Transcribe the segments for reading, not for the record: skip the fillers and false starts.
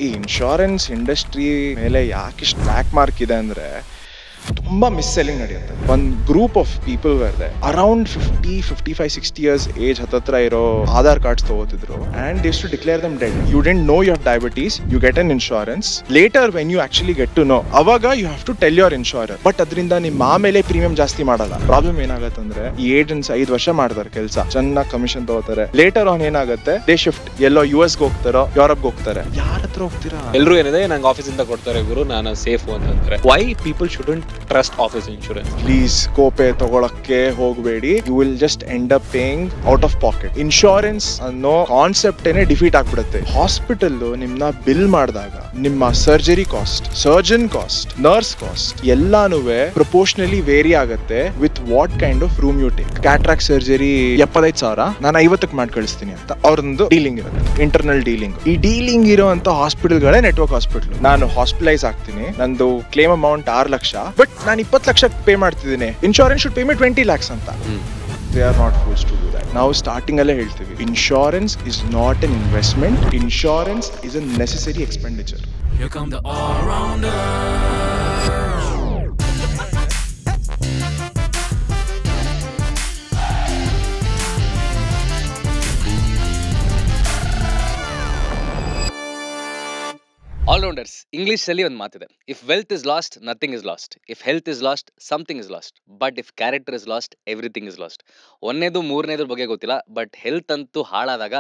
ಈ insurance industry ಮೇಲೆ ಯಾಕಿಷ್ಟು ಬ್ಲ್ಯಾಕ್ ಮಾರ್ಕ್ ಇದೆ ಅಂದ್ರೆ ತುಂಬಾ ಮಿಸ್ ಸೆಲ್ಲಿಂಗ್ ನಡೆಯುತ್ತೆ. ಒಂದು ಗ್ರೂಪ್ ಆಫ್ ಪೀಪಲ್ ಇದೆ ಅರೌಂಡ್ 55-60 ಇಯರ್ಸ್ ಏಜ್ ಹತ್ತತ್ರ ಇರೋ ಆಧಾರ್ ಕಾರ್ಡ್ಸ್ ತಗೋತಿದ್ರು and they to declare them dead. You don't know you have diabetes, you get an insurance. Later when you actually get to know, ಅವಾಗ you have to tell your insurer. But ಅದರಿಂದ ನಿಮ್ಮ ಆಮೇಲೆ premium ಜಾಸ್ತಿ ಮಾಡಲ್ಲ. Problem ಏನಾಗತ್ತಂದ್ರೆ ಈ agents 5 ವರ್ಷ ಮಾಡ್ತಾರೆ ಕೆಲಸ, ಚೆನ್ನಾಗಿ ಕಮಿಷನ್ ತಗೋತಾರೆ. ಲೇಟರ್ ಆನ್ ಏನಾಗುತ್ತೆ, ದೇ ಶಿಫ್ಟ್ ಎಲ್ಲೋ US ಗೆ ಹೋಗ್ತಾರೋ ಯುರೋಪ್ ಹೋಗ್ತಾರೆ. ಯಾರ ಹತ್ರ ಹೋಗ್ತೀರಾ? ಎಲ್ಲರೂ ಏನಿದೆ ನಂಗೆ ಆಫೀಸಿಂದ ಕೊಡ್ತಾರೆ ಗುರು, ನಾನು ಸೇಫ್ ಅಂತಂದ್ರೆ why people shouldn't trust office insurance. Please ಕೋಪೆ ತಗೊಳಕ್ಕೆ ಹೋಗಬೇಡಿ. You will just end up paying out of pocket. Insurance ಅನ್ನೋ ಕಾನ್ಸೆಪ್ಟ್ ಏನೇ ಡಿಫೀಟ್ ಆಗ್ಬಿಡುತ್ತೆ. ಹಾಸ್ಪಿಟಲ್ ನಿಮ್ನ ಬಿಲ್ ಮಾಡಿದಾಗ ನಿಮ್ಮ surgery cost, surgeon cost, nurse cost ಎಲ್ಲಾನು ಪ್ರಪೋರ್ಷನಲಿ ವೇರಿ ಆಗುತ್ತೆ with what kind of room you take. Cataract surgery 75,000 ನಾನು 50ಕ್ಕೆ ಮಾಡಿ ಕಳಿಸ್ತೀನಿ ಅಂತ ಅವ್ರದ್ದು ಡೀಲಿಂಗ್ ಇರುತ್ತೆ, ಇಂಟರ್ನಲ್ ಡೀಲಿಂಗ್. ಈ ಡೀಲಿಂಗ್ ಇರುವಂತ ಹಾಸ್ಪಿಟಲ್ಗಳೇ ನೆಟ್ವರ್ಕ್ ಹಾಸ್ಪಿಟಲ್. ನಾನು ಹಾಸ್ಪಿಟಲೈಸ್ ಆಗ್ತೀನಿ, ನಂದು ಕ್ಲೇಮ್ ಅಮೌಂಟ್ 6 ಲಕ್ಷ, ಬಟ್ ನಾನು 20 ಲಕ್ಷಕ್ಕೆ ಪೇ ಮಾಡ್ತಿದ್ದೀನಿ. Insurance should pay me 20 lakhs ಅಂತ. They are not forced to do that. ನಾವು ಸ್ಟಾರ್ಟಿಂಗ್ ಅಲ್ಲೇ ಹೇಳ್ತೀವಿ, insurance is not an investment. Insurance is a necessary expenditure. Here come the all-rounders. All-rounders. ಇಂಗ್ಲೀಷಲ್ಲಿ ಒಂದು ಮಾತಿದೆ, if wealth is last nothing is last, if health is last something is last, but if character is last everything is last. ಒಂದನೇದು ಮೂರನೇದ್ರ ಬಗ್ಗೆ ಗೊತ್ತಿಲ್ಲ, but health ಅಂತೂ ಹಾಳಾದಾಗ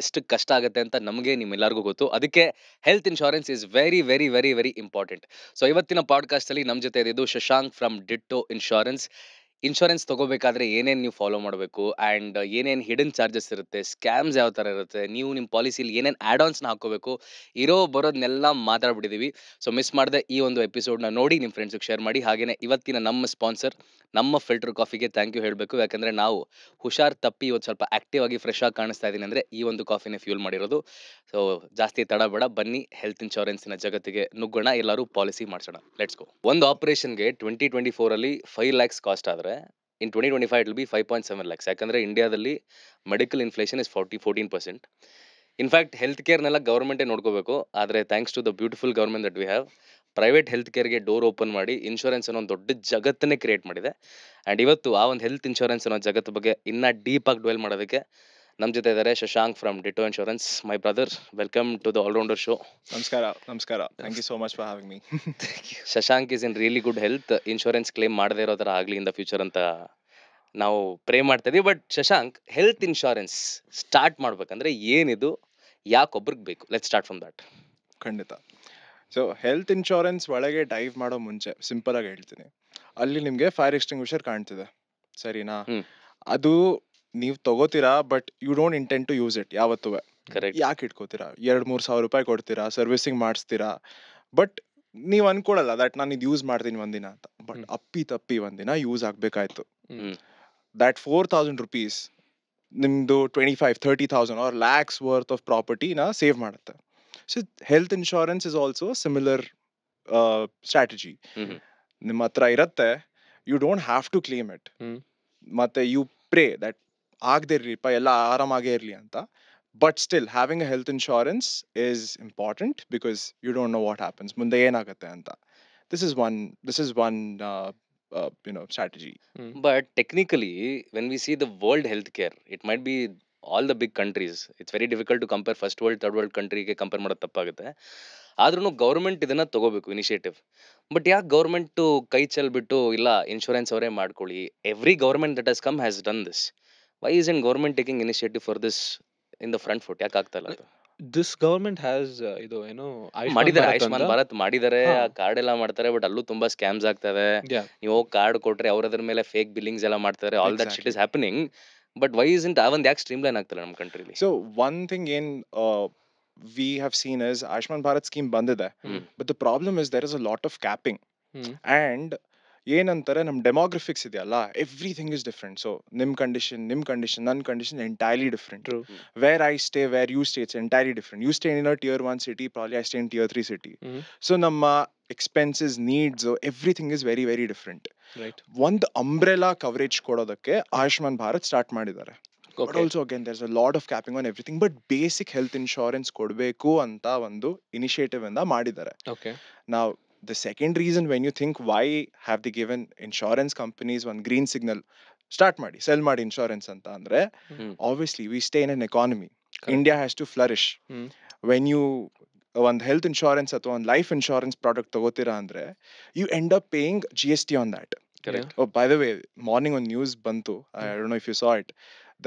ಎಷ್ಟು ಕಷ್ಟ ಆಗುತ್ತೆ ಅಂತ ನಮಗೆ ನಿಮ್ಮೆಲ್ಲರಿಗೂ ಗೊತ್ತು. ಅದಕ್ಕೆ health insurance is very very very very important. So ಇವತ್ತಿನ ಪಾಡ್ಕಾಸ್ಟಲ್ಲಿ ನಮ್ಮ ಜೊತೆ ಇದ್ದು Shashank from Ditto insurance. Insurance ತೊಗೋಬೇಕಾದ್ರೆ ಏನೇನು ನೀವು ಫಾಲೋ ಮಾಡಬೇಕು ಆ್ಯಂಡ್ ಏನೇನು ಹಿಡನ್ ಚಾರ್ಜಸ್ ಇರುತ್ತೆ, ಸ್ಕ್ಯಾಮ್ಸ್ ಯಾವ ಥರ ಇರುತ್ತೆ, ನೀವು ನಿಮ್ಮ ಪಾಲಿಸಿಲಿ ಏನೇನು ಆ್ಯಡ್ ಆನ್ಸ್ನ ಹಾಕೋಬೇಕು, ಬರೋದನ್ನೆಲ್ಲ ಮಾತಾಡ್ಬಿಟ್ಟಿದ್ದೀವಿ. ಸೊ ಮಿಸ್ ಮಾಡದೆ ಈ ಒಂದು ಎಪಿಸೋಡ್ನ ನೋಡಿ ನಿಮ್ಮ ಫ್ರೆಂಡ್ಸಿಗೆ ಶೇರ್ ಮಾಡಿ. ಹಾಗೆಯೇ ಇವತ್ತಿನ ನಮ್ಮ ಸ್ಪಾನ್ಸರ್ ನಮ್ಮ ಫಿಲ್ಟರ್ ಕಾಫಿಗೆ ಥ್ಯಾಂಕ್ ಯು ಹೇಳಬೇಕು. ಯಾಕಂದರೆ ನಾವು ಹುಷಾರ್ ತಪ್ಪಿ ಇವತ್ತು ಸ್ವಲ್ಪ ಆ್ಯಕ್ಟಿವ್ ಆಗಿ ಫ್ರೆಶ್ ಆಗಿ ಕಾಣಿಸ್ತಾ ಇದ್ದೀನಿ ಅಂದರೆ ಈ ಒಂದು ಕಾಫಿನೇ ಫ್ಯೂಲ್ ಮಾಡಿರೋದು. ಸೊ ಜಾಸ್ತಿ ತಡ ಬೇಡ, ಬನ್ನಿ ಹೆಲ್ತ್ ಇನ್ಶೂರೆನ್ಸಿನ ಜಗತ್ತಿಗೆ ನುಗ್ಗೋಣ, ಎಲ್ಲರೂ ಪಾಲಿಸಿ ಮಾಡಿಸೋಣ. Let's go. ಒಂದು ಆಪರೇಷನ್ಗೆ 2024 5 lakhs ಕಾಸ್ಟ್ ಆದರೆ in 2025 it will be 5.7 lakhs. ಯಾಕಂದರೆ ಇಂಡಿಯಾದಲ್ಲಿ medical inflation is 14%. In fact health ಕೇರ್ನೆಲ್ಲ ಗೌರ್ಮೆಂಟೇ ನೋಡ್ಕೋಬೇಕು, ಆದರೆ thanks to the beautiful government that we have, private health ಕೇರ್ಗೆ ಡೋರ್ ಓಪನ್ ಮಾಡಿ ಇನ್ಶೂರೆನ್ಸ್ ಅನ್ನೋ ಒಂದು ದೊಡ್ಡ ಜಗತ್ತನ್ನೇ ಕ್ರಿಯೇಟ್ ಮಾಡಿದೆ. ಆ್ಯಂಡ್ ಇವತ್ತು ಆ ಒಂದು ಹೆಲ್ತ್ ಇನ್ಶೂರೆನ್ಸ್ ಅನ್ನೋ ಜಗತ್ತು ಬಗ್ಗೆ ಇನ್ನೂ ಡೀಪಾಗಿ ಡ್ವೆಲ್ ಮಾಡೋದಕ್ಕೆ ನಮ್ಮ ಜೊತೆ ಇದ್ದಾರೆ Shashank from Ditto insurance. My brother, welcome to the allrounder show. ನಮಸ್ಕಾರ. Thank you so much for having me. Shashank is in really good health. Insurance claim ಮಾಡದೇ ಇರೋ ಥರ ಆಗಲಿ ಇನ್ ದ ಫ್ಯೂಚರ್ ಅಂತ ನಾವು ಪ್ರೇ ಮಾಡ್ತಾ ಇದೀವಿ. But Shashank, health insurance start ಮಾಡ್ಬೇಕಂದ್ರೆ ಏನಿದು, ಯಾಕೊಬ್ರಿಗೆ ಬೇಕು? Let start from that. ಖಂಡಿತ. ಸೊ ಹೆಲ್ತ್ ಇನ್ಶೂರೆನ್ಸ್ ಒಳಗೆ ಡೈವ್ ಮಾಡೋ ಮುಂಚೆ ಸಿಂಪಲ್ ಆಗಿ ಹೇಳ್ತೀನಿ, ಅಲ್ಲಿ ನಿಮಗೆ ಫೈರ್ ಎಕ್ಸ್ಟಿಂಗ್ವಿಷರ್ ಕಾಣ್ತಿದೆ, ಸರಿನಾ? ಅದು ನೀವು ತಗೋತೀರಾ, but you don't intend to use it ಯಾವತ್ತೂ. ಯಾಕೆ ಇಟ್ಕೋತೀರಾ? 2-3 ಸಾವಿರ ರೂಪಾಯಿ ಕೊಡ್ತೀರಾ, ಸರ್ವಿಸಿಂಗ್ ಮಾಡಿಸ್ತೀರಾ, ಬಟ್ ನೀವು ಅನ್ಕೊಳಲ್ಲ ದಟ್ ನಾನು ಇದು ಯೂಸ್ ಮಾಡ್ತೀನಿ ಒಂದಿನ ಅಂತ. ಬಟ್ ಅಪ್ಪಿ ತಪ್ಪಿ ಒಂದಿನ ಯೂಸ್ ಆಗ್ಬೇಕಾಯ್ತು, ದಟ್ 4,000 rupees ನಿಮ್ದು 25-30,000 or lakhs worth of property-ನ ಸೇವ್ ಮಾಡುತ್ತೆ. So health insurance is also similar strategy. ನಿಮ್ಮ ಹತ್ರ ಇರುತ್ತೆ, you don't have to claim it, ಮತ್ತೆ ಯು ಪ್ರೇ ದಟ್ ಆಗದೆ ಇರ್ಲಿಪ್ಪ, ಎಲ್ಲ ಆರಾಮಾಗೇ ಇರಲಿ ಅಂತ. But still having a health insurance is important because you don't know what happens, ಮುಂದೆ ಏನಾಗುತ್ತೆ ಅಂತ. This is one strategy. But technically, when we see the world healthcare, it might be all the big countries. It's very difficult to compare first world, third world countryಗೆ compare ಮಾಡೋದು ತಪ್ಪಾಗುತ್ತೆ. ಆದ್ರೂ government ಇದನ್ನ ತಗೋಬೇಕು initiative. But ಯಾಕೆ government ಕೈ ಚೆಲ್ಬಿಟ್ಟು ಇಲ್ಲ insurance ಅವರೇ ಮಾಡ್ಕೊಳ್ಳಿ? Every government that has come has done this. Why is in government taking initiative for this in the front foot? ಯಾಕೆ ಆಗ್ತಾ ಇಲ್ಲ ಅದು? ದಿಸ್ ಗವರ್ಮೆಂಟ್ ಹ್ಯಾಸ್ ಇದು ಏನು ಮಾಡಿದ್ದಾರೆ, ಆಯುಷ್ಮಾನ್ ಭಾರತ್ ಮಾಡಿದ್ದಾರೆ, ಆ ಕಾರ್ಡ್ ಎಲ್ಲ ಮಾಡ್ತಾರೆ, ಬಟ್ ಅಲ್ಲೂ ತುಂಬಾ ಸ್ಕ್ಯಾಮ್ಸ್ ಆಗ್ತವೆ. ನೀವು ಕಾರ್ಡ್ ಕೊಟ್ರೆ ಅವ್ರ ಅದ್ರ ಮೇಲೆ ಫೇಕ್ ಬಿಲ್ಲಿಂಗ್ಸ್ ಎಲ್ಲ ಮಾಡ್ತಾರೆ. All that shit is happening. But why is int ಅವನ್ ಯಾಕೆ ಸ್ಟ್ರೀಮ್ ಲೈನ್ ಆಗ್ತಾರೆ ನಮ್ಮ ಕಂಟ್ರಿಲಿ? ಸೊ ಒನ್ ಥಿಂಗ್ ಏನ್ we have seen is Ayushman Bharat scheme bandide, but the problem is there is a lot of capping. And ಏನಂತಾರೆ, ನಮ್ಮ demographics ಇದೆಯಲ್ಲ, everything is different. So ನಿಮ್ಮ condition, ನನ್ನ condition entirely different. Where I stay, where you stay, it's entirely different. You stay in a tier 1 city, probably I stay in tier 3 city. So ನಮ್ಮ expenses, needs, everything is very very different. ಒಂದು umbrella coverage ಕೊಡೋದಕ್ಕೆ Ayushman Bharat start ಮಾಡಿದ್ದಾರೆ. But Okay. Also again there's a lot of capping on everything. But basic health insurance ಕೊಡಬೇಕು ಅಂತ ಒಂದು initiative ಇಂದ ಮಾಡಿದ್ದಾರೆ. Okay. Now, the second reason when you think why have they given insurance companies one green signal, start ಮಾಡಿ sell ಮಾಡಿ insurance ಅಂತ ಅಂದ್ರೆ, ಹ್ಮ್. obviously we stay in an economy. Correct. India has to flourish. Hmm. When you ಒಂದು health insurance ಅಥವಾ ಒಂದು life insurance product ತಗೋತೀರಾ ಅಂದ್ರೆ, you end up paying GST on that. Correct. Oh, by the way, morning on news bantu. I don't know if you saw it.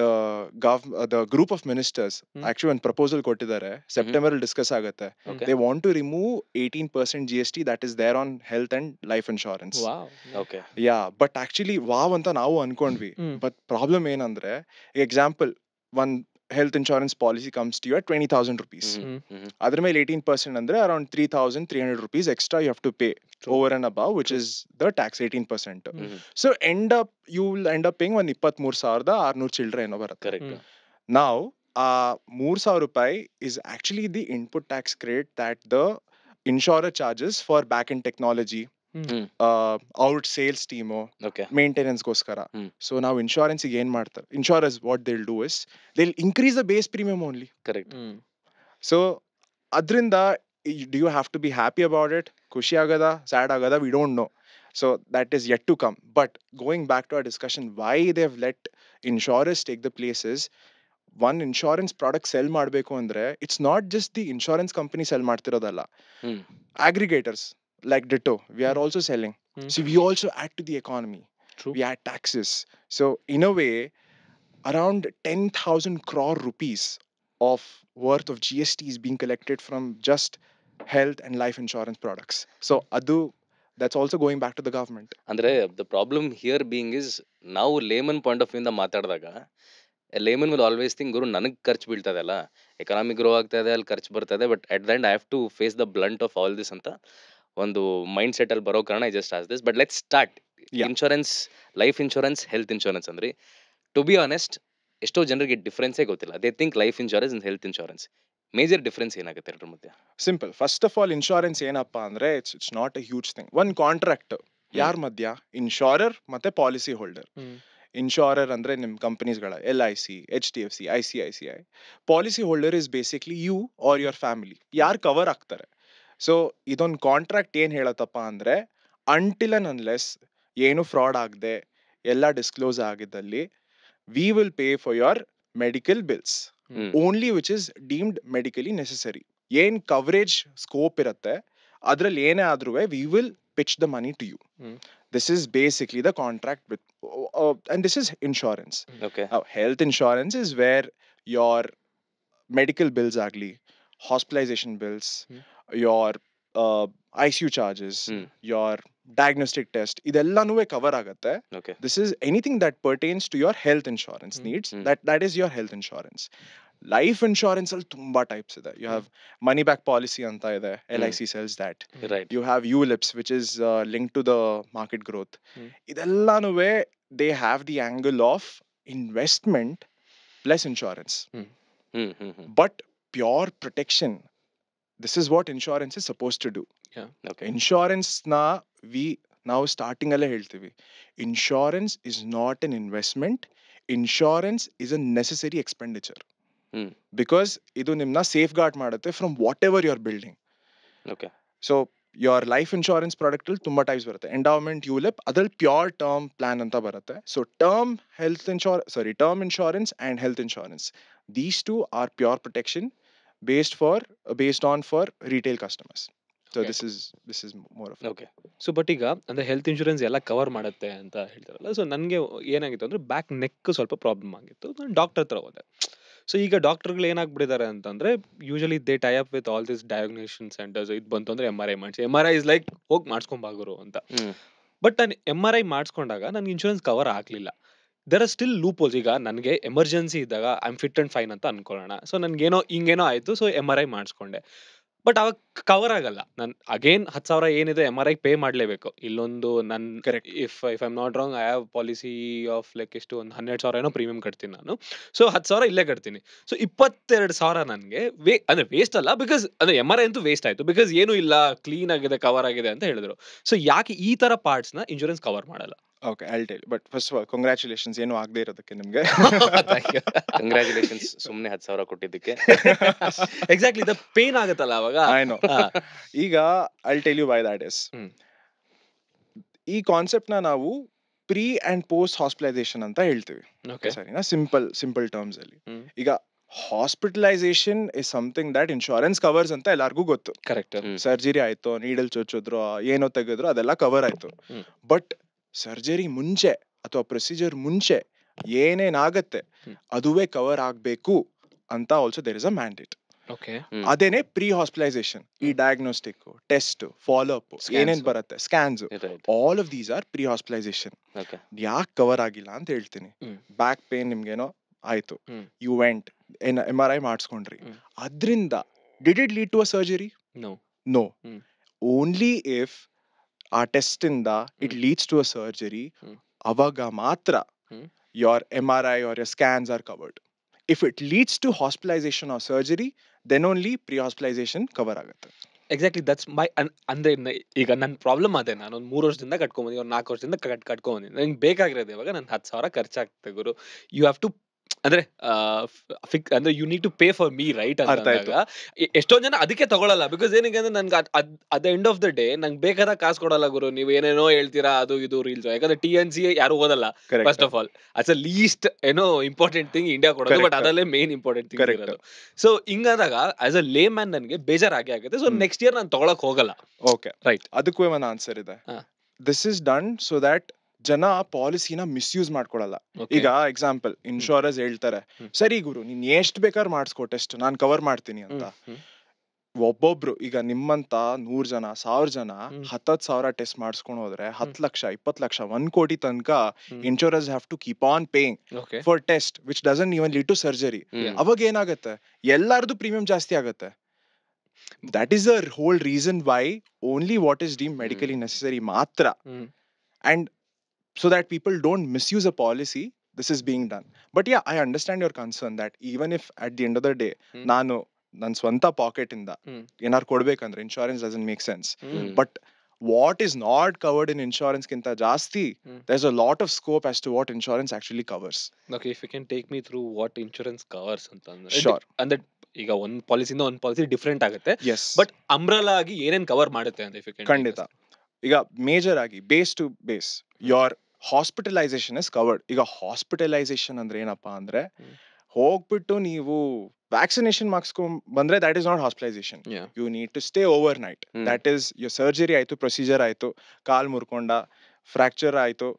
The group of ministers actually one proposal ಕೊಟ್ಟಿದ್ದಾರೆ. September ಅಲ್ಲಿ discuss ಆಗುತ್ತೆ. Okay. They want to remove 18% GST that is there on health and life insurance. Wow. Okay. Yeah, but actually wow ಅಂತ ನಾವು ಅನ್ಕೊಂಡ್ವಿ. But problem ಏನಂದ್ರೆ, example, one health insurance policy comes to you at 20,000 rupees. ಅದ್ರ ಮೇಲೆ 18% ಅಂದ್ರೆ around 3,300 rupees extra you have to pay over and above, which is the tax 18%. So you will end up paying ಒಂದು 23,600 ಚಿಲ್ಡ್ರೆ ಏನೋ ಬರುತ್ತೆ. Correct. Now, 3,000 ರೂಪಾಯಿ is actually the input tax credit that the insurer charges for back-end technology, out sales team, Okay. ಮೇಂಟೆನೆನ್ಸ್ಗೋಸ್ಕರ. So ನಾವು insurance ಏನ್ ಮಾಡ್ತಾರೆ, insurance what they'll do is they'll increase the base premium only. Correct. So ಅದರಿಂದ do you have to be happy about it? ಖುಷಿ ಆಗದ, sad ಆಗದ, we don't know. So that is yet to come. But going back to our discussion, why they have let insurance take the places. One insurance product sell ಮಾಡಬೇಕು ಅಂದ್ರೆ it's not just the insurance company sell ಮಾಡ್ತಿರೋದಲ್ಲ. Aggregators like Ditto, we are also selling. So we also add to the economy. True. We add taxes. So in a way, around 10,000 crore rupees of worth of GST is being collected from just health and life insurance products. So that's also going back to the government. ಅಂದ್ರೆ the problem here being is, ನಾವು layman point of view ಇಂದ ಮಾತಾಡಿದಾಗ layman will always think, ಗುರು ನನಗೆ ಖರ್ಚು ಬೀಳ್ತದೆ ಅಲ್ಲ, economy grow ಆಗ್ತಾ ಇದೆ, ಅಲ್ಲಿ ಖರ್ಚು ಬರ್ತದೆ, but at the end I have to face the blunt of all this ಅಂತ ಒಂದು ಮೈಂಡ್ ಸೆಟ್ ಅಲ್ಲಿ ಬರೋ ಕಾರಣ I just as this. But let's start. Yeah. Insurance, life insurance, health insurance ಅಂದ್ರೆ, ಟು ಬಿ ಆನೆಸ್ಟ್, ಎಷ್ಟೋ ಜನರಿಗೆ ಡಿಫ್ರೆನ್ಸೇ ಗೊತ್ತಿಲ್ಲ. They think life insurance and health insurance. Major difference ಏನಾಗುತ್ತೆ ಎರಡರ ಮಧ್ಯೆ? Simple. First of all, insurance ಏನಪ್ಪ ಅಂದ್ರೆ, it's not a huge thing. One contract ಯಾರ ಮಧ್ಯ, ಇನ್ಶೂರರ್ ಮತ್ತೆ ಪಾಲಿಸಿ ಹೋಲ್ಡರ್. ಇನ್ಶೂರರ್ ಅಂದ್ರೆ ನಿಮ್ ಕಂಪನೀಸ್ಗಳ LIC, HDFC, ICICI. Policy holder is basically you are your family, ಯಾರು ಕವರ್ ಆಗ್ತಾರೆ. ಸೊ ಇದೊಂದು ಕಾಂಟ್ರಾಕ್ಟ್ ಏನ್ ಹೇಳತ್ತಪ್ಪ ಅಂದ್ರೆ, ಅಂಟಿಲ್ ಅಂಡ್ ಅನ್ಲೆಸ್ ಏನು ಫ್ರಾಡ್ ಆಗದೆ ಎಲ್ಲ ಡಿಸ್ಕ್ಲೋಸ್ ಆಗಿದ್ದಲ್ಲಿ, we will pay for your medical bills only which is deemed medically necessary. ಏನ್ ಕವರೇಜ್ ಸ್ಕೋಪ್ ಇರುತ್ತೆ ಅದ್ರಲ್ಲಿ ಏನೇ ಆದ್ರೂ we will pitch the money to you. This is basically the contract with and this is insurance. Okay. Now, health insurance is where your medical bills agli, hospitalization bills, your ICU charges, your diagnostic test, idellanu cover agutte. Okay. This is anything that pertains to your health insurance needs. That is your health insurance. Life insurance ಅಲ್ಲಿ ತುಂಬಾ types ಇದೆ. You have money back policy ಅಂತ ಇದೆ, LIC sells that. Right. You have ULIPs which is linked to the market growth. ಇದೆಲ್ಲಾನು they have the angle of investment plus insurance. But pure protection, this is what insurance is supposed to do. Yeah. Okay. Insurance ನಾವು starting ಅಲ್ಲೇ ಹೇಳ್ತೀವಿ, insurance is not an investment. Insurance is a necessary expenditure. Because ಇದು ನಿಮ್ನ safeguard ಮಾಡುತ್ತೆ from whatever you are building. Okay. So your life insurance product ಅಲ್ಲಿ ತುಂಬಾ types ಬರುತ್ತೆ. Endowment, ULIP, ಅದ್ರಲ್ಲಿ ಪ್ಯೂರ್ ಟರ್ಮ್ ಪ್ಲಾನ್ ಅಂತ ಬರುತ್ತೆ. So term insurance and health insurance, these two are pure protection based on for retail customers. So Okay. this is more of Okay. So but ಈಗ ಅಂದ್ರೆ health insurance ಎಲ್ಲ cover ಮಾಡುತ್ತೆ ಅಂತ ಹೇಳ್ತಾರಲ್ಲ, so ನನಗೆ ಏನಾಗಿತ್ತು ಅಂದ್ರೆ ಬ್ಯಾಕ್ ನೆಕ್ ಸ್ವಲ್ಪ ಪ್ರಾಬ್ಲಮ್ ಆಗಿತ್ತು. ನಾನು ಡಾಕ್ಟರ್ ಹತ್ರ ಹೋದೆ. ಸೊ ಈಗ ಡಾಕ್ಟರ್ಗಳು ಏನಾಗ್ಬಿಟ್ಟಿದ್ದಾರೆ ಅಂತಂದ್ರೆ, usually they tie up with all this diagnosis centres. ಇದು ಬಂತು ಅಂದ್ರೆ MRI ಮಾಡಿಸಿ, MRI ಇಸ್ ಲೈಕ್ ಹೋಗಿ ಮಾಡಿಸ್ಕೊಂಬಾಗುರು ಅಂತ. ಬಟ್ ನಾನು MRI ಮಾಡಿಸ್ಕೊಂಡಾಗ ನನ್ಗೆ ಇನ್ಶೂರೆನ್ಸ್ ಕವರ್ ಆಗಲಿಲ್ಲ. There are still loopholes. ಈಗ ನನಗೆ ಎಮರ್ಜೆನ್ಸಿ ಇದ್ದಾಗ I am fit and fine ಅಂತ ಅನ್ಕೊಳ್ಳೋಣ. ಸೊ ನನ್ಗೇನೋ ಹಿಂಗೇನೋ ಆಯಿತು, ಸೊ MRI ಮಾಡಿಸ್ಕೊಂಡೆ. ಬಟ್ ಅವಾಗ ಕವರ್ ಆಗಲ್ಲ. ನಾನು ಅಗೇನ್ 10,000 ಏನಿದೆ MRI ಪೇ ಮಾಡಲೇಬೇಕು. ಇಲ್ಲೊಂದು ನನ್ನ Correct. If I am not wrong, I have policy of like ಎಷ್ಟು ಒಂದು 12,000 ಏನೋ ಪ್ರೀಮಿಯಂ ಕಟ್ತೀನಿ ನಾನು. ಸೊ 10,000 ಇಲ್ಲೇ ಕಟ್ತೀನಿ. ಸೊ 22,000 ನನಗೆ ಅಂದ್ರೆ ವೇಸ್ಟ್ ಅಲ್ಲ, ಬಿಕಾಸ್ ಅಂದ್ರೆ MRI ಅಂತೂ ವೇಸ್ಟ್ ಆಯ್ತು, ಬಿಕಾಸ್ ಏನೂ ಇಲ್ಲ, ಕ್ಲೀನ್ ಆಗಿದೆ, ಕವರ್ ಆಗಿದೆ ಅಂತ ಹೇಳಿದ್ರು. ಸೊ ಯಾಕೆ ಈ ತರ ಪಾರ್ಟ್ಸ್ ನ ಇನ್ಶೂರೆನ್ಸ್ ಕವರ್ ಮಾಡಲ್ಲ? Okay I tell but first of all congratulations ಏನು ಆಗದೆ ಇರೋದಕ್ಕೆ ನಿಮ್ಗೆ. Thank you. ಕಂಗ್ರ್ಯಾಚುಲೇಷನ್ಸ್ ಸುಮ್ಮನೆ 10,000 ಕೊಟ್ಟಿದ್ದಕ್ಕೆ. ಎಕ್ಸಾಕ್ಟ್ಲಿ ದ ಪೇನ್ ಆಗುತ್ತಲ್ಲ ಅವಾಗ. I know. ಈಗ I tell you why that is. ಈ ಕಾನ್ಸೆಪ್ಟ್ ನ ನಾವು ಪ್ರೀ ಅಂಡ್ ಪೋಸ್ಟ್ ಹಾಸ್ಪಿಟಲೈಸೇಷನ್ ಅಂತ ಹೇಳ್ತೀವಿ. ಸರಿನಾ? ಸಿಂಪಲ್ ಟರ್ಮ್ಸ್ ಅಲ್ಲಿ. ಈಗ hospitalisation is something that insurance covers ಅಂತ ಎಲ್ಲಾರ್ಗೂ ಗೊತ್ತು. ಕರೆಕ್ಟ್. ಸರ್ಜರಿ ಆಯ್ತು, ನೀಡಲ್ ಚುಚ್ಚಿದ್ರು, ಏನೋ ತೆಗೆದ್ರು, ಅದೆಲ್ಲ ಕವರ್ ಆಯ್ತು. ಬಟ್ ಸರ್ಜರಿ ಮುಂಚೆ ಅಥವಾ ಪ್ರೊಸೀಜರ್ ಮುಂಚೆ ಏನೇನಾಗತ್ತೆ ಅದುವೇ ಕವರ್ ಆಗ್ಬೇಕು ಅಂತ also there is a mandate. ಅದೇನೆ ಪ್ರೀ ಹಾಸ್ಪಿಟಲೈಸೇಷನ್. ಈ ಡಯಾಗ್ನೋಸ್ಟಿಕ್, ಟೆಸ್ಟ್, ಫಾಲೋ ಅಪ್ ಏನೇನ್ ಬರುತ್ತೆ, scans, all of these are pre hospitalization. ಯಾಕೆ ಕವರ್ ಆಗಿಲ್ಲ ಅಂತ ಹೇಳ್ತೀನಿ. ಬ್ಯಾಕ್ ಪೇನ್ ನಿಮ್ಗೇನೋ ಆಯ್ತು, ಯು ವೆಂಟ್ MRI ಮಾಡಿಸ್ಕೊಂಡ್ರಿ, ಅದ್ರಿಂದ did it lead to a surgery? No. Only if ಆ ಟೆಸ್ಟ್ ಇಂದ it leads to a surgery, ಅವಾಗ ಮಾತ್ರ your MRI or your scans are covered. If it leads to hospitalization or surgery, then only pre-hospitalization cover ಆಗುತ್ತೆ. Exactly that's my ಅಂದ್ರೆ ಈಗ ನನ್ನ problem ಅದೇ. ನಾನು ಒಂದು 3 ವರ್ಷದಿಂದ ಕಟ್ಕೊಂಡ್ಬಂದಿ, ಒಂದು 4 ವರ್ಷದಿಂದ ಕಟ್ಕೊಂಡ್ಬಂದಿನಿ. ನಂಗೆ ಬೇಕಾಗಿರೋದು ಇವಾಗ ನನ್ನ 10,000 ಖರ್ಚಾಗ್ತದೆ ಗುರು. ಯು ಹ್ಯಾವ್ ಟು ಅಂದ್ರೆ ಅಂದ್ರೆ you need to pay for me, right? ಅಂದಾಗ ಎಷ್ಟೊಂದ್ ಜನ ಅದಕ್ಕೆ ತಗೊಳಲ್ಲ. ಬಿಕಾಸ್ ಏನಕ್ಕೆ ಅಂದ್ರೆ ನನ್ಗೆ at the end of the day ನಂಗೆ ಬೇಕಾದ ಕಾಸು ಕೊಡಲ್ಲ ಗುರು. ನೀವು ಏನೇನೋ ಹೇಳ್ತೀರಾ, ಅದು ಇದು ರೀಲ್ಸ್. ಯಾಕಂದ್ರೆ TNC ಯಾರು ಓದಲ್ಲ first of all. At least ಏನೋ ಇಂಪಾರ್ಟೆಂಟ್ ಥಿಂಗ್ ಇಂಡಿಯಾ ಕೊಡೋದು, ಬಟ್ ಅದಲ್ಲೇ ಮೇನ್ ಇಂಪಾರ್ಟೆಂಟ್ ಥಿಂಗ್ ಇರೋದು. ಸೊ ಹಿಂಗಾದಾಗ ಆಸ್ ಅ ಲೇ ಮ್ಯಾನ್ ನನಗೆ ಬೇಜಾರಾಗಿ ಆಗುತ್ತೆ. ಸೊ ನೆಕ್ಸ್ಟ್ ಇಯರ್ ನಾನು ತಗೊಳಕ್ ಹೋಗಲ್ಲ. Okay, right. ಅದಕ್ಕೂ ಒಂದು ಆನ್ಸರ್ ಇದೆ. This is done so that ಜನ ಪಾಲಿಸಿನ ಮಿಸ್ಯೂಸ್ ಮಾಡ್ಕೊಳಲ್ಲ. ಈಗ ಎಕ್ಸಾಂಪಲ್, ಇನ್ಶೂರರ್ಸ್ ಹೇಳ್ತಾರೆ, ಸರಿ ಗುರು ನೀನ್ ಎಷ್ಟ್ ಬೇಕಾದ್ರೆ ಮಾಡಿಸ್ಕೊ ಟೆಸ್ಟ್, ನಾನ್ ಕವರ್ ಮಾಡ್ತೀನಿ ಅಂತ. ಒಬ್ಬೊಬ್ರು ಈಗ ನಿಮ್ಮಂತ 100 ಜನ 1000 ಜನ 10,000 ಟೆಸ್ಟ್ ಮಾಡಿಸ್ಕೊಂಡು ಹೋದ್ರೆ 10 ಲಕ್ಷ 20 ಲಕ್ಷ 1 ಕೋಟಿ ತನಕ insurers have to keep on paying for test which doesn't even lead to surgery. ಅವಾಗ ಏನಾಗುತ್ತೆ, ಎಲ್ಲಾರ್ದು ಪ್ರೀಮಿಯಂ ಜಾಸ್ತಿ ಆಗುತ್ತೆ. That is the whole reason why only what is deemed medically necessary ಮಾತ್ರ, and so that people don't misuse a policy, this is being done. But yeah, I understand your concern that even if at the end of the day ನಾನು ನನ್ನ ಸ್ವಂತ packet ಇಂದ ಏನಾರು ಕೊಡ್ಬೇಕಂದ್ರೆ insurance doesn't make sense. But what is not covered in insurance ಗಿಂತ ಜಾಸ್ತಿ there's a lot of scope as to what insurance actually covers. Okay, if you can take me through what insurance covers ಅಂತ ಅಂದ್ರೆ. Sure. ಅಂದ್ರೆ ಈಗ ಒಂದ್ ಪಾಲಿಸಿಯಿಂದ ಒಂದ್ policy different ಆಗುತ್ತೆ. Yes. But umbrella ಆಗಿ ಏನೇನ್ ಕವರ್ ಮಾಡುತ್ತೆ ಅಂತ if you can. ಖಂಡಿತ. ಈಗ ಮೇಜರ್ ಆಗಿ base to base your hospitalization is covered. ಈಗ ಹಾಸ್ಪಿಟಲೈಸೇಷನ್ ಅಂದ್ರೆ ಏನಪ್ಪಾ ಅಂದ್ರೆ, ಹೋಗ್ಬಿಟ್ಟು ನೀವು ವ್ಯಾಕ್ಸಿನೇಷನ್ ಮಾಡಿಸ್ಕೊಂಡ್ ಬಂದ್ರೆ that is not hospitalization. You need to stay overnight. That is your surgery ಆಯ್ತು, ಪ್ರೊಸೀಜರ್ ಆಯ್ತು, ಕಾಲ್ ಮುರ್ಕೊಂಡ, ಫ್ರಾಕ್ಚರ್ ಆಯ್ತು,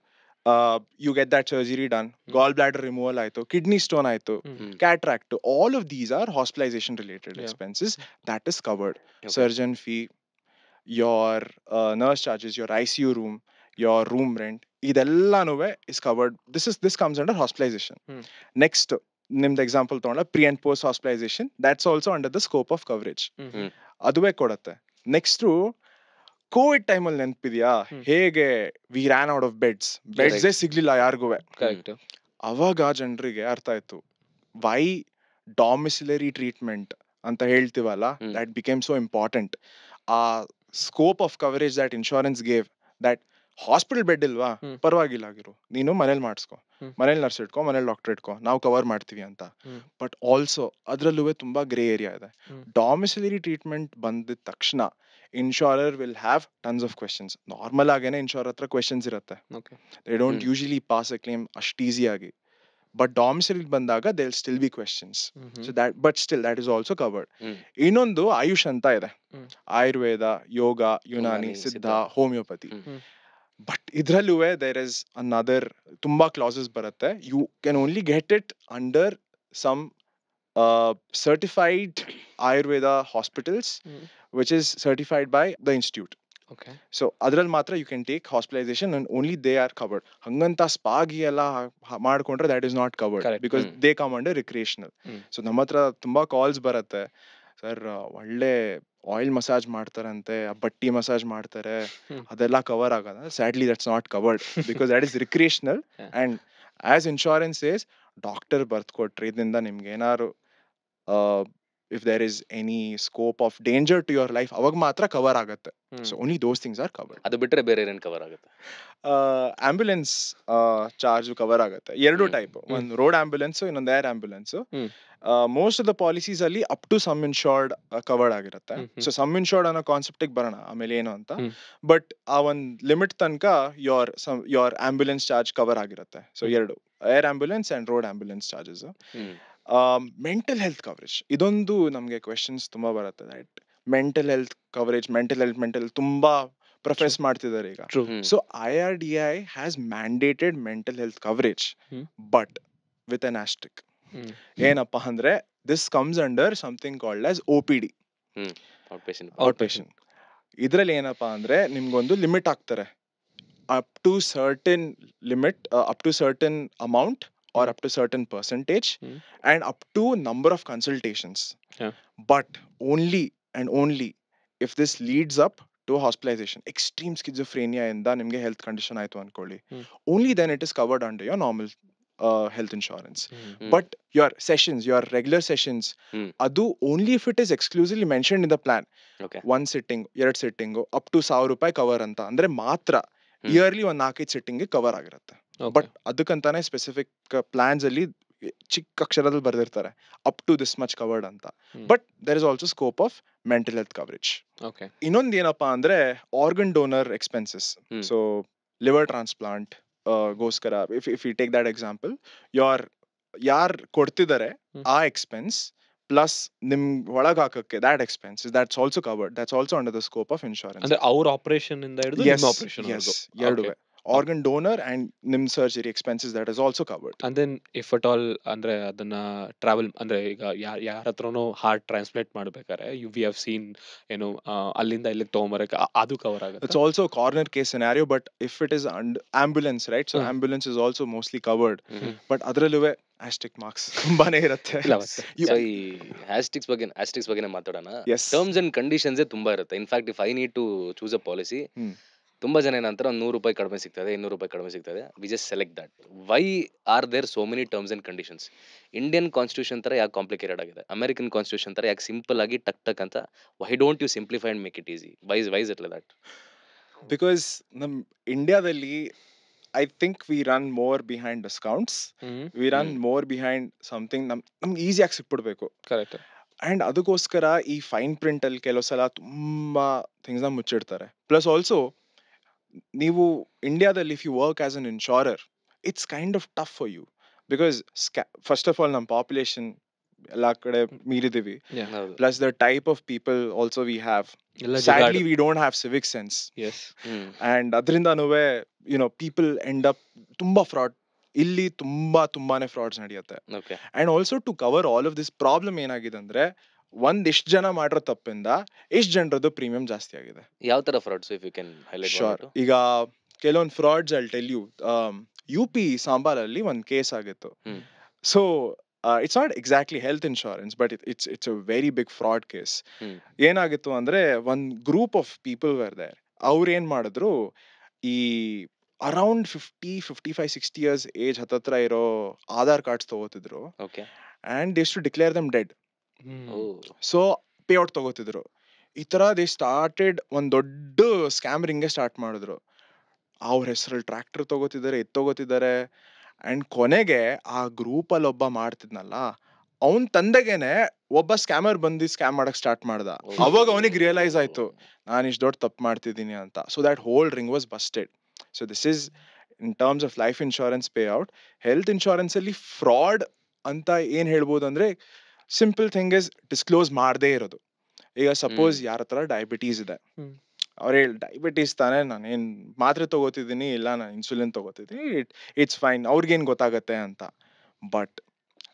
you get that surgery done, gallbladder removal ಆಯ್ತು, kidney stone ಆಯ್ತು, cataract, all of these are hospitalization related expenses. That is covered. Surgeon fee, your nurse charges, your ICU room, your room rent, ಇದೆಲ್ಲಾನು is covered. This comes under hospitalization. Next, ನಿಮ್ದು example ತಗೊಂಡ pre and post hospitalization, that's also under the scope of coverage. ಅದುವೇ ಕೊಡತ್ತೆ. Next, Covid ಟೈಮಲ್ಲಿ ನೆನಪಿದ್ಯಾ ಹೇಗೆ we ran out of beds ಸಿಗ್ಲಿಲ್ಲ ಯಾರಿಗೂ. ಅವಾಗ ಜನರಿಗೆ ಅರ್ಥ ಆಯ್ತು ವೈ ಡಾಮಿಸಿಲರಿ ಟ್ರೀಟ್ಮೆಂಟ್ ಅಂತ ಹೇಳ್ತೀವಲ್ಲ, ದಟ್ ಬಿಕೇಮ್ ಸೋ ಇಂಪಾರ್ಟೆಂಟ್. ಆ scope of coverage that insurance gave, that hospital bed ಇಲ್ವಾ, ಪರವಾಗಿಲ್ಲ ಆಗಿರು, ನೀನು ಮನೇಲಿ ಮಾಡಿಸ್ಕೊ, ಮನೇಲಿ ನರ್ಸ್ ಇಟ್ಕೊ, ಮನೇಲಿ ಡಾಕ್ಟರ್ ಇಟ್ಕೊ, ನಾವು ಕವರ್ ಮಾಡ್ತೀವಿ ಅಂತ. ಬಟ್ ಆಲ್ಸೋ ಅದ್ರಲ್ಲೂ ತುಂಬಾ ಗ್ರೇ ಏರಿಯಾ ಇದೆ. ಡಾಮಿಸಿಲರಿ ಟ್ರೀಟ್ಮೆಂಟ್ ಬಂದಿದ ತಕ್ಷಣ insurer will have tons of questions. Normal ಆಗೇನೆ ಇನ್ಶೂರರ್ ಹತ್ರ ಕ್ವೆಶನ್ಸ್ ಇರುತ್ತೆ. They don't usually pass a claim ಅಷ್ಟು ಈಸಿಯಾಗಿ. ಬಟ್ ಡಾಮಿಸಿಲರಿ ಬಂದಾಗ they will still be questions. So that, but still that is also covered. ಇನ್ನೊಂದು ಆಯುಷ್ ಅಂತ ಇದೆ, ಆಯುರ್ವೇದ, ಯೋಗ, ಯುನಾನಿ, ಸಿದ್ಧ, ಹೋಮಿಯೋಪತಿ. ಬಟ್ ಇದ್ರಲ್ಲೂ ದೇರ್ ಇಸ್ ಅನದರ್ ತುಂಬಾ ಕ್ಲಾಸಸ್ ಬರುತ್ತೆ. You can only get it under some certified Ayurveda hospitals, which is certified by the institute. Okay. So adral matra you can take hospitalization and only they are covered. Hanganta spa gi ella ಮಾಡ್ಕೊಂಡ್ರೆ that is not covered. Correct. Because they come under recreational. So ನಮ್ಮ ಹತ್ರ ತುಂಬಾ calls ಬರುತ್ತೆ, sir ಒಳ್ಳೆ oil massage ಮಾಡ್ತಾರಂತೆ, ಬಟ್ಟಿ massage ಮಾಡ್ತಾರೆ, ಅದೆಲ್ಲ ಕವರ್ ಆಗಲ್ಲ. Sadly that's not covered because that is recreational. And as insurance says, doctor ಬರ್ತ್ ಕೊಟ್ರೆ ಇದರಿಂದ ನಿಮ್ಗೆ ಏನಾರು if there is any scope of danger to your life ಅವಾಗ ಮಾತ್ರ ಕವರ್ ಆಗುತ್ತೆ. So only those things are covered. ಅದು ಬಿಟ್ರೆ ಬೇರೆ ಏನೇನು ಕವರ್ ಆಗುತ್ತೆ? ಆಂಬ್ಯುಲೆನ್ಸ್ ಚಾರ್ಜ್ ಕವರ್ ಆಗುತ್ತೆ. ಎರಡು ಟೈಪ್, ಒಂದು ರೋಡ್ ಆಂಬ್ಯುಲೆನ್ಸ್, ಇನ್ನೊಂದು air ambulance. Most of the policies ಅಲ್ಲಿ up to some insured covered ಆಗಿರುತ್ತೆ. ಸೊ ಸಮ್ ಇನ್ಶೋರ್ಡ್ ಅನ್ನೋ ಕಾನ್ಸೆಪ್ಟ್ ಬರೋಣ ಆಮೇಲೆ ಏನು ಅಂತ. ಬಟ್ ಆ ಒಂದ್ ಲಿಮಿಟ್ ತನಕ ಯೋರ್ ಆಂಬ್ಯುಲೆನ್ಸ್ ಚಾರ್ಜ್ ಕವರ್ ಆಗಿರುತ್ತೆ. ಸೊ ಎರಡು, air ambulance and road ambulance charges. Mental health coverage, ಇದೊಂದು ನಮಗೆ ಕ್ವೆಶನ್ಸ್ ತುಂಬಾ ಬರುತ್ತೆ. Right, mental health coverage, mental ತುಂಬಾ ಪ್ರೊಫೆಸ್ ಮಾಡ್ತಿದ್ದಾರೆ ಈಗ. So IRDAI has mandated mental health coverage, but with an asterisk. ಏನಪ್ಪಾ ಅಂದ್ರೆ this comes under something called as OPD, outpatient. ಇದ್ರಲ್ಲಿ ಏನಪ್ಪಾ ಅಂದ್ರೆ ನಿಮ್ಗೊಂದು ಲಿಮಿಟ್ ಹಾಕ್ತಾರೆ, up to certain limit, up to certain amount or up to certain percentage, and up to number of consultations. But only and only if this leads up to hospitalization, extreme schizophrenia inda nimge health condition aitu anಕೊಳ್ಳಿ, only then it is covered under your normal health insurance. But your sessions, your regular sessions, adu only if it is exclusively mentioned in the plan. One sitting, ಎರಡು sitting, up to 1000 ರೂಪಾಯಿ cover ಅಂತ ಅಂದ್ರೆ ಮಾತ್ರ yearly ಒಂದು 4-5 sitting cover ಆಗಿರುತ್ತೆ. But ಅದಕ್ಕಂತಾನೆ specific plans ಅಲ್ಲಿ ಚಿಕ್ಕ ಅಕ್ಷರದಲ್ಲಿ ಬರ್ದಿರ್ತಾರೆ up to this much covered ಅಂತ. But there is also scope of mental health coverage. ಇನ್ನೊಂದು ಏನಪ್ಪಾ ಅಂದ್ರೆ organ donor expenses. So liver transplant ಗೋಸ್ಕರ if you take that example, ಯಾರ್ ಕೊಡ್ತಿದ್ದಾರೆ ಆ ಎಕ್ಸ್ಪೆನ್ಸ್ ಪ್ಲಸ್ ನಿಮ್ ಒಳಗ್ ಹಾಕಕ್ಕೆ that expense, that's also covered, that's also under the scope of insurance. ಅಂದ್ರೆ ಅವ್ರ ಆಪರೇಷನ್ ಇಂದ ಹಿಡಿದು ನಿಮ್ಮ ಆಪರೇಷನ್ ಎರಡುವೆ, ಆರ್ಗನ್ ಡೋನರ್ ಅಂಡ್ ನಿಮ್ surgery expenses, that is also covered. And then if at all ಅಂದ್ರೆ ಅದನ್ನ ಟ್ರಾವೆಲ್ ಅಂದ್ರೆ ಈಗ ಯಾರ ಹತ್ರನೋ ಹಾರ್ಟ್ ಟ್ರಾನ್ಸ್ಪ್ಲೇಟ್ ಮಾಡ್ಬೇಕಾದ್ರೆ ವಿ ಹ್ಯಾವ್ ಸೀನ್ ಏನು ಅಲ್ಲಿಂದ ಇಲ್ಲಿಗೆ ತಗೊಂಬರಕ್ಕೆ ಅದು ಕವರ್ ಆಗುತ್ತೆ. It's also corner case scenario, but if it is ambulance, right, so ambulance is also mostly covered. But ಅದರಲ್ಲೂ ಆಸ್ಟಿಕ್ ಮಾರ್ಕ್ಸ್ ತುಂಬಾನೇ ಇರುತ್ತೆ. ಸೊ ಈ ಆಸ್ಟಿಕ್ಸ್ ಬಗ್ಗೆ ಮಾತಾಡೋಣ. ಟರ್ಮ್ಸ್ ಅಂಡ್ ಕಂಡೀಷನ್ಸ್ ತುಂಬಾ ಇರುತ್ತೆ. In fact if I need to choose a policy, ತುಂಬಾ ಜನ ಏನಂತಾರೆ ಒಂದು 100 ರೂಪಾಯಿ ಕಡಿಮೆ ಸಿಗ್ತದೆ, 200 ರೂಪಾಯಿ ಕಡಿಮೆ ಸಿಗ್ತದೆ, we just select that. Why are there so many terms and conditions? Indian constitution ತರ ಯಾಕೆ ಕಾಂಪ್ಲಿಕೇಟೆಡ್ ಆಗಿದೆ? ಅಮೆರಿಕನ್ ಕಾನ್ಸ್ಟಿಟ್ಯೂಷನ್ ತರ ಯಾಕೆ ಸಿಂಪಲ್ ಆಗಿ ಟಕ್ ಟಕ್ ಅಂತ? Why don't you simplify and make it easy? Why is it like that? Because ನಮ್ ಇಂಡಿಯಾದಲ್ಲಿ I think we run more behind discounts, we run more behind something ನಮ್ಗೆ ಈಸಿಯಾಗಿ ಸಿಕ್ಬಿಡ್ಬೇಕು. ಕರೆಕ್ಟ್. ಅಂಡ್ ಅದಕ್ಕೋಸ್ಕರ ಈ ಫೈನ್ ಪ್ರಿಂಟ್ ಅಲ್ಲಿ ಕೆಲವು ಸಲ ತುಂಬಾ ಥಿಂಗ್ಸ್ ನ ಮುಚ್ಚಿಡ್ತಾರೆ. ಪ್ಲಸ್ ಆಲ್ಸೋ ನೀವು ಇಂಡಿಯಾದಲ್ಲಿ if you work as an insurer, it's kind of tough for you, because first of all ನಮ್ಮ ಪಾಪ್ಯುಲೇಷನ್ ಎಲ್ಲಾ ಕಡೆ ಮೀರಿದೀವಿ. Plus the type of people also we have. Sadly, we don't have civic sense. Yes. And ಅದರಿಂದನೂವೆ people end up ತುಂಬಾ fraud, ಇಲ್ಲಿ ತುಂಬಾನೇ frauds ನಡೆಯುತ್ತೆ. And also to cover all of this problem ಏನಾಗಿದೆ ಅಂದ್ರೆ, ಎಷ್ಟು ಜನ ಮಾಡಿರೋ ತಪ್ಪಿಂದ ಎಷ್ಟು ಜನರದ್ದು ಪ್ರೀಮಿಯಂ ಜಾಸ್ತಿ ಆಗಿದೆ. ಯಾವ ತರ frauds if you can highlight? Sure. ಈಗ ಕೆಲವೊಂದು frauds I tell you. UP ಸಾಂಬಾರಲ್ಲಿ ಒಂದು ಕೇಸ್ ಆಗಿತ್ತು. So it's not exactly health insurance, but it's a very big fraud case. ಏನಾಗಿತ್ತು ಅಂದ್ರೆ, one group of people were there. ಅವ್ರು ಏನ್ ಮಾಡಿದ್ರು, ಈ ಅರೌಂಡ್ 55-60 years ಏಜ್ ಹತ್ತತ್ರ ಇರೋ ಆಧಾರ್ ಕಾರ್ಡ್ಸ್ ತಗೋತಿದ್ರು. And they to declare them dead. So pay out ತಗೋತಿದ್ರು. ಈ ತರ ದೇ ಸ್ಟಾರ್ಟೆಡ್ ಒಂದ್ ದೊಡ್ಡ ಸ್ಕ್ಯಾಮ್ ರಿಂಗೇ ಸ್ಟಾರ್ಟ್ ಮಾಡಿದ್ರು. ಅವ್ರ ಹೆಸರಲ್ಲಿ ಟ್ರ್ಯಾಕ್ಟರ್ ತಗೋತಿದ್ದಾರೆ, ತಗೋತಿದ್ದಾರೆ. ಅಂಡ್ ಕೊನೆಗೆ ಆ ಗ್ರೂಪ್ ಅಲ್ಲಿ ಒಬ್ಬ ಮಾಡ್ತಿದ್ನಲ್ಲ, ಅವನ್ ತಂದೆಗೇನೆ ಒಬ್ಬ ಸ್ಕ್ಯಾಮರ್ ಬಂದು ಸ್ಕ್ಯಾಮ್ ಮಾಡಕ್ ಸ್ಟಾರ್ಟ್ ಮಾಡ್ದ. ಅವಾಗ ಅವನಿಗೆ ರಿಯಲೈಸ್ ಆಯ್ತು, ನಾನು ಇಷ್ಟು ದೊಡ್ಡ ತಪ್ಪು ಮಾಡ್ತಿದ್ದೀನಿ ಅಂತ. So that whole ring was busted. So this is in terms of life insurance pay out. Health insurance ಅಲ್ಲಿ ಫ್ರಾಡ್ ಅಂತ ಏನ್ ಹೇಳ್ಬೋದು ಅಂದ್ರೆ, ಸಿಂಪಲ್ ಥಿಂಗ್ ಇಸ್ ಡಿಸ್ಕ್ಲೋಸ್ ಮಾಡದೇ ಇರೋದು. ಈಗ ಸಪೋಸ್ ಯಾರ ಹತ್ರ ಡಯಾಬಿಟೀಸ್ ಇದೆ, ಅವ್ರು ಹೇಳಿ ಡಯಾಬಿಟೀಸ್ ತಾನೇ, ನಾನು ಏನ್ ಮಾತ್ರೆ ತಗೋತಿದ್ದೀನಿ, ಇಲ್ಲ ನಾನು ಇನ್ಸುಲಿನ್ ತಗೋತಿದ್ದೀನಿ, ಇಟ್ಸ್ ಫೈನ್, ಅವ್ರಿಗೇನು ಗೊತ್ತಾಗತ್ತೆ ಅಂತ. But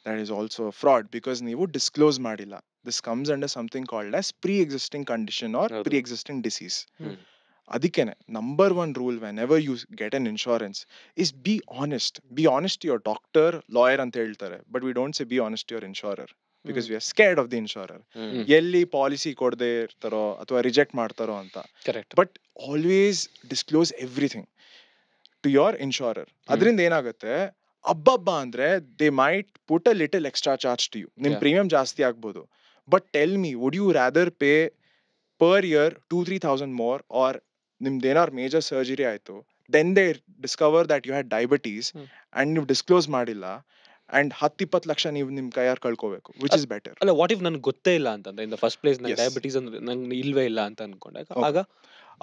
that is also fraud, because ನೀವು ಡಿಸ್ಕ್ಲೋಸ್ ಮಾಡಿಲ್ಲ. This comes under something called as pre existing condition or pre existing disease. ಅದಕ್ಕೇನೆ number 1 rule whenever you get an insurance is be honest. Be honest to your doctor, lawyer ಅಂತ ಹೇಳ್ತಾರೆ, but we don't say be honest to your insurer, because we are scared of the insurer. ಎಲ್ಲಿ policy ಕೊಡದೆ ಇರ್ತಾರೋ ಅಥವಾ reject ಮಾಡ್ತಾರೋ ಅಂತ. But always disclose everything to your insurer. ಅದರಿಂದ ಏನಾಗುತ್ತೆ, ಅಬ್ಬಬ್ಬ ಅಂದ್ರೆ they might put a little extra charge to you. ನಿಮ್ ಪ್ರೀಮಿಯಂ ಜಾಸ್ತಿ ಆಗ್ಬೋದು, but tell me, would you rather pay per year 2-3,000 more, or ನಿಮ್ದೇನಾರು ಮೇಜರ್ ಸರ್ಜರಿ ಆಯ್ತು, then they discover that you had diabetes and ನೀವು disclose ಮಾಡಿಲ್ಲ, and 10-20 lakh ನೀವು ನಿಮ್ ಕೈಯಾರ್ ಕಳ್ಕೋಬೇಕು, ವಿಚ್ ಇಸ್ ಬೆಟರ್. ಅಲ್ಲ, ವಾಟ್ ಇಫ್ ನನ್ಗೆ ಗೊತ್ತೇ ಇಲ್ಲ ಅಂತಂದ್ರೆ, ಇನ್ ದ ಫಸ್ಟ್ ಪ್ಲೇಸ್ ನಂಗೆ Yes. ಡಯಾಬಿಟೀಸ್ ಅಂದ್ರೆ ನಂಗೆ ಇಲ್ವೇ ಇಲ್ಲ ಅಂತ ಅನ್ಕೊಂಡೆ, Okay. ಆಗ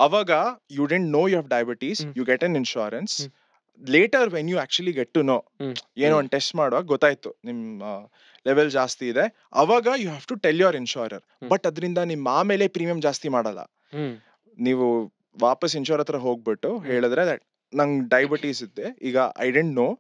ಅವಾಗ you don't know you have diabetes, you get an insurance. Later when you actually get to know, ಏನೋ ಒಂದು ಟೆಸ್ಟ್ ಮಾಡುವಾಗ ಗೊತ್ತಾಯ್ತು ನಿಮ್ಮ ಲೆವೆಲ್ ಜಾಸ್ತಿ ಇದೆ, ಅವಾಗ you have to tell your insurer. But ಅದರಿಂದ ನಿಮ್ಮ ಆಮೇಲೆ ಪ್ರೀಮಿಯಂ ಜಾಸ್ತಿ ಮಾಡಲ್ಲ. ನೀವು ವಾಪಸ್ ಇನ್ಶೂರ್ ಹತ್ರ ಹೋಗ್ಬಿಟ್ಟು ಹೇಳಿದ್ರೆ ದಟ್ ನಂಗೆ ಡಯಾಬಿಟೀಸ್ ಇದೆ, ಈಗ I didn't know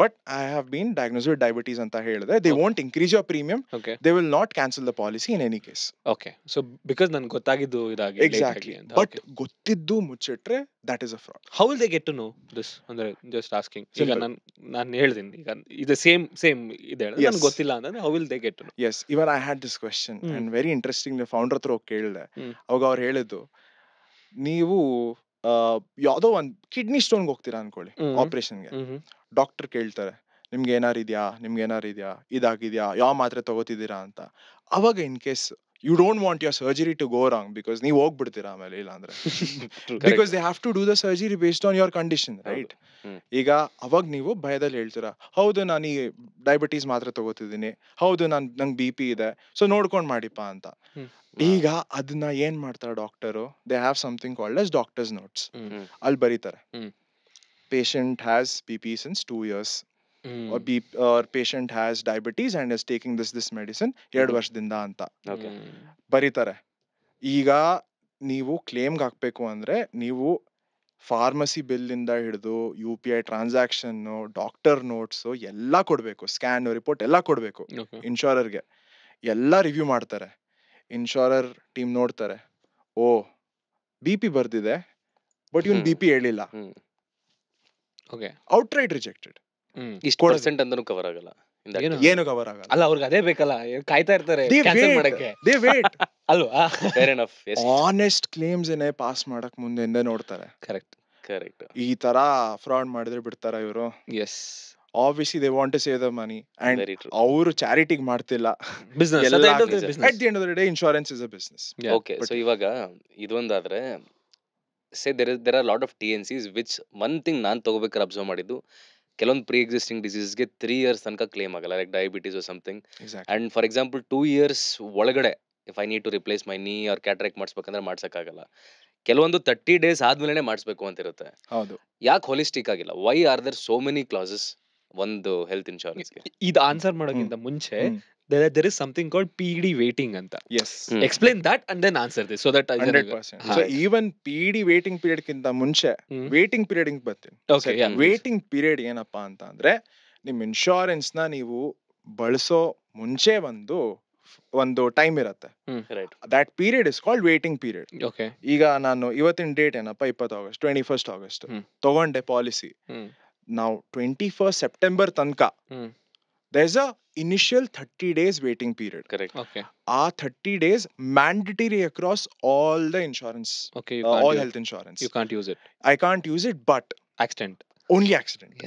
but I have been diagnose with diabetes ಅಂತ ಹೇಳಿದ್ರೆ, they won't increase your premium, okay they will not cancel the policy in any case. Okay, so because ನನ್ಗೆ ಗೊತ್ತಾಗಿದ್ದು ಇದಾಗಿ ಎಕ್ಸಾಕ್ಟ್ಲಿ. ಬಟ್ ಗೊತ್ತಿದ್ದು ಮುಚ್ಚಿಟ್ರೆ that is a fraud. How will they get to know this? ಅಂದ್ರೆ just asking. ಈಗ Simple. ನಾನು ಹೇಳ್ತೀನಿ, ಈಗ ಇದು ಸೇಮ್ ಇದೆ, Yes. ನನ್ಗೆ ಗೊತ್ತಿಲ್ಲ ಅಂತಂದ್ರೆ how will they get to know? Yes, even I had this question and very interesting. Founder ಹತ್ರ ಹೋಗಿ ಕೇಳಿದೆ, ಹ್ಮ್. ಅವಾಗ ಅವ್ರು ಹೇಳಿದ್ದು, ನೀವು ಯಾವ್ದೋ ಒಂದು ಕಿಡ್ನಿ ಸ್ಟೋನ್ಗೆ ಹೋಗ್ತೀರಾ ಅನ್ಕೊಳ್ಳಿ, ಆಪರೇಷನ್ಗೆ. ಡಾಕ್ಟರ್ ಕೇಳ್ತಾರೆ, ನಿಮ್ಗೆ ಏನಾರು ಇದೆಯಾ, ಇದಾಗಿದ್ಯಾ, ಯಾವ ಮಾತ್ರೆ ತಗೋತಿದ್ದೀರಾ ಅಂತ. ಅವಾಗ in case you don't want your surgery to go wrong, because ನೀವು ಹೋಗ್ಬಿಡ್ತೀರಾ ಆಮೇಲೆ, ಇಲ್ಲ ಅಂದ್ರೆ because they have to do the surgery based on your condition, right? ಈಗ ಅವಾಗ ನೀವು ಭಯದಲ್ಲಿ ಹೇಳ್ತೀರಾ, ಹೌದು ನಾನು ಈ ಡಯಾಬಿಟೀಸ್ ಮಾತ್ರೆ ತಗೋತಿದ್ದೀನಿ, ಹೌದು ನಂಗೆ BP ಇದೆ, ಸೊ ನೋಡ್ಕೊಂಡ್ ಮಾಡಿಪಾ ಅಂತ. ಈಗ ಅದನ್ನ ಏನ್ ಮಾಡ್ತಾರೆ doctor, they have something called as doctors notes. ಅಲ್ಲಿ ಬರೀತಾರೆ, patient has BP since 2 years, or patient has diabetes and is taking this medicine 2 ವರ್ಷದಿಂದ ಅಂತ ಬರೀತಾರೆ. ಈಗ ನೀವು ಕ್ಲೇಮ್ಗೆ ಹಾಕ್ಬೇಕು ಅಂದ್ರೆ, ನೀವು ಫಾರ್ಮಸಿ ಬಿಲ್ ಇಂದ ಹಿಡಿದು UPI ಟ್ರಾನ್ಸಾಕ್ಷನ್, ಡಾಕ್ಟರ್ ನೋಟ್ಸ್ ಎಲ್ಲ ಕೊಡ್ಬೇಕು, ಸ್ಕ್ಯಾನ್ ರಿಪೋರ್ಟ್ ಎಲ್ಲ ಕೊಡ್ಬೇಕು ಇನ್ಶೂರರ್ಗೆ. ಎಲ್ಲ ರಿವ್ಯೂ ಮಾಡ್ತಾರೆ, ಇನ್ಶೂರರ್ ಟೀಮ್ ನೋಡ್ತಾರೆ, ಓ BP ಬರ್ದಿದೆ ಬಟ್ ಇವನ್ BP ಹೇಳಿಲ್ಲ, ಓಕೆ, ಔಟ್ರೈಟ್ ರಿಜೆಕ್ಟೆಡ್. ಇಷ್ಟು ಪರ್ಸೆಂಟ್ ಅಂದ್ರೂ ಕವರ್ ಆಗಲ್ಲ. ಏನು ಕವರ್ ಆಗಲ್ಲ. ಅಲ್ಲ, ಅವ್ರಿಗೆ ಅದೇ ಬೇಕಲ್ಲ, ಕಾಯ್ತಾ ಇರ್ತಾರೆ They ಕ್ಯಾನ್ಸಲ್ wait. ಮಾಡಕ್ಕೆ, They wait. ಅಲ್ವಾ? Fair enough. ಆನೆಸ್ಟ್ ಕ್ಲೇಮ್ಸ್ ಏನೇ ಪಾಸ್ ಮಾಡಕ್ ಮುಂದೆ ನೋಡ್ತಾರೆ. ಕರೆಕ್ಟ್. ಈ ತರ ಫ್ರಾಡ್ ಮಾಡಿದ್ರೆ ಬಿಡ್ತಾರ ಇವರು? Yes, obviously they want to save the money, and Very true. ಅವರು ಚಾರಿಟಿಗೆ ಮಾಡ್ತಿಲ್ಲ. ಬಿಸ್ನೆಸ್ ಎಲ್ಲ at at the end of the day, insurance is a business. Okay, so ಇವಾಗ ಇದೊಂದಾದ್ರೆ, say there are lot of TNCs which one thing ನಾನು ತಗೋಬೇಕಾದ್ರೆ observe ಮಾಡಿದ್ದು, ಕೆಲವೊಂದು ಪ್ರೀ ಎಕ್ಸಿಸ್ಟಿಂಗ್ ಡಿಸೀಸ್ಗೆ 3 years ತನಕ ಕ್ಲೇಮ್ ಆಗಲ್ಲ, like diabetes or something. Exactly. And for example 2 years ಒಳಗಡೆ if I need to replace my knee or cataract ಮಾಡಿಸ್ಬೇಕಂದ್ರೆ ಮಾಡ್ಸಕ್ಕಾಗಲ್ಲ. ಕೆಲವೊಂದು 30 days ಆದ್ಮೇಲೆ ಮಾಡಿಸ್ಬೇಕು ಅಂತ ಇರುತ್ತೆ. ಹೌದು. ಯಾಕೆ ಹೋಲಿಸ್ಟಿಕ್ ಆಗಿಲ್ಲ? Why are there so many clauses ಒಂದು ಹೆಲ್ತ್ ಇನ್ಶೂರೆನ್ಸ್ಗೆ? ಇದು ಆನ್ಸರ್ ಮಾಡೋಕ್ಕಿಂತ ಮುಂಚೆ there is something called PD waiting ಅಂತ. Yes. Explain that and then answer this so that 100%. So even PD waiting period ಕಿಂತ ಮುಂಚೆ waiting period ಇಂಗ್ ಬರ್ತೀನಿ. Okay, yeah. Waiting period ಏನಪ್ಪಾ ಅಂತ ಅಂದ್ರೆ, ನಿಮ್ ಇನ್ಶೂರೆನ್ಸ್ ನ ನೀವು ಬಳಸೋ ಮುಂಚೆ ಒಂದು ಟೈಮ್ ಇರುತ್ತೆ. Right. That period is called waiting period. Okay. ಈಗ ನಾನು ಇವತ್ತಿನ ಡೇಟ್ ಏನಪ್ಪಾ, 20 August, 21st August ತಗೊಂಡೆ ಪಾಲಿಸಿ. ನಾವು 21st September ತನಕ there's a initial 30 days waiting period. Correct. Okay. ಆ 30 days mandatory across all the insurance, Okay, all health insurance. you can't use it. I can't use it, but Accident. only accident.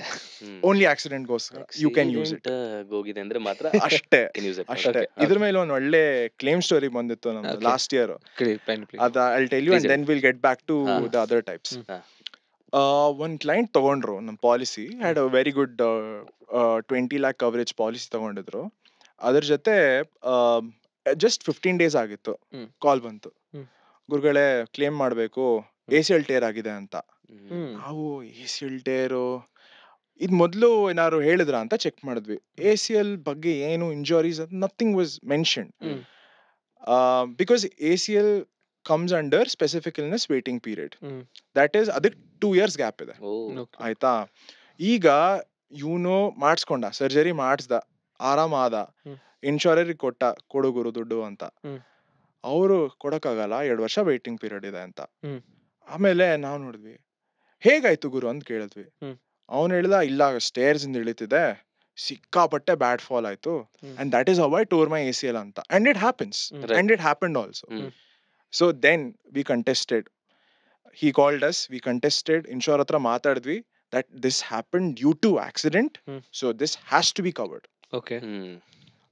Only accident goes, you can use it. ಹೋಗಿದೆ ಅಂದ್ರೆ ಮಾತ್ರ ಅಷ್ಟೇ can use it. ಅಷ್ಟೇ. ಇದ್ರ ಮೇಲೆ ಒಂದು ಒಳ್ಳೆ claim story ಬಂದಿತ್ತು ನಮ್ದು Okay. Last year. Please. ಅದ I'll tell you, and Please. then we'll get back to the other types. ಒಂದ್ ಕ್ಲೈಂಟ್ ತಗೊಂಡ್ರು ನಮ್ policy, had a very good 20 lakh coverage policy ತಗೊಂಡಿದ್ರು. ಅದ್ರ ಜೊತೆ ಜಸ್ಟ್ 15 days ಆಗಿತ್ತು, ಕಾಲ್ ಬಂತು, ಗುರುಗಳೇ ಕ್ಲೇಮ್ ಮಾಡ್ಬೇಕು, ACL ಟೇರ್ ಆಗಿದೆ ಅಂತ. ನಾವು ACL ಟೇರು ಇದ್ ಮೊದ್ಲು ಏನಾದ್ರು ಹೇಳಿದ್ರ ಅಂತ ಚೆಕ್ ಮಾಡಿದ್ವಿ. ACL ಬಗ್ಗೆ ಏನು injuries, nothing was mentioned, because ACL comes under specific illness waiting period. That is ಅದಕ್ಕೆ 2 years ಗ್ಯಾಪ್ ಇದೆ. ಆಯ್ತಾ? ಈಗ ಇವನು ಮಾಡಿಸ್ಕೊಂಡ, ಸರ್ಜರಿ ಮಾಡಿಸ್ದ, ಆರಾಮ ಆದ, ಇನ್ಶೂರರ್ ಕೊಡು ಗುರು ದುಡ್ಡು ಅಂತ. ಅವರು ಕೊಡಕ್ಕಾಗಲ್ಲ, 2 ವರ್ಷ ವೇಟಿಂಗ್ ಪೀರಿಯಡ್ ಇದೆ ಅಂತ. ಆಮೇಲೆ ನಾವು ನೋಡಿದ್ವಿ, ಹೇಗಾಯ್ತು ಗುರು ಅಂತ ಕೇಳಿದ್ವಿ. ಅವನು ಹೇಳ್ದ, ಇಲ್ಲ ಸ್ಟೇರ್ಸ್ ಇಂದ ಇಳಿತಿದೆ, ಸಿಕ್ಕಾಪಟ್ಟೆ ಬ್ಯಾಡ್ ಫಾಲ್ ಆಯ್ತು, and that is how I tour my ACL ಅಂತ. And it happens, and it happened also. So then we contested. He called us, we contested, insurer hatra matadidvi that this happened due to accident, so this has to be covered. Okay.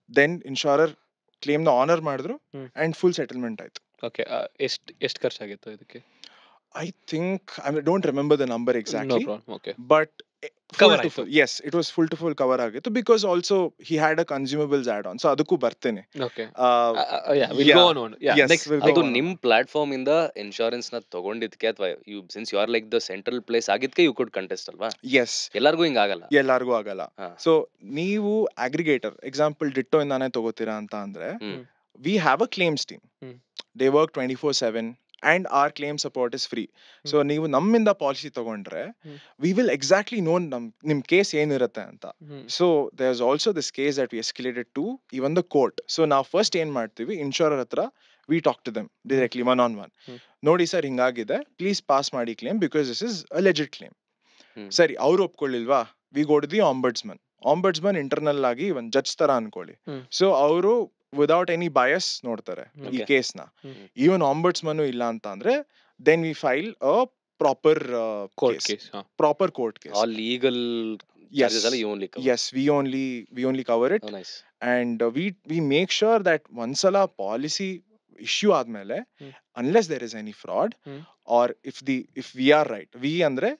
Then insurer claim ನ honour ಮಾಡಿದ್ರು ಹ್ಮ್. And full settlement ಆಯ್ತು. Okay. ಎಷ್ಟು ಖರ್ಚಾಗಿತ್ತು ಇದಕ್ಕೆ? I think I don't remember the number no exactly, problem. Okay. but full Cover to ಆಯ್ತು. full. Yes, it was full to full cover ಆಗಿತ್ತು because also he had a consumables add-on. So ಅದಕ್ಕೂ ಬರ್ತೇನೆ. Okay. Uh, will go yeah. On. Yes, next we'll go ಅದು on. ನಿಮ್ platform ಇಂದ insurance ನ ತಗೊಂಡಿದ್ಕೆ ಅಥವಾ since you are like the central place ಆಗಿದ್ಕೆ ಯು ಕುಡ್ ಕಂಟೆಸ್ಟ್ ಅಲ್ವಾ? Yes, ಎಲ್ಲರಿಗೂ ಹಿಂಗ ಆಗಲ್ಲ. ಎಲ್ಲಾರ್ಗೂ ಆಗಲ್ಲ. ಹಾ. ಸೊ ನೀವು ಅಗ್ರಿಗೇಟರ್ ಎಕ್ಸಾಂಪಲ್ ಡಿಟ್ಟೋ ಇಂದಾನೆ ತಗೋತೀರಾ ಅಂತ ಅಂದ್ರೆ ಹ್ಮ್. we have a claims team. Hmm. They work 24/7 and our claim support is free. So ನೀವು ನಮ್ಮಿಂದ ಪಾಲಿಸಿ ತಗೊಂಡ್ರೆ we will exactly know ನಿಮ್ ಕೇಸ್ ಏನಿರುತ್ತೆ ಅಂತ. So there's also this case that we escalated to even the court. So ನಾವು first ಏನ್ ಮಾಡ್ತೀವಿ, ಇನ್ಶೂರರ್ ಹತ್ರ we talk to them directly one on one. ನೋಡಿ ಸರ್ ಹಿಂಗಾಗಿದೆ, ಪ್ಲೀಸ್ ಪಾಸ್ ಮಾಡಿ claim because this is a legit claim. ಸರಿ, ಅವ್ರು ಒಪ್ಕೊಳ್ಳಿಲ್ವಾ, we go to the ombudsman internal ಆಗಿ ಒಂದ್ ಜಡ್ಜ್ ತರ ಅನ್ಕೊಳ್ಳಿ. ಸೊ ಅವರು ವಿದೌಟ್ ಎನಿ ಬಯಸ್ ನೋಡ್ತಾರೆ ಈ Okay. ಕೇಸ್ನ. ಈವನ್ ಆಂಬರ್ಡ್ಸ್ಮನ್ ಇಲ್ಲ ಅಂತ ಅಂದ್ರೆ then we file a proper court case. Proper court case. All legal charges ಎಲ್ಲ you only cover. Yes, we only cover it. Oh, nice. And we make sure that ಒಂದ್ಸಲ policy issue ಆದ್ಮೇಲೆ unless there is any fraud or if we are right, we andre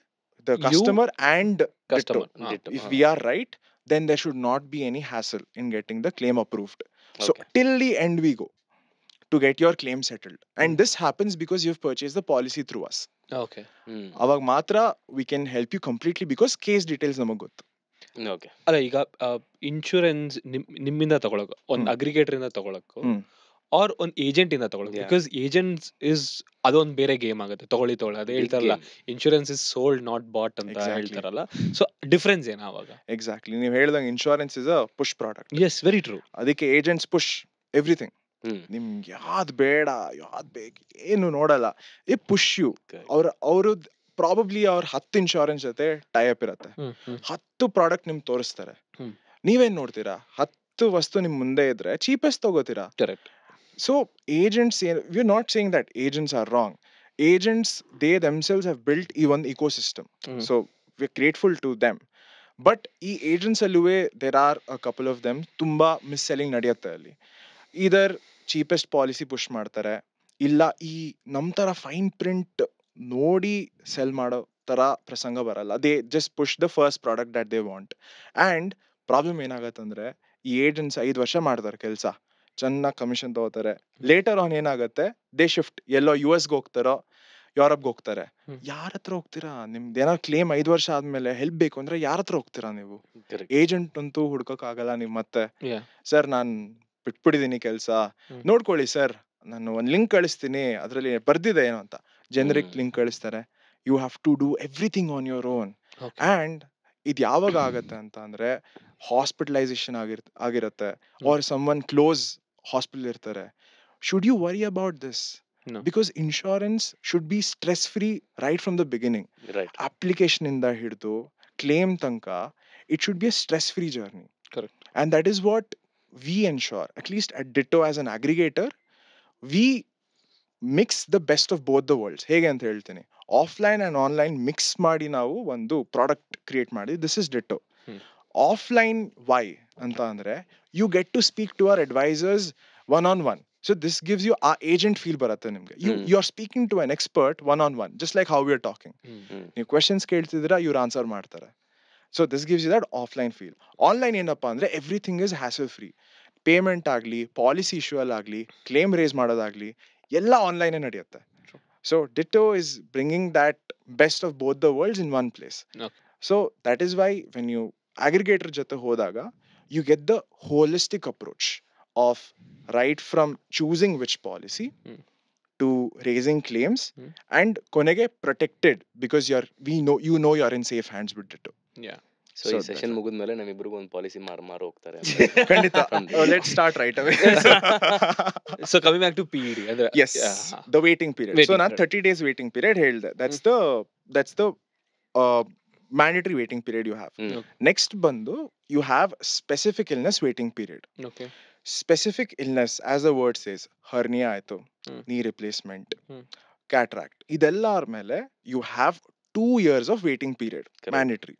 the You- customer and Customer. Ditto. Ditto. If we are right, then there should not be any hassle in getting the claim approved. So Okay. till the end we go to get your claim settled, and this happens because you've purchased the policy through us. Okay. ಅವಾಗ ಮಾತ್ರ we can help you completely because case details ನಮಗ್ ಗೊತ್ತು. Okay. ಅಲ್ಲ, ಈಗ insurance ನಿಮ್ಮಿಂದ ತಗೊಳಕ್, ಒಂದು ಹ್ಮ್. Aggregator ಇಂದ ತಗೊಳಕ್ ಹ್ಮ್. ಆರ್ ಒಂದು ಏಜೆಂಟ್ ಇಂದ ತಗೊಳಕ್, Yeah. ಬಿಕಾಸ್ ಏಜೆಂಟ್ಸ್ ಇಸ್ ಅದೊಂದು ಬೇರೆ ಗೇಮ್ ಆಗುತ್ತೆ. ತಗೊಳ್ಳಿ ಅದೇ ಹೇಳ್ತಾರಲ್ಲ, insurance is sold not bought ಅಂತ Exactly. ಹೇಳ್ತಾರಲ್ಲ. ಸೊ ಡಿಫ್ರೆನ್ಸ್ ಏನ ಅವಾಗ? Exactly, ನೀವು ಹೇಳ್ದಂಗೆ insurance is a push product. Yes, very true. ಅದಕ್ಕೆ ಏಜೆಂಟ್ಸ್ ಪುಷ್ ಎವ್ರಿಥಿಂಗ್. ನಿಮ್ಗೆ ಯಾವ್ದ್ ಬೇಡ ಯಾವ್ದ್ ಬೇಕು ಏನು ನೋಡಲ್ಲ, ಏ ಪುಷ್ ಯು. ಅವರು ಪ್ರಾಬಬ್ಲಿ ಅವ್ರ 10 ಇನ್ಶೂರೆನ್ಸ್ ಜೊತೆ ಟೈಅಪ್ ಇರತ್ತೆ, 10 ಪ್ರಾಡಕ್ಟ್ ನಿಮ್ಗೆ ತೋರಿಸ್ತಾರೆ. ನೀವೇನ್ ನೋಡ್ತೀರಾ, 10 ವಸ್ತು ನಿಮ್ ಮುಂದೆ ಇದ್ರೆ ಚೀಪೆಸ್ಟ್ ತಗೋತೀರಾ. Correct. So agents, we're not saying that agents are wrong. Agents, they themselves have built one ecosystem. So we're grateful to them. But ಈ agents ಅಲ್ಲೂ there are a couple of them ತುಂಬಾ miss-selling ನಡೆಯುತ್ತೆ ಅಲ್ಲಿ. either cheapest policy push ಮಾಡ್ತಾರೆ, ಇಲ್ಲ ಈ ನಮ್ ತರ ಫೈನ್ ಪ್ರಿಂಟ್ ನೋಡಿ ಸೆಲ್ ಮಾಡೋ ತರ ಪ್ರಸಂಗ ಬರಲ್ಲ. They just push the first product that they want. And problem ಏನಾಗತ್ತಂದ್ರೆ ಈ ಏಜೆಂಟ್ಸ್ 5 ವರ್ಷ ಮಾಡ್ತಾರೆ ಕೆಲಸ, ಚೆನ್ನಾಗಿ ಕಮಿಷನ್ ತಗೋತಾರೆ. ಲೇಟರ್ ಆನ್ ಏನಾಗುತ್ತೆ, ದೇ ಶಿಫ್ಟ್ ಎಲ್ಲೋ US ಹೋಗ್ತಾರೋ ಯುರೋಪ್ಗೆ ಹೋಗ್ತಾರೆ. ಯಾರ ಹತ್ರ ಹೋಗ್ತೀರಾ? ನಿಮ್ದು ಏನಾದ್ರು ಕ್ಲೇಮ್ 5 ವರ್ಷ ಆದ್ಮೇಲೆ ಹೆಲ್ಪ್ ಬೇಕು ಅಂದ್ರೆ ಯಾರ ಹತ್ರ ಹೋಗ್ತೀರಾ ನೀವು? ಏಜೆಂಟ್ ಅಂತೂ ಹುಡ್ಕಕ್ ಆಗಲ್ಲ ನೀವು. ಮತ್ತೆ ಸರ್ ನಾನ್ ಬಿಟ್ಬಿಟ್ಟಿದೀನಿ ಕೆಲಸ, ನೋಡ್ಕೊಳ್ಳಿ ಸರ್, ನಾನು ಒಂದ್ ಲಿಂಕ್ ಕಳಿಸ್ತೀನಿ, ಅದ್ರಲ್ಲಿ ಬರ್ದಿದೆ ಏನೋ ಅಂತ, ಜೆನರಿಕ್ ಲಿಂಕ್ ಕಳಿಸ್ತಾರೆ. You have to do everything on your own. And ಇದು ಯಾವಾಗ ಆಗತ್ತೆ ಅಂತ ಅಂದ್ರೆ ಹಾಸ್ಪಿಟಲೈಸೇಷನ್ ಆಗಿರುತ್ತೆ, or someone close hospital ಇರ್ತಾರೆ. Should you worry about this? No. Because insurance should be stress free right from the beginning. Right. Application inda hididu claim tanka, it should be a stress free journey. Correct. And that is what we ensure, at least at Ditto as an aggregator. We mix the best of both the worlds. Hege anta heltini, offline and online mix ಮಾಡಿ ನಾವು ಒಂದು product create ಮಾಡಿ, this is Ditto. Offline why anta andre you get to speak to our advisors one on one. So this gives you our agent feel baratte nimge. You are speaking to an expert one on one, just like how we are talking. ನೀವು questions ಕೇಳ್ತಿದ್ದೀರಾ, ಇವ್ರು answer ಮಾಡ್ತಾರೆ. So this gives you that offline feel. Online ಏನಪ್ಪಾ ಅಂದ್ರೆ everything is hassle free. Payment ಆಗ್ಲಿ, policy issue ಅಲ್ಲಾಗ್ಲಿ, claim race ಮಾಡೋದಾಗ್ಲಿ ಎಲ್ಲ online ನಡೆಯುತ್ತೆ. So Ditto is bringing that best of both the worlds in one place. Okay. So that is why when you aggregator ಜೊತೆ ಹೋದಾಗ you get the holistic approach of right from choosing which policy to raising claims and konege protected because you know you're in safe hands with Ditto. Yeah. So ಈ session ಮುಗಿದ್ಮೇಲೆ ನಮ್ಮಿಬ್ರಿಗೂ ಒಂದು policy ಮಾರು ಹೋಗ್ತಾರೆ. ಖಂಡಿತ. Let's start right away. So coming back to PED, ಅಂದ್ರೆ yes, the waiting period. So ನಾನು 30 days waiting period ಹೇಳ್ದೆ. That's the mandatory waiting period you have. Next ಬಂದು you have specific illness waiting period. Okay. Specific illness, as the word says, hernia ಆಯ್ತು, knee replacement, cataract, ಇದೆಲ್ಲ ಆದ್ಮೇಲೆ you have 2 years of waiting period. Correct. Mandatory.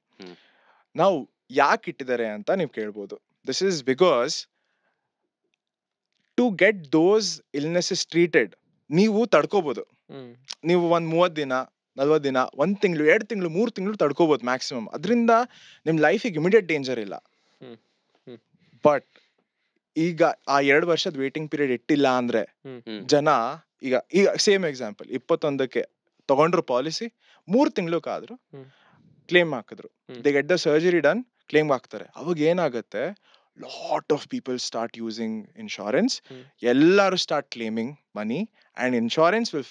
ನಾವು ಯಾಕೆ ಇಟ್ಟಿದ್ದಾರೆ ಅಂತ ನೀವು ಕೇಳ್ಬೋದು. This is because to get those illnesses treated ನೀವು ತಡ್ಕೋಬಹುದು. ನೀವು ಒಂದ್ 30 ದಿನ 40 ದಿನ 1 ತಿಂಗಳು 2 ತಿಂಗಳು 3 ತಿಂಗಳು ತಡ್ಕೋಬಹುದು ಮ್ಯಾಕ್ಸಿಮಮ್. ಅದರಿಂದ ನಿಮ್ ಲೈಫಿಗೆ ಇಮಿಡಿಯೇಟ್ ಡೇಂಜರ್ ಇಲ್ಲ. ಹ್ಮ್. ಹ್ಮ್. ಬಟ್ ಈಗ ಆ 2 ವರ್ಷದ ವೇಟಿಂಗ್ ಪೀರಿಯಡ್ ಇಟ್ಟಿಲ್ಲ ಅಂದ್ರೆ ಜನ ಈಗ ಸೇಮ್ ಎಕ್ಸಾಂಪಲ್ 21ಕ್ಕೆ ತಗೊಂಡ್ರು ಪಾಲಿಸಿ, 3 ತಿಂಗಳು ಕಾದ್ರು ಕ್ಲೇಮ್ ಹಾಕಿದ್ರು, they get the surgery done, claim ಹಾಕ್ತಾರೆ. ಅವಾಗ ಏನಾಗುತ್ತೆ, lot of people start using insurance, ಎಲ್ಲರೂ start claiming money, and insurance will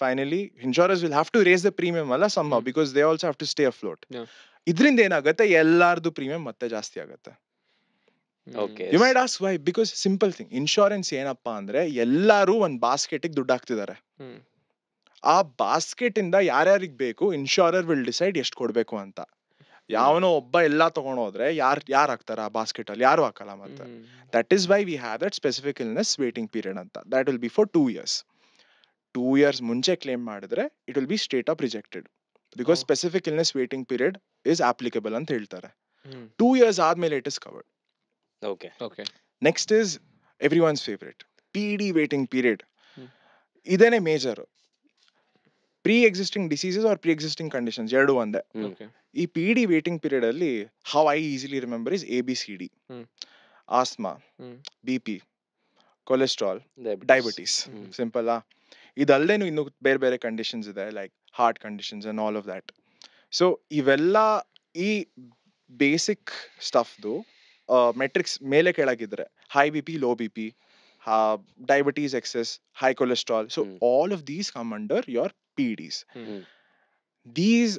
have to raise the premium ಅಲ್ಲ some because they also have to stay afloat. ಇದರಿಂದ ಏನಾಗುತ್ತೆ, ಎಲ್ಲಾರ್ದು premium ಮತ್ತೆ ಜಾಸ್ತಿ ಆಗುತ್ತೆ. You might ask why, because simple thing, insurance ಏನಪ್ಪಾ ಅಂದ್ರೆ ಎಲ್ಲಾರು ಒಂದ್ ಬಾಸ್ಕೆಟಿಗೆ ದುಡ್ಡು ಹಾಕ್ತಿದ್ದಾರೆ. ಆ ಬಾಸ್ಕೆಟ್ ಇಂದ ಯಾರ್ಯಾರಿಗೆ ಬೇಕು ಇನ್ಶೂರರ್ ವಿಲ್ ಡಿಸೈಡ್ ಎಷ್ಟು ಕೊಡ್ಬೇಕು ಅಂತ. ಯಾವನೋ ಒಬ್ಬ ಎಲ್ಲಾ ತಗೊಂಡೋದ್ರೆ ಯಾರು ಹಾಕ್ತಾರ ಆ ಬಾಸ್ಕೆಟ್ ಅಲ್ಲಿ? ಯಾರು ಹಾಕಲ್ಲ. ಮತ್ತೆ that is why we have that specific illness waiting period ಅಂತ. That will be for 2 years. 2 years ಮುಂಚೆ ಕ್ಲೇಮ್ ಮಾಡಿದ್ರೆ it will be straight up rejected because specific illness waiting period is applicable ಅಂತ ಹೇಳ್ತಾರೆ. 2 years ಆದ್ಮೇಲೆ it is covered. Okay. Next is everyone's favourite, PD waiting period. ಇದೇನೆ major. Pre existing diseases or pre existing conditions ಎರಡು ಒಂದೇ. ಈ PD waiting period ಅಲ್ಲಿ how I easily remember is ABCD: asthma, BP, cholesterol, diabetes. Simple. ಇದಲ್ದೇನು ಇನ್ನು ಬೇರೆ ಬೇರೆ conditions ಇದೆ, like heart conditions and all of that. So ಇವೆಲ್ಲ ಈ ಬೇಸಿಕ್ ಸ್ಟಫ್ದು ಮೆಟ್ರಿಕ್ಸ್ ಮೇಲೆ ಕೆಳಗಿದ್ರೆ, high BP, low BP, diabetes excess, high cholesterol, so all of these come under your PDs. These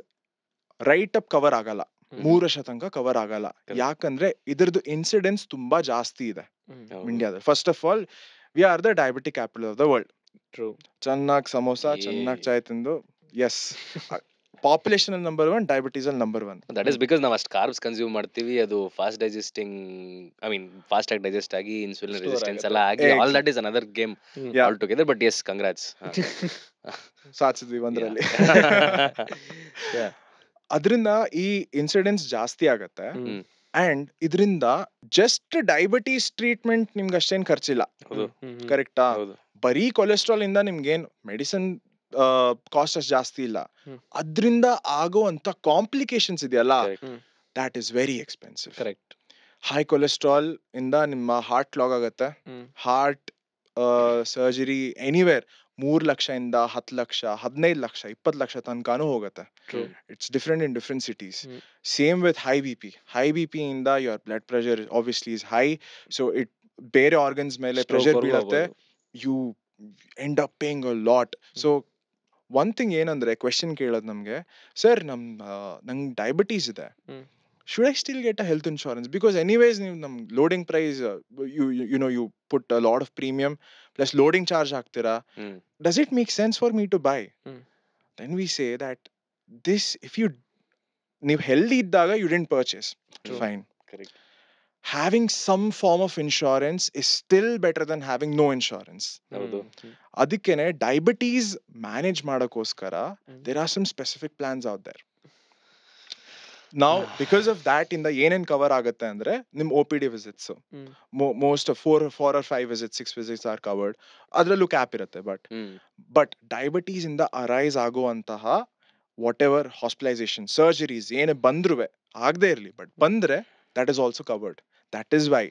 right up cover ಆಗಲ್ಲ, 3 ವರ್ಷ ತನಕ cover ಆಗಲ್ಲ. ಯಾಕಂದ್ರೆ ಇದ್ರದ್ದು ಇನ್ಸಿಡೆನ್ಸ್ ತುಂಬಾ ಜಾಸ್ತಿ ಇದೆ ಇಂಡಿಯಾದಲ್ಲಿ. First of all, we are the diabetic capital of the world. ಚೆನ್ನಾಗಿ ಸಮೋಸ, ಚೆನ್ನಾಗಿ ಚಾಯ್ ತಿಂದು, ಎಸ್, ಪಾಪ್ಯುಲೇಷನ್ ಅಲ್ಲಿ ನಂಬರ್ 1, ಡಯಾಬಿಟೀಸ್ ಅಲ್ಲಿ ನಂಬರ್ 1. ದಟ್ ಇಸ್ ಬಿಕಾಸ್ ನಾವು ಅಷ್ಟು ಕಾರ್ಬ್ಸ್ ಕನ್ಸ್ಯೂಮ್ ಮಾಡ್ತೀವಿ, ಅದು fast digesting, I mean fast ಆಗಿ ಡೈಜೆಸ್ಟ್ ಆಗಿ ಇನ್ಸುಲಿನ್ ರೆಸಿಸ್ಟೆನ್ಸ್ ಎಲ್ಲ ಆಗಿ, all that is another game altogether. But yes, congrats, ಸಾಧಿಸಿದ್ವಿ ಒಂದರಲ್ಲಿ. ಅದರಿಂದ ಈ ಇನ್ಸಿಡೆನ್ಸ್ ಜಾಸ್ತಿ ಆಗತ್ತೆ. ಅಂಡ್ ಇದರಿಂದ ಜಸ್ಟ್ ಡಯಾಬಿಟೀಸ್ ಟ್ರೀಟ್ಮೆಂಟ್ ನಿಮ್ಗೆ ಅಷ್ಟೇನ್ ಖರ್ಚಿಲ್ಲ, ಕರೆಕ್ಟಾ? ಬರೀ ಕೊಲೆಸ್ಟ್ರಾಲ್ ಇಂದ ನಿಮ್ಗೇನ್ ಮೆಡಿಸಿನ್ ಕಾಸ್ಟ್ ಅಷ್ಟು ಜಾಸ್ತಿ ಇಲ್ಲ. ಅದ್ರಿಂದ ಆಗುವಂತ ಕಾಂಪ್ಲಿಕೇಶನ್ಸ್ ಇದೆಯಲ್ಲ, that is very expensive. Correct. High cholesterol ಇಂದ ನಿಮ್ಮ ಹಾರ್ಟ್ ಲಾಗ್ ಆಗತ್ತೆ. ಹಾರ್ಟ್ ಸರ್ಜರಿ ಎನಿವೇರ್ 3 ಲಕ್ಷದಿಂದ 10 ಲಕ್ಷ, 15 ಲಕ್ಷ, 20 ಲಕ್ಷ ತನಕನೂ ಹೋಗುತ್ತೆ. It's different in different cities. Same with high BP. High BP ಇಂದ your blood pressure obviously is high, so it ಬೇರೆ organs ಮೇಲೆ pressure ಬೀಳತ್ತೆ. You end up paying a lot. So one thing ಏನಂದ್ರೆ, question ಕೇಳೋದು ನಮ್ಗೆ, sir ನಂಗೆ diabetes ಇದೆ, should I still get a health insurance? Because anyways ನೀವು ನಮ್ loading price, you put a lot of premium plus loading charge ಹಾಕ್ತೀರಾ, does it make sense for me to buy? Then we say that this, if ನೀವು healthy ಇದ್ದಾಗ you didn't purchase, fine. Correct. Having some form of insurance is still better than having no insurance. ಅದಕ್ಕೇನೆ diabetes manage ಮಾಡೋಕ್ಕೋಸ್ಕರ there are some specific plans out there. Now, because of that, ಇಂದ ಏನೇನ್ cover ಆಗುತ್ತೆ ಅಂದ್ರೆ, ನಿಮ್ OPD visits most 4 or 5 visits, 6 visits are covered. ಅದ್ರಲ್ಲೂ cap ಇರುತ್ತೆ. But diabetes ಇಂದ ಅರೈಸ್ ಆಗುವಂತಹ ವಾಟ್ ಎವರ್ ಹಾಸ್ಪಿಟಲೈಸೇಷನ್, ಸರ್ಜರೀಸ್ ಏನೇ ಬಂದ್ರುವೆ, ಆಗದೆ ಇರ್ಲಿ, ಬಟ್ ಬಂದ್ರೆ that is also covered. That is why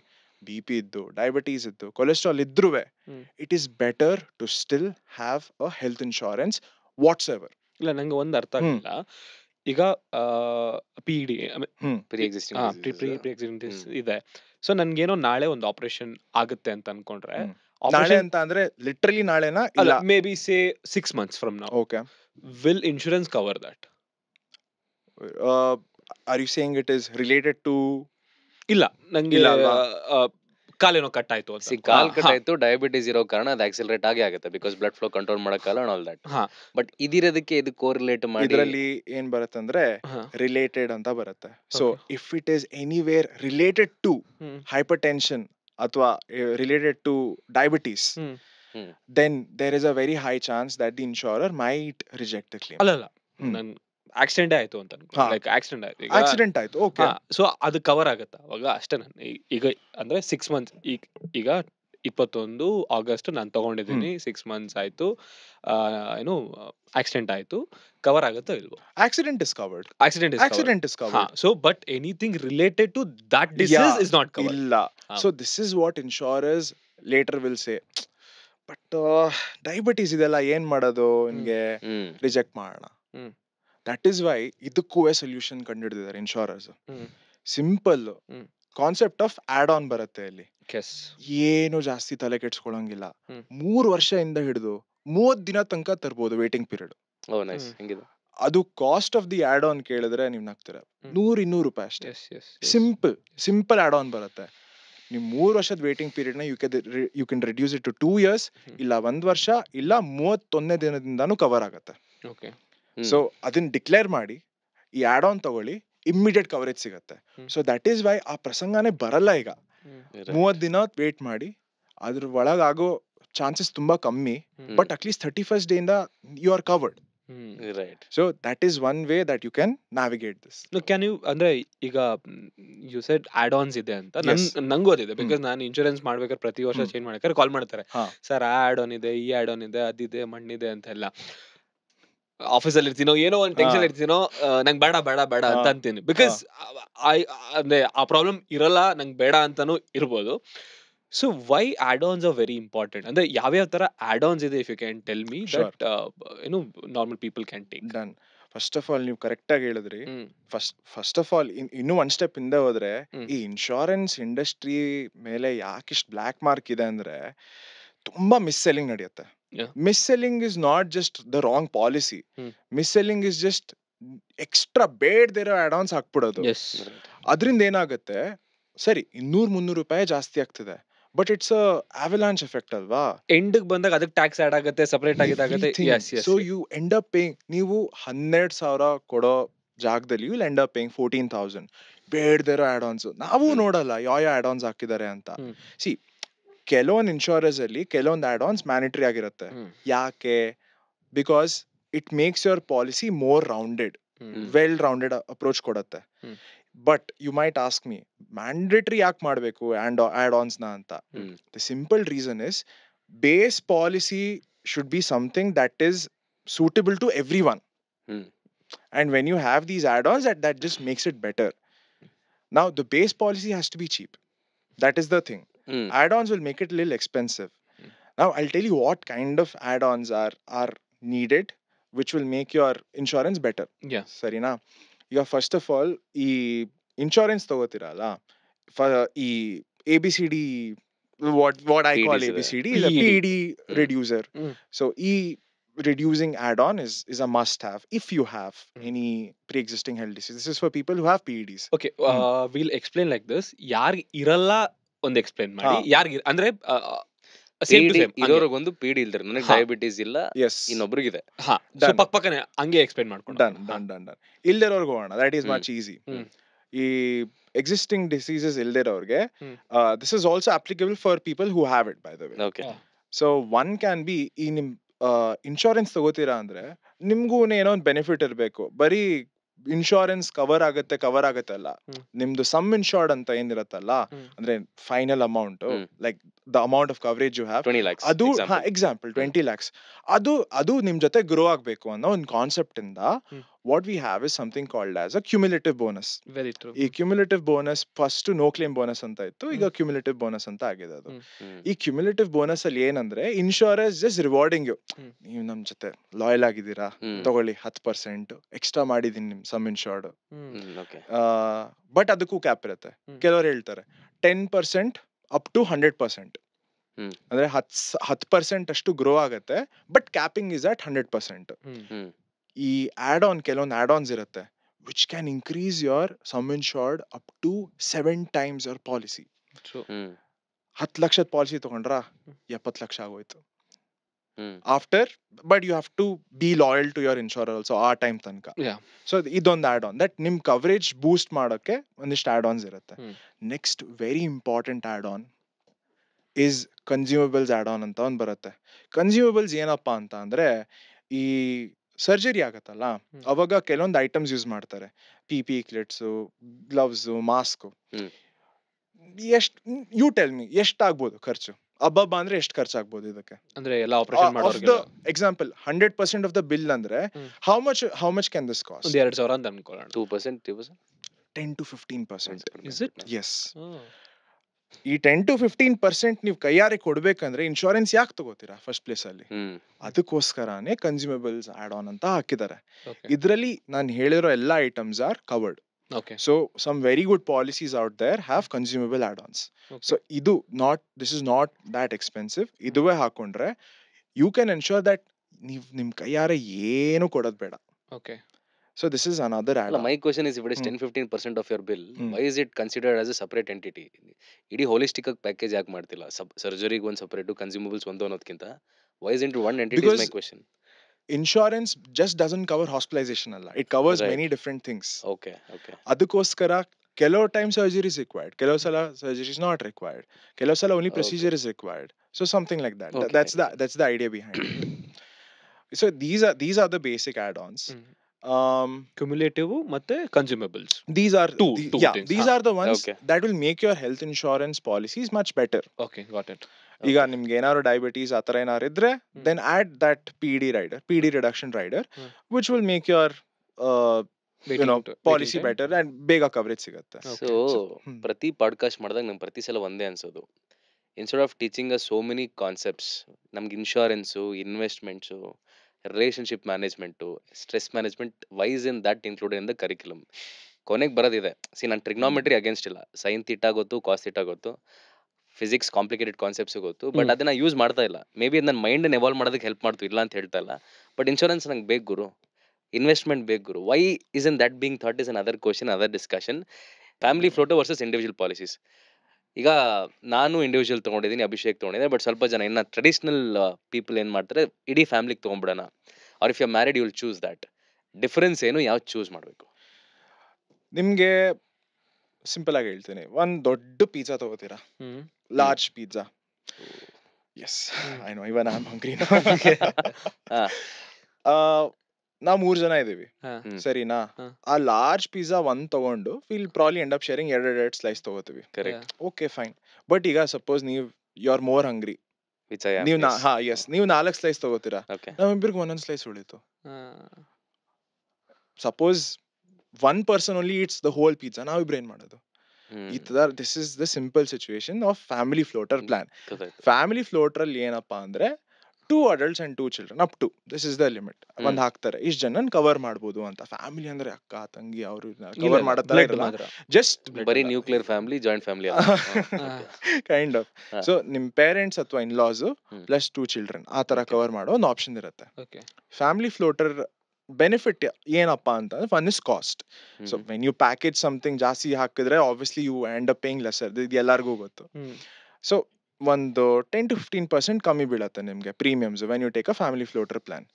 BP ಇದ್ದು, ಡಯಾಬಿಟೀಸ್ ಇದ್ದು, cholesterol ಇದ್ರುವೆ, it is better to still have a health insurance whatsoever. ಇಲ್ಲ, ನಂಗೆ ಒಂದು ಅರ್ಥ ಆಗಿಲ್ಲ. ಈಗ PD ಪ್ರೀ ಎಕ್ಸಿಸ್ಟಿಂಗ್ ಇದೆ. ಸೊ ನನ್ಗೇನೋ ನಾಳೆ ಒಂದು ಆಪರೇಷನ್ ಆಗುತ್ತೆ ಅಂತ ಅನ್ಕೊಂಡ್ರೆ, ನಾಳೆ ಅಂತ ಅಂದ್ರೆ ಲಿಟ್ರಲಿ ನಾಳೆನಾ? ಇಲ್ಲ, may be say 6 months from now. Okay. Will insurance cover that? Are you saying it is related to? ಇಲ್ಲ, ನಂಗೆ ಕಾಲೇನೋ ಕಟ್ ಆಯ್ತು ಅಂತ. ಕಾಲ್ ಕಟ್ ಆಯ್ತು, ಡಯಾಬಿಟೀಸ್ ಇರೋ ಕಾರಣ ಅದು ಆಕ್ಸಿಲರೇಟ್ ಆಗುತ್ತೆ, ಬಿಕಾಸ್ ಬ್ಲಡ್ ಫ್ಲೋ ಕಂಟ್ರೋಲ್ ಮಾಡಕ್ಕಲ್ಲ ಆಲ್ ದಟ್. ಬಟ್ ಇದಿರೋದಕ್ಕೆ ಇದು ಕೋರಿಲೇಟ್ ಮಾಡಿ ಇದರಲ್ಲಿ ಏನ್ ಬರುತ್ತೆ ಅಂದ್ರೆ ರಿಲೇಟೆಡ್ ಅಂತ ಬರುತ್ತೆ. So if it is anywhere related to hypertension ಅಥವಾ related to diabetes, then there is a very high chance that the insurer might reject the claim. ಅಲ್ಲ, ನನ್ ಆಕ್ಸಿಡೆಂಟ್ ಆಯ್ತು ಅಂತ ಅನ್ಕೊ, ಲೈಕ್ ಆಕ್ಸಿಡೆಂಟ್ ಆಯ್ತು, ಓಕೆ, ಸೊ ಅದು cover ಆಗುತ್ತಾ ಅವಾಗ? ಅಷ್ಟೇ. ನಾನು ಈಗ ಅಂದ್ರೆ 6 months, ಈಗ 2021 ಆಗಸ್ಟ್ ನಾನು ತಗೊಂಡಿದ್ದೀನಿ. 6 ಮಂತ್ಸ್ ಆಯ್ತು. ಏನು ಆಕ್ಸಿಡೆಂಟ್ ಆಯ್ತು. ಕವರ್ ಆಗುತ್ತೋ ಇಲ್ವೋ? Accident is covered. Accident is covered. Accident is ಹಾ. Covered. So but anything related to that disease is not covered. ಇಲ್ಲ. ಹಾ. So this is what insurers later will say. But diabetes ಇದೆಲ್ಲ ಏನ್ ಮಾಡೋದು, ನಿನ್ಗೆ ರಿಜೆಕ್ಟ್ ಮಾಡೋಣ. ಹ್ಮ್. ದಟ್ ಈಸ್ ವೈ ಇದಕ್ಕೂ solution ಕಂಡುಹಿಡಿದಿದ್ದಾರೆ insurers. Hmm. Simple hmm. Concept of add on ಬರುತ್ತೆ ಅಲ್ಲಿ. ಕೆಸ್. ಏನು ಜಾಸ್ತಿ ತಲೆ ಕೆಡ್ಸ್ಕೊಳಂಗಿಲ್ಲ. ಹ್ಮ್. 3 ವರ್ಷದಿಂದ ಹಿಡಿದು 30 ದಿನ ತನಕ ತರ್ಬೋದು ವೇಟಿಂಗ್ ಪೀರಿಯಡ್. ಓ ನೈಸ್. ಹೆಂಗಿದೆ? ಅದು cost of the add on ಕೇಳಿದ್ರೆ ನೀವ್ ನಗ್ತೀರಾ. 100-200 ರೂಪಾಯಿ ಅಷ್ಟೇ. Yes yes. Simple add on ಬರುತ್ತೆ. ನೀವು 3 ವರ್ಷದ ವೇಟಿಂಗ್ ಪೀರಿಯಡ್ ನ you can reduce it to 2 years, ಇಲ್ಲ 1 ವರ್ಷ, ಇಲ್ಲ 31ನೇ ದಿನದಿಂದಾನು ಕವರ್ ಆಗುತ್ತೆ. ಓಕೆ. ಸೊ ಅದನ್ನ ಡಿಕ್ಲೇರ್ ಮಾಡಿ ಈ ಆಡ್ ಆನ್ ತಗೊಳ್ಳಿ, ಇಮ್ಮಿಡಿಯೇಟ್ ಕವರೇಜ್ ಸಿಗುತ್ತೆ. ಸೊ ದಟ್ ಈಸ್ ವೈ ಆ ಪ್ರಸಂಗನೇ ಬರಲ್ಲ ಈಗ. 30 ದಿನ ವೇಟ್ ಮಾಡಿ, ಅದ್ರ ಒಳಗಾಗೋ ಚಾನ್ಸಸ್ ತುಂಬಾ ಕಮ್ಮಿ. ಬಟ್ ಅಟ್ಲೀಸ್ಟ್ 31st ಡೇ ಇಂದ you are covered. Right. So that is one way that you can navigate this. Can you ಅಂದ್ರೆ ಈಗ ಯು ಸೆಡ್ ಆಡ್ ಆನ್ಸ್ ಇದೆ ಅಂತ ನಂಗೂ ಅದಿದೆ. ಬಿಕಾಸ್ ನಾನು ಇನ್ಶೂರೆನ್ಸ್ ಮಾಡ್ಬೇಕಾದ್ರೆ ಪ್ರತಿ ವರ್ಷ ಚೇಂಜ್ ಮಾಡ್ಬೇಕಾದ್ರೆ ಕಾಲ್ ಮಾಡ್ತಾರೆ, ಸರ್ ಆಡ್ ಆನ್ ಇದೆ, ಈ ಆಡ್ ಆನ್ ಇದೆ, ಅದಿದೆ, ಮಣ್ಣಿದೆ ಅಂತೆಲ್ಲ. ಆಫೀಸಲ್ಲಿ ಇರ್ತೀನೋ ಏನೋ ಒಂದು ಟೆನ್ಷನ್ ಇರ್ತೀನೋ, ನಂಗೆ ಬೇಡ ಬೇಡ ಬೇಡ ಅಂತ ಅಂತೀನಿ. ಬಿಕಾಸ್ ಅಂದ್ರೆ ಆ ಪ್ರಾಬ್ಲಮ್ ಇರಲ್ಲ, ನಂಗೆ ಬೇಡ ಅಂತಾನು ಇರ್ಬೋದು. So why add ons are very important? ಅಂದ್ರೆ ಯಾವ್ಯಾವ ತರ ಆಡ್ ಆನ್ಸ್ ಇದೆ, if you can tell me that ಏನು normal people can take. Done. First of all ನೀವು ಕರೆಕ್ಟ್ ಆಗಿ ಹೇಳಿದ್ರಿ. ಫಸ್ಟ್ ಆಫ್ ಆಲ್ ಇನ್ನೂ ಒನ್ ಸ್ಟೆಪ್ ಹಿಂದೆ ಹೋದ್ರೆ, ಈ ಇನ್ಶೂರೆನ್ಸ್ ಇಂಡಸ್ಟ್ರಿ ಮೇಲೆ ಯಾಕಿಷ್ಟು ಬ್ಲ್ಯಾಕ್ ಮಾರ್ಕ್ ಇದೆ ಅಂದ್ರೆ, ತುಂಬಾ ಮಿಸ್ ಸೆಲ್ಲಿಂಗ್ ನಡೆಯುತ್ತೆ. Misselling is not just the wrong policy. Misselling is just extra ಬೇಡದಿರೋ ಆಡ್ ಆನ್ಸ್ ಹಾಕ್ಬಿಡೋದು. ಅದರಿಂದ ಏನಾಗುತ್ತೆ, ಸರಿ 200-300 ರೂಪಾಯಿ ಜಾಸ್ತಿ ಆಗ್ತಿದೆ, ಬಟ್ ಇಟ್ಸ್ ಅವಲಾಂಚ್ ಎಫೆಕ್ಟ್ ಅಲ್ವಾ. ಎಂಡ್ ಬಂದಾಗ ಅದಕ್ಕೆ ಟ್ಯಾಕ್ಸ್ ಆಡ್ ಆಗುತ್ತೆ, ಸಪರೇಟ್ ಆಗಿದಾಗುತ್ತೆ. So you end up paying, ನೀವು 12,000 ಕೊಡೋ ಜಾಗದಲ್ಲಿ ಯು ಎಂಡ್ ಅಪ್ ಪೇಯಿಂಗ್ 14,000 ಬೇಡದಿರೋ ಆಡ್ ಆನ್ಸ್. ನಾವು ನೋಡಲ್ಲ ಯಾವ ಆಡ್ ಆನ್ಸ್ ಹಾಕಿದ್ದಾರೆ ಅಂತ. ಸಿ, ಕೆಲವೊಂದು ಇನ್ಶೂರೆನ್ಸ್ ಅಲ್ಲಿ ಕೆಲವೊಂದು ಆಡ್ ಆನ್ಸ್ ಮ್ಯಾಂಡೇಟರಿ ಆಗಿರುತ್ತೆ. ಯಾಕೆ? Because it makes your policy more rounded, well rounded approach ಕೊಡುತ್ತೆ. But you might ask me, mandatory ಯಾಕೆ ಮಾಡಬೇಕು ಆಡ್ ಆನ್ಸ್ ನ ಅಂತ? The simple reason is, base policy should be something that is suitable to everyone. And when you have these add-ons, that just makes it better. Now the base policy has to be cheap. That is the thing. Add-ons will make it a little expensive. Now I'll tell you what kind of add-ons are needed, which will make your insurance better. Yeah. Sarina, ಈಗ first of all ಈ insurance ತಗೋತಿರಲ್ಲ, ಈ ABCD, what I call ABCD is a PED reducer. So reducing add-on is a must-have if you have any pre-existing health disease. This is for people who have PEDs. Okay, we'll explain like this. ಯಾರಿಗೆ ಇರಲ್ಲ ಒಂದು explain ಮಾಡಿ. ಯಾರಿಗೆ ಅಂದ್ರೆ same to same ಇದರೊಳಗೊಂದು PD ಇಲ್ದ್ರೆ, ನನಗೆ diabetes ಇಲ್ಲ, ಇನ್ನೊಬ್ರಿಗಿದೆ, ಪಕ್ಕನೆ ಹಂಗೆ ಎಕ್ಸ್ಪ್ಲೇನ್ ಮಾಡ್ಕೊಂಡು ಡನ್. ಇಲ್ದಿರೋರ್ಗೆ ಹೋಗೋಣ. That is much easy. ಈ ಎಕ್ಸಿಸ್ಟಿಂಗ್ ಡಿಸೀಸಸ್ ಇಲ್ದಿರೋರ್ಗೆ, this is also applicable for people who have it, by the way. Okay. So one can be, ಈ ನಿಮ್ ಇನ್ಶೂರೆನ್ಸ್ ತಗೋತೀರಾ ಅಂದ್ರೆ ನಿಮ್ಗೂ ಏನೋ ಒಂದು ಬೆನಿಫಿಟ್ ಇರಬೇಕು. ಬರೀ ಇನ್ಶೂರೆನ್ಸ್ ಕವರ್ ಆಗತ್ತೆ ಅಲ್ಲ, ನಿಮ್ದು ಸಮ್ ಇನ್ಶೂರ್ಡ್ ಅಂತ ಏನಿರತ್ತಲ್ಲ, ಅಂದ್ರೆ final amount, like the amount of coverage you have, 20 lakhs ಅದು ಎಕ್ಸಾಂಪಲ್ 20 lakhs, ಅದು ನಿಮ್ ಜೊತೆ ಗ್ರೋ ಆಗ್ಬೇಕು ಅನ್ನೋ ಒಂದು ಕಾನ್ಸೆಪ್ಟ್ ಇಂದ what we have is something called as a cumulative bonus. Very true. ಈ cumulative bonus first no claim bonus ಅಂತ ಇತ್ತು, ಈಗ ಕ್ಯುಮ್ಯುಲೇಟಿವ್ ಬೋನಸ್ ಅಂತ ಆಗಿದೆ ಅದು. ಈ ಕ್ಯುಮ್ಯುಲೇಟಿವ್ ಬೋನಸ್ ಅಲ್ಲಿ ಏನಂದ್ರೆ, ಇನ್ಶೂರೆನ್ಸ್ ಜಸ್ಟ್ ರಿವಾರ್ಡಿಂಗ್ ಯು, ನೀವು ನಮ್ ಜೊತೆ ಲಾಯಲ್ ಆಗಿದ್ದೀರಾ, ತಗೊಳ್ಳಿ 10% ಎಕ್ಸ್ಟ್ರಾ ಮಾಡಿದೀನಿ ನಿಮ್ ಸಮ್ ಇನ್ಶೂರ್ಡ್. ಬಟ್ ಅದಕ್ಕೂ ಕ್ಯಾಪ್ ಇರುತ್ತೆ. ಕೆಲವರು ಹೇಳ್ತಾರೆ 10% ಅಪ್ ಟು 100%, ಅಂದ್ರೆ 10% ಅಷ್ಟು ಗ್ರೋ ಆಗತ್ತೆ, ಬಟ್ ಕ್ಯಾಪಿಂಗ್ ಇಸ್ ಅಟ್ 100%. ಈ ಆಡ್ ಆನ್, ಕೆಲವೊಂದು ಆಡ್ ಆನ್ಸ್ ಇರುತ್ತೆ which can increase your sum insured up to 7 times your policy. 10 ಲಕ್ಷದ ಪಾಲಿಸಿ ತಗೊಂಡ್ರ 70 ಲಕ್ಷ ಆಗೋಯ್ತು after. But you have to be loyal to your insurer also ಆ time ತನಕ. So ಇದೊಂದು add on that ನಿಮ್ coverage boost ಮಾಡೋಕೆ ಒಂದಿಷ್ಟು ಆಡ್ ಆನ್ಸ್ ಇರುತ್ತೆ. Next very important add on is consumables add on ಅಂತ ಒಂದು ಬರುತ್ತೆ. ಕನ್ಸ್ಯೂಮಬಲ್ಸ್ ಏನಪ್ಪಾ ಅಂತ ಅಂದ್ರೆ, ಈ ಸರ್ಜರಿ ಆಗತ್ತಲ್ಲ, ಅವಾಗ ಕೆಲವೊಂದು ಐಟಮ್ಸ್ ಯೂಸ್ ಮಾಡ್ತಾರೆ. PPE kits, gloves, mask. You tell me, ಎಷ್ಟಾಗ್ಬೋದು ಖರ್ಚು ಅಬ್ಬಬ್ಬ ಅಂದ್ರೆ ಎಷ್ಟು ಖರ್ಚಾಗ್ಬೋದು ಇದಕ್ಕೆ? ಅಂದ್ರೆ ಎಲ್ಲ ಆಪರೇಷನ್ ಆಫ್ ದ ಮಾಡೋರ್ಗೆಲ್ಲ ಎಕ್ಸಾಂಪಲ್ 100% ಆಫ್ ದ ಬಿಲ್ ಅಂದ್ರೆ hmm. How much can this cost? ಒಂದ್ 2,000 ಅಂತ ಅನ್ಕೊಳ್ಳೋಣ. 2%, 3%. 10 to 15%. Is it? Yes. Hmm. ಈ 10 to 15% ನೀವು ಕೈಯಾರೆ ಕೊಡ್ಬೇಕಂದ್ರೆ ಇನ್ಶೂರೆನ್ಸ್ ಯಾಕೆ ತಗೋತೀರಾ ಫಸ್ಟ್ ಪ್ಲೇಸ್ ಅಲ್ಲಿ? ಅದಕ್ಕೋಸ್ಕರನೇ ಕನ್ಸ್ಯೂಮಬಲ್ಸ್ ಆಡ್ ಆನ್ ಅಂತ ಹಾಕಿದ್ದಾರೆ. Okay. ಇದರಲ್ಲಿ ನಾನು ಹೇಳಿರೋ ಎಲ್ಲ items R covered. Okay. So some very good policies out there have consumable add-ons. Okay. So this is not that expensive. ಇದುವೇ ಹಾಕೊಂಡ್ರೆ you can ensure that ನೀವು ನಿಮ್ ಕೈಯಾರೆ ಏನು ಕೊಡೋದ್ ಬೇಡ. Okay. So this is another add-on. My question is, if it is 10-15% of your bill, why is it considered as a separate entity? ಇಡೀ holistic package ಯಾಕೆ ಮಾಡ್ತಿಲ್ಲ? ಸರ್ಜರಿಗೆ ಒಂದು ಸಪರೇಟ್, ಕನ್ಸ್ಯೂಮಬಲ್ಸ್ ಒಂದು ಅನ್ನೋದಕ್ಕಿಂತ why isn't it one entity is my question. Insurance just doesn't cover hospitalization ಅಲ್ಲ. It covers Right. many different things. Okay. ಅದಕ್ಕೋಸ್ಕರ ಕೆಲವು time surgery is required, ಕೆಲವು ಸಲ ಸರ್ಜರಿ ಇಸ್ ನಾಟ್ ರಿಕ್ವೈರ್ಡ್, ಕೆಲವು ಸಲ only procedure is required. So something like that. Okay. That's the idea behind it. So these are the basic add-ons. Cumulative ಮತ್ತೆ consumables. These are Two things. these are the ones Okay. that will make your health insurance policies much better. Okay, got it. ಈಗ ನಿಮ್ಗೆ ಏನಾದ್ರು diabetes ಆತರ ಏನಾದ್ರು ಇದ್ರೆ then add that PD reduction rider, which will make your policy better and ಬೇಗ coverage ಸಿಗುತ್ತೆ. So ಪ್ರತಿ podcast ಮಾಡಿದಾಗ ನಂಗೆ ಪ್ರತಿ ಸಲ ಒಂದೇ ಅನ್ಸೋದು, instead of teaching so many concepts, ನಮ್ಗೆ insurance, investments, relationship management, stress management, why's in that included in the curriculum. ಕೊನೆಗೆ ಬರೋದಿದೆ. ನಾನು ಟ್ರಿಗ್ನಾಮೆಟ್ರಿ ಅಗೇನ್ಸ್ಟ್ ಇಲ್ಲ, ಸೈನ್ ಥೀಟಾ ಗೊತ್ತು, ಕಾಸ್ ಥೀಟಾ ಗೊತ್ತು, ಫಿಸಿಕ್ಸ್ ಕಾಂಪ್ಲಿಕೇಟೆಡ್ ಕಾನ್ಸೆಪ್ಟ್ಸ್ ಗೊತ್ತು, ಬಟ್ ಅದನ್ನ ಯೂಸ್ ಮಾಡ್ತಾ ಇಲ್ಲ. ಮೇ ಬಿ ನನ್ನ ಮೈಂಡನ್ನ ಎವಾಲ್ವ್ ಮಾಡೋದಕ್ಕೆ ಹೆಲ್ಪ್ ಮಾಡ್ತು, ಇಲ್ಲ ಅಂತ ಹೇಳ್ತಾ ಇಲ್ಲ. ಬಟ್ ಇನ್ಶೂರೆನ್ಸ್ ನಂಗೆ ಬೇಕು ಗುರು, ಇನ್ವೆಸ್ಟ್ಮೆಂಟ್ ಬೇಕು ಗುರು. Why in that being taught is another question, other discussion. Family floater versus individual policies. ಈಗ ನಾನು ಇಂಡಿವಿಜುವಲ್ ತೊಗೊಂಡಿದ್ದೀನಿ, ಅಭಿಷೇಕ್ ತೊಗೊಂಡಿದ್ದೀನಿ, ಬಟ್ ಸ್ವಲ್ಪ ಜನ ಇನ್ನು ಟ್ರೆಡಿಷ್ನಲ್ ಪೀಪಲ್ ಏನು ಮಾಡ್ತಾರೆ, ಇಡೀ ಫ್ಯಾಮಿಲಿಗೆ ತೊಗೊಂಡ್ಬಿಡೋಣ, or if you married you will choose that. Difference ಏನು, ಯಾವ್ದು ಚೂಸ್ ಮಾಡಬೇಕು? ನಿಮ್ಗೆ ಸಿಂಪಲ್ ಆಗಿ ಹೇಳ್ತೀನಿ, ಒಂದ್ ದೊಡ್ಡ ಪಿಜ್ಜಾ ತಗೋತೀರಾ, large pizza. Yes, I know, even I am hungry. ನಾವು 3 ಜನ ಇದೀವಿ, ಸರಿನಾ? ಆ ಲಾರ್ಜ್ ಪಿಜ್ಜಾ ಒಂದ್ ತಗೊಂಡು will probably end up sharing 2 slice ತಗೋತೀವಿ. Okay fine. ಬಟ್ ಈಗ ಸಪೋಸ್ ನೀವು ಯು ಆರ್ ಮೋರ್ ಹಂಗ್ರಿ, ನೀವು ನೀವು 4 ಸ್ಲೈಸ್ ತಗೋತೀರಾ, ನಮ್ಮಿಬ್ಬರಿಗೆ ಒಂದೊಂದು ಸ್ಲೈಸ್ ಉಳಿತು. Suppose one person only eats the whole pizza, ನಾವಿಬ್ರು ಏನ್ ಮಾಡೋದು? This is the simple situation of family floater plan. Family floater ಅಲ್ಲಿ ಏನಪ್ಪಾ ಅಂದ್ರೆ 2 adults and 2 children up to this is the limit. ಒಂದ್ ಹಾಕ್ತಾರೆ, ಇಷ್ಟು ಜನನ್ ಕವರ್ ಮಾಡ್ಬೋದು ಅಂತ. ಫ್ಯಾಮಿಲಿ ಅಂದ್ರೆ ಅಕ್ಕ ತಂಗಿ ಅವರು ಕವರ್ ಮಾಡತ್ತಾರೆ, ಜಸ್ಟ್ ಬರೀ nuclear family, joint family kind of. So ನಿಮ್ ಪೇರೆಂಟ್ಸ್ ಅಥವಾ ಇನ್ ಲಾಸ್ ಪ್ಲಸ್ 2 children ಆ ತರ ಕವರ್ ಮಾಡೋ ಒಂದು ಆಪ್ಷನ್ ಇರುತ್ತೆ. ಫ್ಯಾಮಿಲಿ ಫ್ಲೋಟರ್ ಬೆನಿಫಿಟ್ ಏನಪ್ಪಾ ಅಂತಂದ್ರೆ, one is cost. So when you package something ಜಾಸ್ತಿ ಹಾಕಿದ್ರೆ obviously you end up paying lesser, ಇದು ಎಲ್ಲರಿಗೂ ಗೊತ್ತು. ಸೊ ಒಂದು 10 to 15% ಕಮ್ಮಿ ಬೀಳತ್ತೆ ನಿಮ್ಗೆ premiums when you take a family floater plan.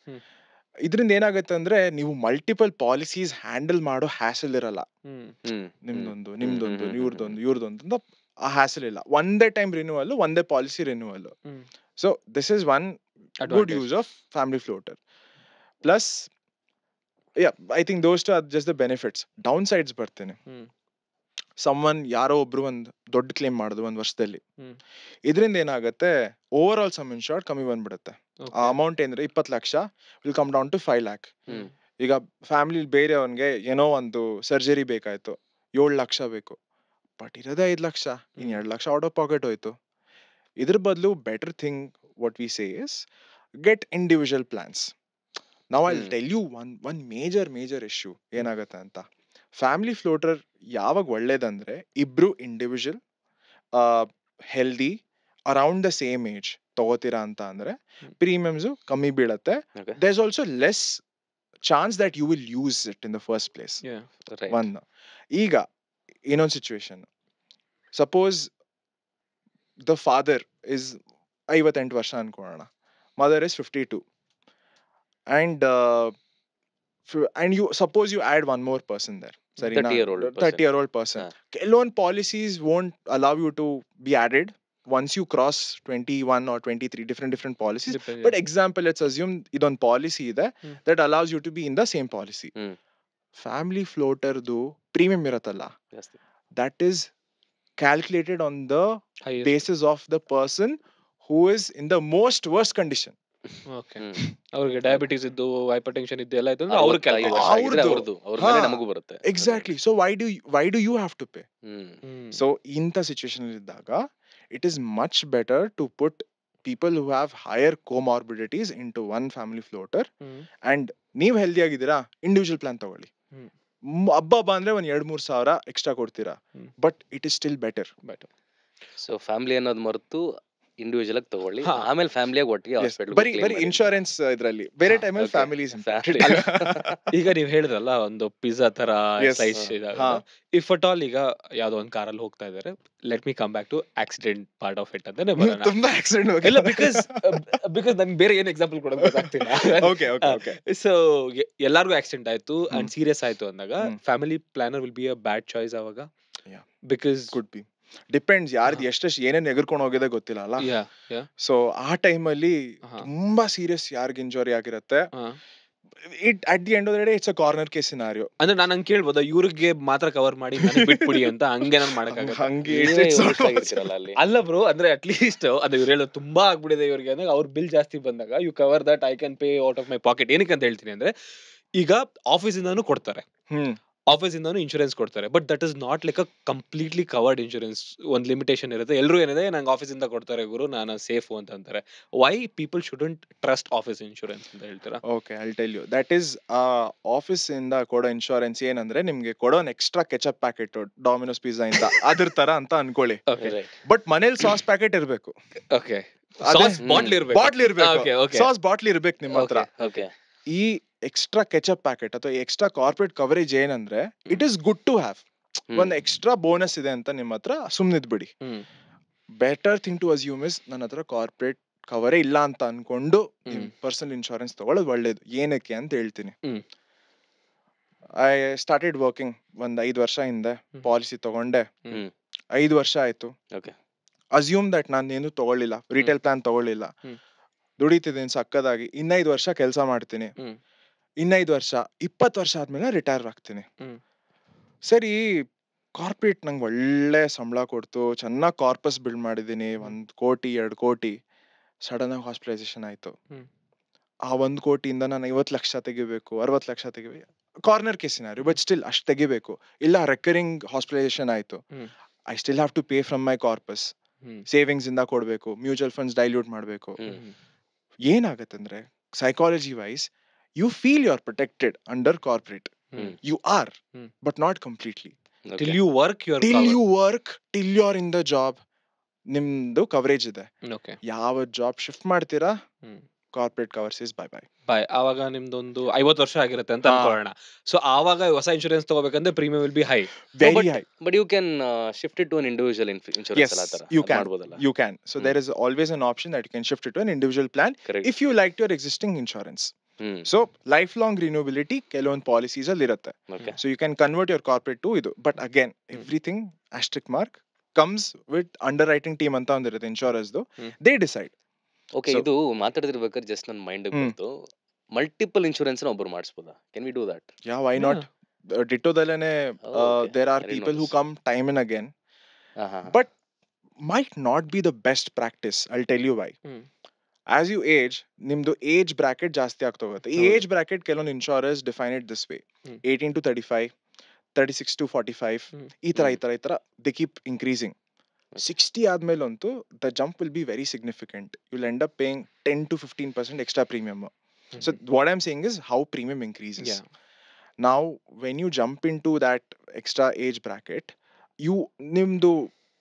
ಇದರಿಂದ ಏನಾಗುತ್ತೆ ಅಂದ್ರೆ, ನೀವು ಮಲ್ಟಿಪಲ್ ಪಾಲಿಸೀಸ್ ಹ್ಯಾಂಡಲ್ ಮಾಡೋ ಹ್ಯಾಸಲ್ ಇರಲ್ಲ. ನಿಮ್ದೊಂದು ಇವ್ರದೊಂದು ಅಂತ ಆ ಹ್ಯಾಸಲ್ ಇಲ್ಲ. ಒಂದೇ ಟೈಮ್ ರಿನ್ಯೂವಲ್, ಒಂದೇ policy renewal. So this is one good use of family floater. Plus I think those two are just the benefits. Downsides ಬರ್ತೀನಿ. ಸಮ್ವನ್ ಯಾರೋ ಒಬ್ರು ಒಂದ್ ದೊಡ್ಡ ಕ್ಲೇಮ್ ಮಾಡಿದ್ರು ಒಂದ್ ವರ್ಷದಲ್ಲಿ, ಇದರಿಂದ ಏನಾಗುತ್ತೆ, ಓವರ್ ಆಲ್ ಸಮ್ ಇನ್ಶೂರ್ಡ್ ಕಮ್ಮಿ ಬಂದ್ಬಿಡುತ್ತೆ. ಆ ಅಮೌಂಟ್ ಏನ್ರೆ 20 lakh will come down to 5 lakh. ಈಗ ಫ್ಯಾಮಿಲಿ ಬೇರೆಯವನ್ಗೆ ಏನೋ ಒಂದು ಸರ್ಜರಿ ಬೇಕಾಯ್ತು, 7 ಲಕ್ಷ ಬೇಕು, ಬಟ್ ಇರೋದೇ 5 ಲಕ್ಷ, ಇನ್ 2 ಲಕ್ಷ ಔಟ್ ಆಫ್ ಪಾಕೆಟ್ ಹೋಯ್ತು. ಇದ್ರ ಬದಲು better thing what we say is get individual plans. Now I'll tell you one major issue ಏನಾಗತ್ತೆ ಅಂತ. ಫ್ಯಾಮಿಲಿ ಫ್ಲೋಟರ್ ಯಾವಾಗ ಒಳ್ಳೇದಂದ್ರೆ, ಇಬ್ರು individual healthy around the same age ತಗೋತೀರಾ ಅಂತ ಅಂದ್ರೆ ಪ್ರೀಮಿಯಮ್ಸ್ ಕಮ್ಮಿ ಬೀಳತ್ತೆ. There is also less chance that you will use it in the first place. One. ಈಗ ಇನ್ನೊಂದು situation, suppose the father is 58 ವರ್ಷ ಅನ್ಕೊಳ್ಳೋಣ, mother is 52. And you suppose you add one more person there, sorry, 30-year-old person. Loan policies won't allow you to be added once you cross 21 or 23, different policies. But example, let's assume idon policy ide that allows you to be in the same policy. Family floater do premium iratalla, that is calculated on the basis of the person who is in the most worst condition. Okay. Hmm. ಅವ್ರಿಗೆ diabetes ಇದ್ದು, hyper tension ಇದ್ದು ಎಲ್ಲ ಇತ್ತು ಅಂದ್ರೆ ಅವ್ರ 65 ವರ್ಷ ಆಗಿದ್ರೆ ಅವ್ರ್ದು. ಅವ್ರ ಹಾ. ಮೇಲೆ ನಮಗೂ ಬರುತ್ತೆ. Exactly. So why do you have to pay? Hmm. So ಇಂಥ ಸಿಚುವೇಶನ್ ಇದ್ದಾಗ it is much better to put people who have higher comorbidities into one family floater. And ನೀವು ಹೆಲ್ದಿ ಆಗಿದ್ದೀರಾ, ಇಂಡಿವಿಜುವಲ್ ಪ್ಲಾನ್ ತಗೊಳ್ಳಿ. ಹ್ಮ್. ಹಬ್ಬ ಅಂದ್ರೆ ಒಂದ್ 2-3 ಸಾವಿರ extra ಕೊಡ್ತೀರಾ, hmm. But it is still better. So family ಅನ್ನೋದು ಮರೆತು ಇಂಡಿವಿಜುವಲ್ ಆಗಿ ತಗೊಳ್ಳಿ, ಹಾ. ಆಮೇಲೆ ಫ್ಯಾಮಿಲಿಯಾಗಿ ಒಟ್ಟಿಗೆ ಹಾಸ್ಪಿಟಲ್ ಬರೀ ಇನ್ಶೂರೆನ್ಸ್ ಇದ್ರಲ್ಲಿ ಬೇರೆ ಹಾ, ಟೈಮಲ್ಲಿ okay. Families Family. ಈಗ ನೀವ್ ಹೇಳಿದ್ರಲ್ಲ ಒಂದು ಪಿಜ್ಜಾ ತರ Yes. ಸ್ಲೈಸ್ ಹಾ. ಇಫ್ ಅಟ್ ಆಲ್ ಈಗ ಯಾವ್ದೋ ಒಂದ್ ಕಾರಲ್ಲಿ ಹೋಗ್ತಾ ಇದಾರೆ, let me come back to accident part of it ಅಂತಾನೆ ಬರೋಣ. ತುಂಬಾ ಆಕ್ಸಿಡೆಂಟ್ ಇಲ್ಲ, ಬಿಕಾಸ್ ನನ್ಗೆ ಬೇರೆ ಏನ್ ಎಕ್ಸಾಂಪಲ್ ಕೊಡೋದು ಗೊತ್ತಾಗ್ತಿಲ್ಲ. ಓಕೆ ಸೊ ಎಲ್ಲಾರ್ಗು ಆಕ್ಸಿಡೆಂಟ್ ಆಯ್ತು ಅಂಡ್ ಹ್ಮ್. ಸೀರಿಯಸ್ ಆಯ್ತು ಅಂದಾಗ hmm. Family planner will be a bad choice ಅವಾಗ. Yeah. Because could be depends ಯಾರ್ದು ಎಷ್ಟೆಷ್ಟು ಏನೇನ್ ಎಗರ್ಕೊಂಡು ಹೋಗಿದೆ ಗೊತ್ತಿಲ್ಲ ಅಲ್ಲ. ಸೊ ಆ ಟೈಮಲ್ಲಿ ತುಂಬಾ ಸೀರಿಯಸ್ ಯಾರ್ಗ್ ಇಂಜುರಿ ಆಗಿರುತ್ತೆ, it at the end of the day it's a corner case scenario. ಅಂದ್ರೆ ನಾನು ಹಂಗೆ ಕೇಳ್ಬೋದಾ, ಇವ್ರಿಗೆ ಮಾತ್ರ ಕವರ್ ಮಾಡಿ ನನಗೆ ಬಿಟ್ಬಿಡಿ ಅಂತ? ಹಂಗೆ ನಾನು ಮಾಡಕ್ಕಾಗತ್ತೆ? ಹಂಗೆ ಆಗಿರ್ತೀರಲ್ಲ ಅಲ್ಲಿ. ಅಲ್ಲ ಬ್ರೋ, ಅಂದ್ರೆ ಅಟ್ಲೀಸ್ಟ್ ಅದು ಇವ್ರು ಹೇಳೋದು ತುಂಬಾ ಆಗ್ಬಿಡಿದೆ ಇವ್ರಿಗೆ ಅಂದಾಗ ಅವ್ರ ಬಿಲ್ ಜಾಸ್ತಿ ಬಂದಾಗ you cover that, I can pay out of my pocket. ಏನಕ್ಕೆ ಅಂತ ಹೇಳ್ತೀನಿ ಅಂದ್ರೆ, ಈಗ ಆಫೀಸ್ ಇಂದಾನು ಕೊಡ್ತಾರೆ, ಆಫೀಸ್ ಇಂದಾನು ಇನ್ಶೂರೆನ್ಸ್ ಕೊಡ್ತಾರೆ, but that is not like a completely covered insurance. ಒಂದ್ ಲಿಮಿಟೇಷನ್ ಇರುತ್ತೆ. ಎಲ್ಲರೂ ಏನಿದೆ ನಂಗೆ ಆಫೀಸ್ ಇಂದ ಕೊಡ್ತಾರೆ ಗುರು, ನಾನು ಸೇಫ್ ಅಂತ ಅಂತಾರೆ. Why people shouldn't trust office insurance ಅಂತ ಹೇಳ್ತೀರಾ? Okay, I tell you. That is office ಇಂದ ಕೊಡೋ ಇನ್ಶೂರೆನ್ಸ್ ಏನಂದ್ರೆ, ನಿಮ್ಗೆ ಕೊಡೋ extra ketchup packet Domino's pizza ಇಂದ ಅದ್ರ ತರ ಅಂತ ಅನ್ಕೊಳ್ಳಿ. ಬಟ್ ಮನೇಲಿ ಸಾಸ್ ಪ್ಯಾಕೆಟ್ ಇರ್ಬೇಕು. ಓಕೆ, ಬಾಟ್ಲಿ ಇರ್ಬೇಕು, ಸಾಸ್ ಬಾಟ್ಲಿ ಇರ್ಬೇಕು ನಿಮ್ಮ ಹತ್ರ. ಈ ಎಕ್ಸ್ಟ್ರಾ ಕೆಚಪ್ ಪ್ಯಾಕೆಟ್ ಅಥವಾ ಎಕ್ಸ್ಟ್ರಾ ಕಾರ್ಪೊರೇಟ್ ಕವರೇಜ್ ಏನಂದ್ರೆ, it is good to have. ಒಂದ್ ಎಕ್ಸ್ಟ್ರಾ ಬೋನಸ್ ಇದೆ ಅಂತ ನಿಮ್ಮ ಹತ್ರ ಸುಮ್ನಿದ್ ಬಿಡಿ. Better thing to assume is, ನನ್ನ ಹತ್ರ ಕಾರ್ಪೊರೇಟ್ ಕವರೇ ಇಲ್ಲ ಅಂತ ಅನ್ಕೊಂಡು ಪರ್ಸನಲ್ ಇನ್ಶೂರೆನ್ಸ್ ತಗೊಳ್ಳೋದು ಒಳ್ಳೇದು. ಏನಕ್ಕೆ ಅಂತ ಹೇಳ್ತೀನಿ. ಐ ಸ್ಟಾರ್ಟೆಡ್ ವರ್ಕಿಂಗ್ ಒಂದ್ 5 ವರ್ಷ ಹಿಂದೆ. ಪಾಲಿಸಿ ತಗೊಂಡೆ, 5 ವರ್ಷ ಆಯ್ತು. ಅಸ್ಯೂಮ್ ದಟ್ ನಾನು ಏನು ತಗೊಳ್ಳಿಲ್ಲ, ರಿಟೇಲ್ ಪ್ಲಾನ್ ತಗೊಳ್ಳಿಲ್ಲ, ದುಡಿತಿದ್ದೀನಿ ಸಕ್ಕದಾಗಿ. 5 ವರ್ಷ ಕೆಲಸ ಮಾಡ್ತೀನಿ, 5 ವರ್ಷ 20 ವರ್ಷ ಆದ್ಮೇಲೆ ರಿಟೈರ್ ಆಗ್ತೀನಿ. ಸರಿ, ಕಾರ್ಪೊರೇಟ್ ನಂಗೆ ಒಳ್ಳೆ ಸಂಬಳ ಕೊಡ್ತು, ಚೆನ್ನಾಗಿ ಕಾರ್ಪಸ್ ಬಿಲ್ಡ್ ಮಾಡಿದೀನಿ, 1 ಕೋಟಿ 2 ಕೋಟಿ. ಸಡನ್ ಆಗಿ ಹಾಸ್ಪಿಟಲೈಸೇಷನ್ ಆಯ್ತು. ಆ 1 ಕೋಟಿಯಿಂದ ನಾನು 50 ಲಕ್ಷ ತೆಗಿಬೇಕು, 60 ಲಕ್ಷ ತೆಗಿಬೇಕು. Corner case scenario, but still ಅಷ್ಟು ತೆಗಿಬೇಕು. ಇಲ್ಲ, ರೆಕರಿಂಗ್ ಹಾಸ್ಪಿಟಲೈಸೇಷನ್ ಆಯ್ತು, I still have to pay from my corpus. Savings ಇಂದ ಕೊಡ್ಬೇಕು, ಮ್ಯೂಚುವಲ್ ಫಂಡ್ಸ್ ಡೈಲ್ಯೂಟ್ ಮಾಡ್ಬೇಕು. ಏನಾಗತ್ತಂದ್ರೆ, psychology wise you feel you're protected under corporate. You are, but not completely. Till you work, till you're in the job, ನಿಮ್ದು coverage ಇದೆ. ಯಾವ job shift ಮಾಡ್ತೀರಾ, corporate covers is by ಆವಾಗ ನಿಮ್ದೊಂದು 50 ವರ್ಷ ಆಗಿರುತ್ತೆ ಅಂತ ಅನ್ಕೊಳ್ಳೋಣ. ಸೊ ಆವಾಗ ಹೊಸ ಇನ್ಶೂರೆನ್ಸ್ ತಗೋಬೇಕಂದ್ರೆ premium will be high, very high. But you can shift it to an individual insurance. Yes, you can. So there is always an option that you can shift it to an individual plan if you liked your existing insurance. So lifelong renewability ಕೆಲವೊಂದು policies ಅಲ್ಲಿ ಇರುತ್ತೆ. So you can convert your corporate to ಇದು. But again, everything asterisk mark comes with underwriting team ಅಂತ ಒಂದಿರುತ್ತೆ insurance. They decide. Okay, ಇದು ಮಾತಾಡ್ತಿರ್ಬೇಕಾದ್ರೆ just ನನ್ನ mind ಬಂತು, ಮಲ್ಟಿಪಲ್ ಇನ್ಶೂರೆನ್ಸ್ ಒಬ್ರು ಮಾಡಿಸಬಹುದಾ? Can we do that? Yeah, why not? ಡಿಟೋದಲ್ಲೇನೆ there are people who come time and again, but might not be the best practice. I'll tell you why. As you age, ನಿಮ್ದು age bracket ಜಾಸ್ತಿ ಆಗ್ತಾ ಹೋಗುತ್ತೆ. ಈ age bracket ಕೆಲವೊಂದು insurers define it this way: 18 to 35, 36 to 45, ಈ ತರ they keep increasing. 60 ಆದ್ಮೇಲಂತೂ the jump will be very significant. You will end up paying 10 to 15% extra premium. So what I'm saying is how premium increases. Now when you jump into that extra age bracket, ನಿಮ್ದು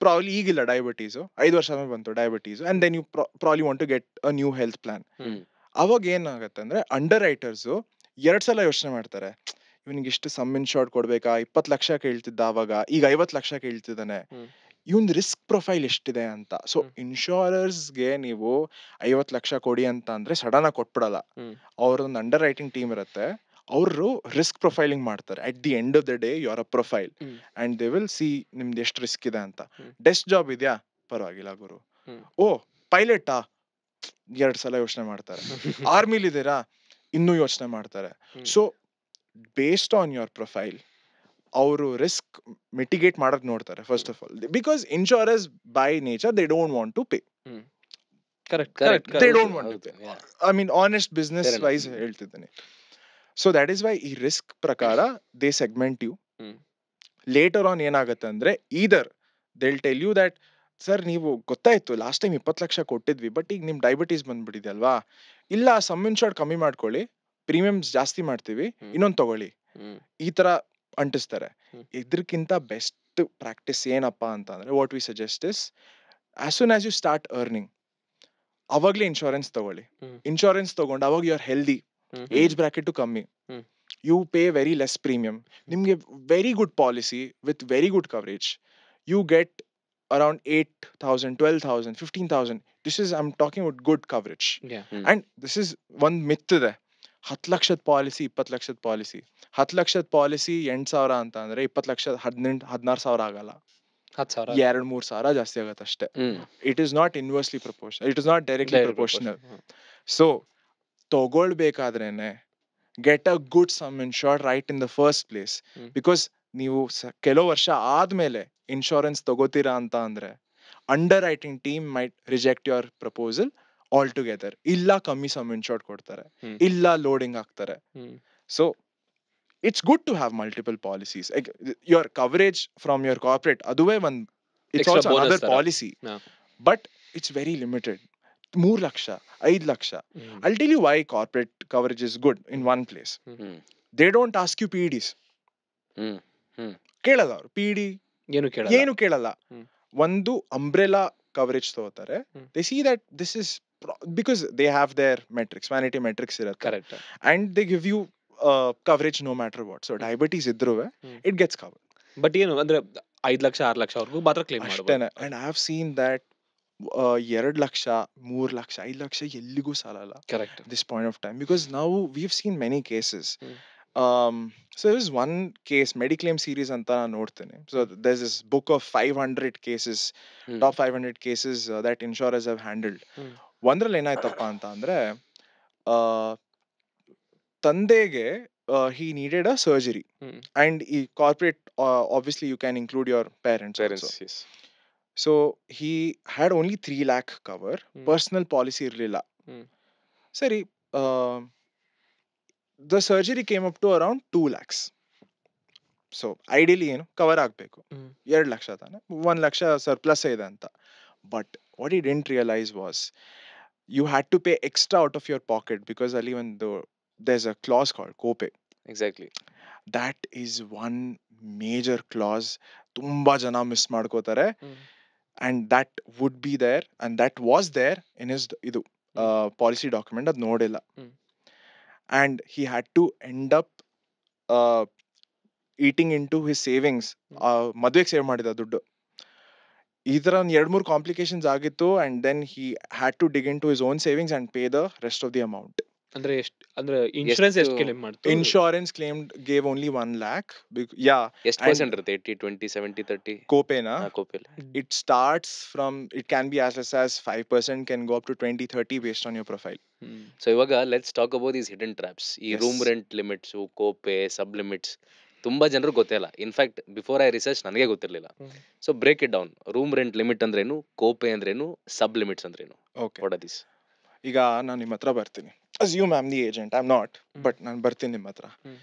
probably ಈಗಿಲ್ಲ diabetes, 5 ವರ್ಷ ಆದ್ಮೇಲೆ ಬಂತು diabetes, and then you probably want to get a new health plan. ಅವಾಗ ಏನಾಗುತ್ತೆ ಅಂದ್ರೆ, under writers 2 ಸಲ ಯೋಚನೆ ಮಾಡ್ತಾರೆ. ಇವನಿಗೆ ಇಷ್ಟು ಸಮ್ ಇನ್ಶೂರ್ಡ್ ಕೊಡ್ಬೇಕಾ, 20 ಲಕ್ಷ ಕೇಳ್ತಿದ್ದ ಅವಾಗ, ಈಗ 50 ಲಕ್ಷ ಕೇಳ್ತಿದ್ದಾನೆ, ಇವನ್ ರಿಸ್ಕ್ ಪ್ರೊಫೈಲ್ ಎಷ್ಟಿದೆ ಅಂತ. ಸೊ ಇನ್ಶೂರರ್ಸ್ಗೆ ನೀವು 50 ಲಕ್ಷ ಕೊಡಿ ಅಂತ ಅಂದ್ರೆ ಸಡನ್ ಆಗಿ ಕೊಟ್ಬಿಡಲ್ಲ. ಅವ್ರದೊಂದು ಅಂಡರ್ ರೈಟಿಂಗ್ ಟೀಮ್ ಇರುತ್ತೆ, ಅವರು ರಿಸ್ಕ್ ಪ್ರೊಫೈಲಿಂಗ್ ಮಾಡ್ತಾರೆ. At the end of the day you are a profile and they will see ನಿಮ್ದು ಎಷ್ಟು ರಿಸ್ಕ್ ಇದೆ ಅಂತ. ಡೆಸ್ಕ್ ಜಾಬ್ ಇದೆಯಾ, ಪರವಾಗಿಲ್ಲ ಗುರು. ಓ, ಪೈಲಟಾ, 2 ಸಲ ಯೋಚನೆ ಮಾಡ್ತಾರೆ. ಆರ್ಮಿಲಿ ಇದೀರಾ, ಇನ್ನೂ ಯೋಚನೆ ಮಾಡ್ತಾರೆ. So based on your profile ಅವರು ರಿಸ್ಕ್ ಮಿಟಿಗೇಟ್ ಮಾಡೋದ್ ನೋಡ್ತಾರೆ first of all, because insurers by nature they don't want to pay. Correct Correct. Correct They correct don't want ಹೌದು, it. yeah. I mean, honest business Fair enough. wise ಹೇಳ್ತಿದ್ದೀನಿ. So that is why ಈ risk ಪ್ರಕಾರ they segment you. Hmm. Later on ಏನಾಗುತ್ತೆ ಅಂದ್ರೆ either they'll tell you that sir ನೀವು ಗೊತ್ತಾಯ್ತು last time 20 lakh ಕೊಟ್ಟಿದ್ವಿ but ಈಗ ನಿಮ್ ಡಯಾಬಿಟೀಸ್ ಬಂದ್ಬಿಟ್ಟಿದೆ ಅಲ್ವಾ, ಇಲ್ಲ ಸಮ್ ಇನ್ಶೂರ್ಡ್ ಕಮ್ಮಿ ಮಾಡ್ಕೊಳ್ಳಿ, ಪ್ರೀಮಿಯಮ್ಸ್ ಜಾಸ್ತಿ ಮಾಡ್ತೀವಿ, ಹ್ಮ್. ಇನ್ನೊಂದು ತಗೊಳ್ಳಿ, ಹ್ಮ್. ಈ ತರ ಅಂಟಿಸ್ತಾರೆ. ಹ್ಮ್. ಇದ್ರಕ್ಕಿಂತ ಬೆಸ್ಟ್ ಪ್ರಾಕ್ಟೀಸ್ ಏನಪ್ಪಾ ಅಂತ ಅಂದ್ರೆ what we suggest is as soon as you start earning ಅವಾಗ್ಲೇ ಇನ್ಶೂರೆನ್ಸ್ ತಗೊಳ್ಳಿ. ಹ್ಮ್. ಇನ್ಶೂರೆನ್ಸ್ ತಗೊಂಡು ಅವಾಗ you are healthy, hmm. Age bracket ಕಮ್ಮಿ, hmm. You pay very less premium, ನಿಮ್ಗೆ very good policy with very good coverage, you get around 8,000, 12,000, 15,000. This is, I'm talking about good coverage. Yeah. And this is one myth ಇದೆ, 10 ಲಕ್ಷದ policy 20 ಲಕ್ಷದ policy. 10 ಲಕ್ಷದ policy 8,000 ಅಂತ ಅಂದ್ರೆ 20 ಲಕ್ಷ 16,000 ಆಗಲ್ಲ, 10,000 2-3 ಸಾವಿರ ಜಾಸ್ತಿ ಆಗತ್ತೆ ಅಷ್ಟೇ. ಹ್ಮ್. It is not inversely proportional, it is not directly Direct proportional. proportion. So ತಗೊಳ್ಬೇಕಾದ್ರೇನೆ get a good sum insured right in the first place. Hmm. Because ನೀವು ಕೆಲವು ವರ್ಷ ಆದ್ಮೇಲೆ ಇನ್ಶೂರೆನ್ಸ್ ತಗೋತೀರಾ ಅಂತ ಅಂದ್ರೆ underwriting team might reject your proposal altogether, ಇಲ್ಲ ಕಮ್ಮಿ ಸಮ್ ಇನ್ಶೂರ್ಡ್ ಕೊಡ್ತಾರೆ, ಹ್ಮ್. ಇಲ್ಲ ಲೋಡಿಂಗ್ ಆಗ್ತಾರೆ. Hmm. So it's good to have multiple policies. Your coverage from your corporate ಅದುವೇ ಒಂದು, it's Extra also bonus another ತರ. Policy, Yeah. But it's very limited. 3 lakh 5 lakh. Hmm. I'll tell you why corporate coverage is good in one place. Hmm. They don't ask you PDs. ಹ್ಮ್. ಕೇಳಲ್ಲ ಅವರು PD, ಏನು ಕೇಳಲ್ಲ. ಏನು ಕೇಳಲ್ಲ. ಹ್ಮ್. ಒಂದು ಅಂಬ್ರೆಲಾ ಕವರೇಜ್ ತಗೋತಾರೆ. ಹ್ಮ್. They see that this is because they have their metrics, vanity metrics ಇರುತ್ತೆ, correct. and they give you coverage no matter what. So diabetes ಇದ್ರುವೆ hmm. it gets covered. But ಏನು ಅಂದ್ರೆ 5 ಲಕ್ಷ 6 ಲಕ್ಷ ವರ್ಗೂ ಮಾತ್ರ ಕ್ಲೇಮ್ ಮಾಡಬಹುದು. ಅಷ್ಟೇನೆ. And I have seen that 2 lakh 3 lakh 5 lakh ಎಲ್ಲಿಗೂ ಸಾಲಲ್ಲ correct. this point of time, because now we've seen many cases. Hmm. So there is one case, Mediclaim series anta ನಾನು ನೋಡ್ತೇನೆ. So there's this book of 500 cases, hmm. top 500 cases that insurers have handled. Hmm. ಒಂದ್ರಲ್ಲಿ ಏನಾಯ್ತಪ್ಪ ಅಂತ ಅಂದ್ರೆ ತಂದೆಗೆ he needed a surgery, Hmm. and ಈ corporate obviously you can include your parents Parents, also. yes. So he had only 3 lakh cover, Hmm. personal policy ಇರಲಿಲ್ಲ. Hmm. ಸರಿ, the surgery came up to around 2 lakhs. So ideally ಏನು cover ಆಗಬೇಕು, ಹ್ಮ್. 2 ಲಕ್ಷ ತಾನೆ, 1 lakh surplus ಇದೆ ಅಂತ. But what he didn't realise was you had to pay extra out of your pocket, because ಅಲ್ಲಿ ಒಂದು there's a clause called copay. Exactly. That is one major clause. ತುಂಬಾ ಜನ miss ಮಾಡ್ಕೋತಾರೆ. Hmm. And that would be there, and that was there in his ಇದು policy document, ಅದು ನೋಡಿಲ್ಲ. Hmm. And he had to end up eating into his savings. ಮದುವೆಗೆ save ಮಾಡಿದ ದುಡ್ಡು. ಈ ತರ ಒಂದು 2-3 ಕಾಂಪ್ಲಿಕೇಶನ್ಸ್ ಆಗಿತ್ತು. And then he had to dig into his own savings and pay the rest of the amount. ಅಂದ್ರೆ ಅಂದ್ರೆ insurance ಎಷ್ಟು ಕ್ಲೇಮ್ ಮಾಡ್ತು? Insurance claimed gave only 1 lakh. Yeah. ಎಷ್ಟು ಪರ್ಸೆಂಟ್ ಇರುತ್ತೆ? 80, 20, 70, 30? ಕೋಪೆನಾ? ಕೋಪೆಲ್ It starts from, it can be as less as 5%, can go up to 20-30 based on your profile. Hmm. So ಇವಾಗ let's talk about these hidden traps. ಈ Yes. Room rent limits, copay, sub limits ತುಂಬಾ ಜನರು ಗೊತ್ತಿಲ್ಲ. In fact before I research ನನಗೆ ಗೊತ್ತಿರಲಿಲ್ಲ. Hmm. So break it down. Room rent limit ಅಂದ್ರೇನು, copay ಅಂದ್ರೇನು, sub limits ಅಂದ್ರೇನು? Okay. What are these? ಈಗ ನಾನು ನಿಮ್ಮ ಹತ್ರ ಬರ್ತೀನಿ, assume I am the agent, I am not, but ನಾನು ಬರ್ತೀನಿ ನಿಮ್ಮ ಹತ್ರ. ಹ್ಮ್.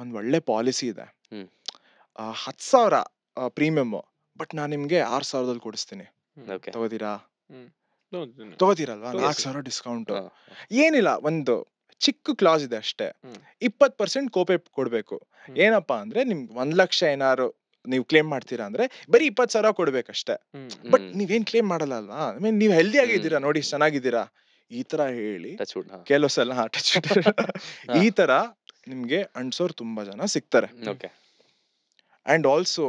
ಒಂದು ಒಳ್ಳೆ ಪಾಲಿಸಿ ಇದೆ, ಹ್ಮ್. 10,000 ಪ್ರೀಮಿಯಮ್, ಬಟ್ ನಾನು ನಿಮ್ಗೆ 6,000 ಕೊಡಿಸ್ತೀನಿ, ಓಕೆ. ತಗೋತೀರಾ? ಹ್ಮ್. ತಗೋತೀರಲ್ವಾ? Yes. 4,000 ಡಿಸ್ಕೌಂಟ್. ಏನಿಲ್ಲ, ಒಂದು ಚಿಕ್ಕ ಕ್ಲಾಸ್ ಇದೆ ಅಷ್ಟೇ. ಹ್ಮ್. 20% ಕೋಪೆ ಕೊಡ್ಬೇಕು. ಹ್ಮ್. ಏನಪ್ಪಾ ಅಂದ್ರೆ ನಿಮ್ಗೆ 1 ಲಕ್ಷ ಏನಾರು ನೀವು ಕ್ಲೇಮ್ ಮಾಡ್ತೀರಾ ಅಂದ್ರೆ ಬರೀ 20,000 ಕೊಡ್ಬೇಕಷ್ಟೇ. ಹ್ಮ್. ಬಟ್ ನೀವೇನ್ ಕ್ಲೇಮ್ ಮಾಡಲ್ಲ ಅಲ್ವಾ? ಐ ಮೀನ್ ನೀವು ಹೆಲ್ದಿ ಆಗಿದ್ದೀರಾ ನೋಡಿ, ಚೆನ್ನಾಗಿದ್ದೀರಾ, ಈ ತರ ಹೇಳಿ ಟಚ್ ವುಡ್. ಕೆಲವು ಸಲ ಈ ತರ ನಿಮ್ಗೆ ಅಂಡ್ಸೋರ್ ತುಂಬಾ ಜನ ಸಿಗ್ತಾರೆ. ಓಕೆ. ಅಂಡ್ ಆಲ್ಸೋ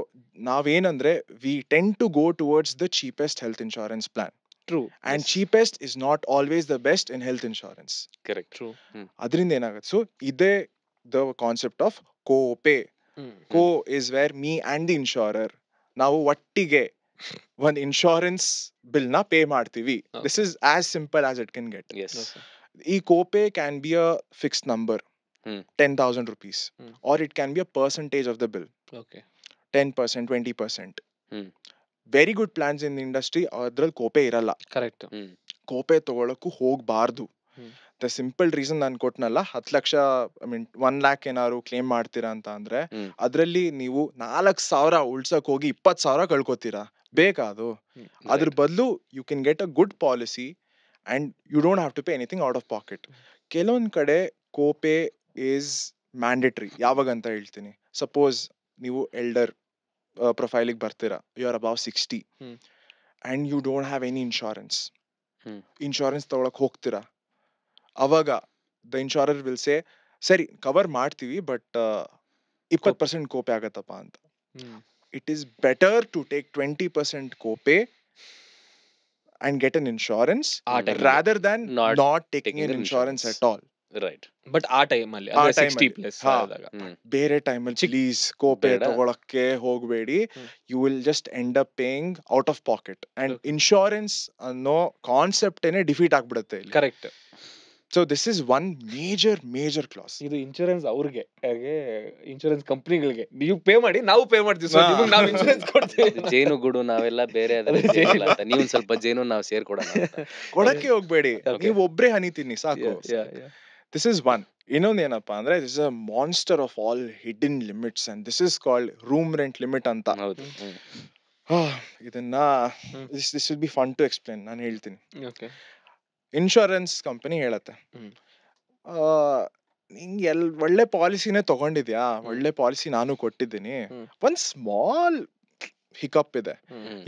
ನಾವೇನಂದ್ರೆ we tend to go towards the cheapest health insurance plan. True. And Yes. Cheapest is not always the best in health insurance. Correct. True. ಅದರಿಂದ ಏನಾಗುತ್ತೆ, ಸೊ ಇದೇ the concept of copay. Hmm. Co is where me and the insurer ನಾವು ಒಟ್ಟಿಗೆ ಒಂದು insurance bill ನ pay ಮಾಡ್ತೀವಿ. Okay. This is as simple as it can get. Yes. Okay. ಈ copay can be a fixed number, hmm. 10,000 rupees, hmm. or it can be a percentage of the bill, Okay. 10%, 20%. Hmm. Very good plans in industry, ಅದ್ರಲ್ಲಿ copay ಇರಲ್ಲ. Correct. ಕೋಪೆ ತಗೊಳಕ್ಕೂ ಹೋಗ್ಬಾರ್ದು. The simple reason ನಾನು ಕೊಟ್ನಲ್ಲ, 10 lakh I mean 1 lac ಏನಾದ್ರು claim ಮಾಡ್ತೀರಾ ಅಂತ ಅಂದ್ರೆ ಅದ್ರಲ್ಲಿ ನೀವು 4,000 ಉಳ್ಸಕ್ ಹೋಗಿ 20,000 ಕಳ್ಕೊತೀರಾ. ಬೇಕಾ ಅದು? ಅದ್ರ ಬದಲು you can get a good policy and you don't have to pay anything out of pocket. ಕೆಲವೊಂದ್ ಕಡೆ ಕೋಪೆ ಈಸ್ ಮ್ಯಾಂಡೇಟ್ರಿ. ಯಾವಾಗ ಅಂತ ಹೇಳ್ತೀನಿ. ಸಪೋಸ್ ನೀವು ಎಲ್ಡರ್ ಪ್ರೊಫೈಲಿಗೆ ಬರ್ತೀರಾ, you are above 60 and you don't have any insurance ತಗೊಳಕ್ ಹೋಗ್ತೀರಾ. ಅವಾಗ ದ ಇನ್ಶೂರರ್ ವಿಲ್ ಸೇ ಸರಿ ಕವರ್ ಮಾಡ್ತೀವಿ ಬಟ್ 20% ಕೋಪೆ ಆಗತ್ತಪ್ಪ ಅಂತ. It is better to take 20% copay and get an insurance rather than not taking an insurance at all. Right. But ಆ ಟೈಮಲ್ಲಿ 60 plus ಆದಾಗ ಬೇರೆ ಟೈಮಲ್ಲಿ ಪ್ಲೀಸ್ ಕೋಪೆ ತಗೊಳಕ್ಕೆ ಹೋಗಬೇಡಿ. You will just end up paying out of pocket and insurance ಅನ್ನೋ concept ಏನೇ defeat ಆಗ್ಬಿಡುತ್ತೆ. Correct. So this is one major clause. ಇದು ಇನ್ಶೂರೆನ್ಸ್ ಅವ್ರಿಗೆ, ಇನ್ಶೂರೆನ್ಸ್ ಕಂಪ್ನಿಗಳಿಗೆ ನೀವು ಪೇ ಮಾಡಿ, ನಾವು ಪೇ ಮಾಡ್ತೀವಿ, ನಾವು ಇನ್ಶೂರೆನ್ಸ್ ಕೊಡ್ತೀವಿ. ಜೇನು ಗುಡು ನಾವೆಲ್ಲ ಬೇರೆ, ನೀವು ಸ್ವಲ್ಪ ಜೇನು ನಾವು ಸೇರ್ಕೊಡೋಣ. ಕೊಡಕ್ಕೆ ಹೋಗ್ಬೇಡಿ, ನೀವು ಒಬ್ರೇ ಹನಿ ತಿನ್ನಿ ಸಾಕು. This is one. ಇನ್ನೊಂದೇನಪ್ಪಾ ಅಂದ್ರೆ this is a monster of all hidden limits and this is called room rent limit ಅಂತ. ಇದನ್ನ this will be fun to explain. ನಾನು ಹೇಳ್ತೀನಿ. ಇನ್ಶೂರೆನ್ಸ್ ಕಂಪನಿ ಹೇಳತ್ತೆ, ನಿಂಗೆ ಒಳ್ಳೆ ಪಾಲಿಸಿನೇ ತಗೊಂಡಿದ್ಯಾ, ಒಳ್ಳೆ ಪಾಲಿಸಿ ನಾನು ಕೊಟ್ಟಿದ್ದೀನಿ, ಒಂದ್ ಸ್ಮಾಲ್ ಹಿಕಪ್ ಇದೆ.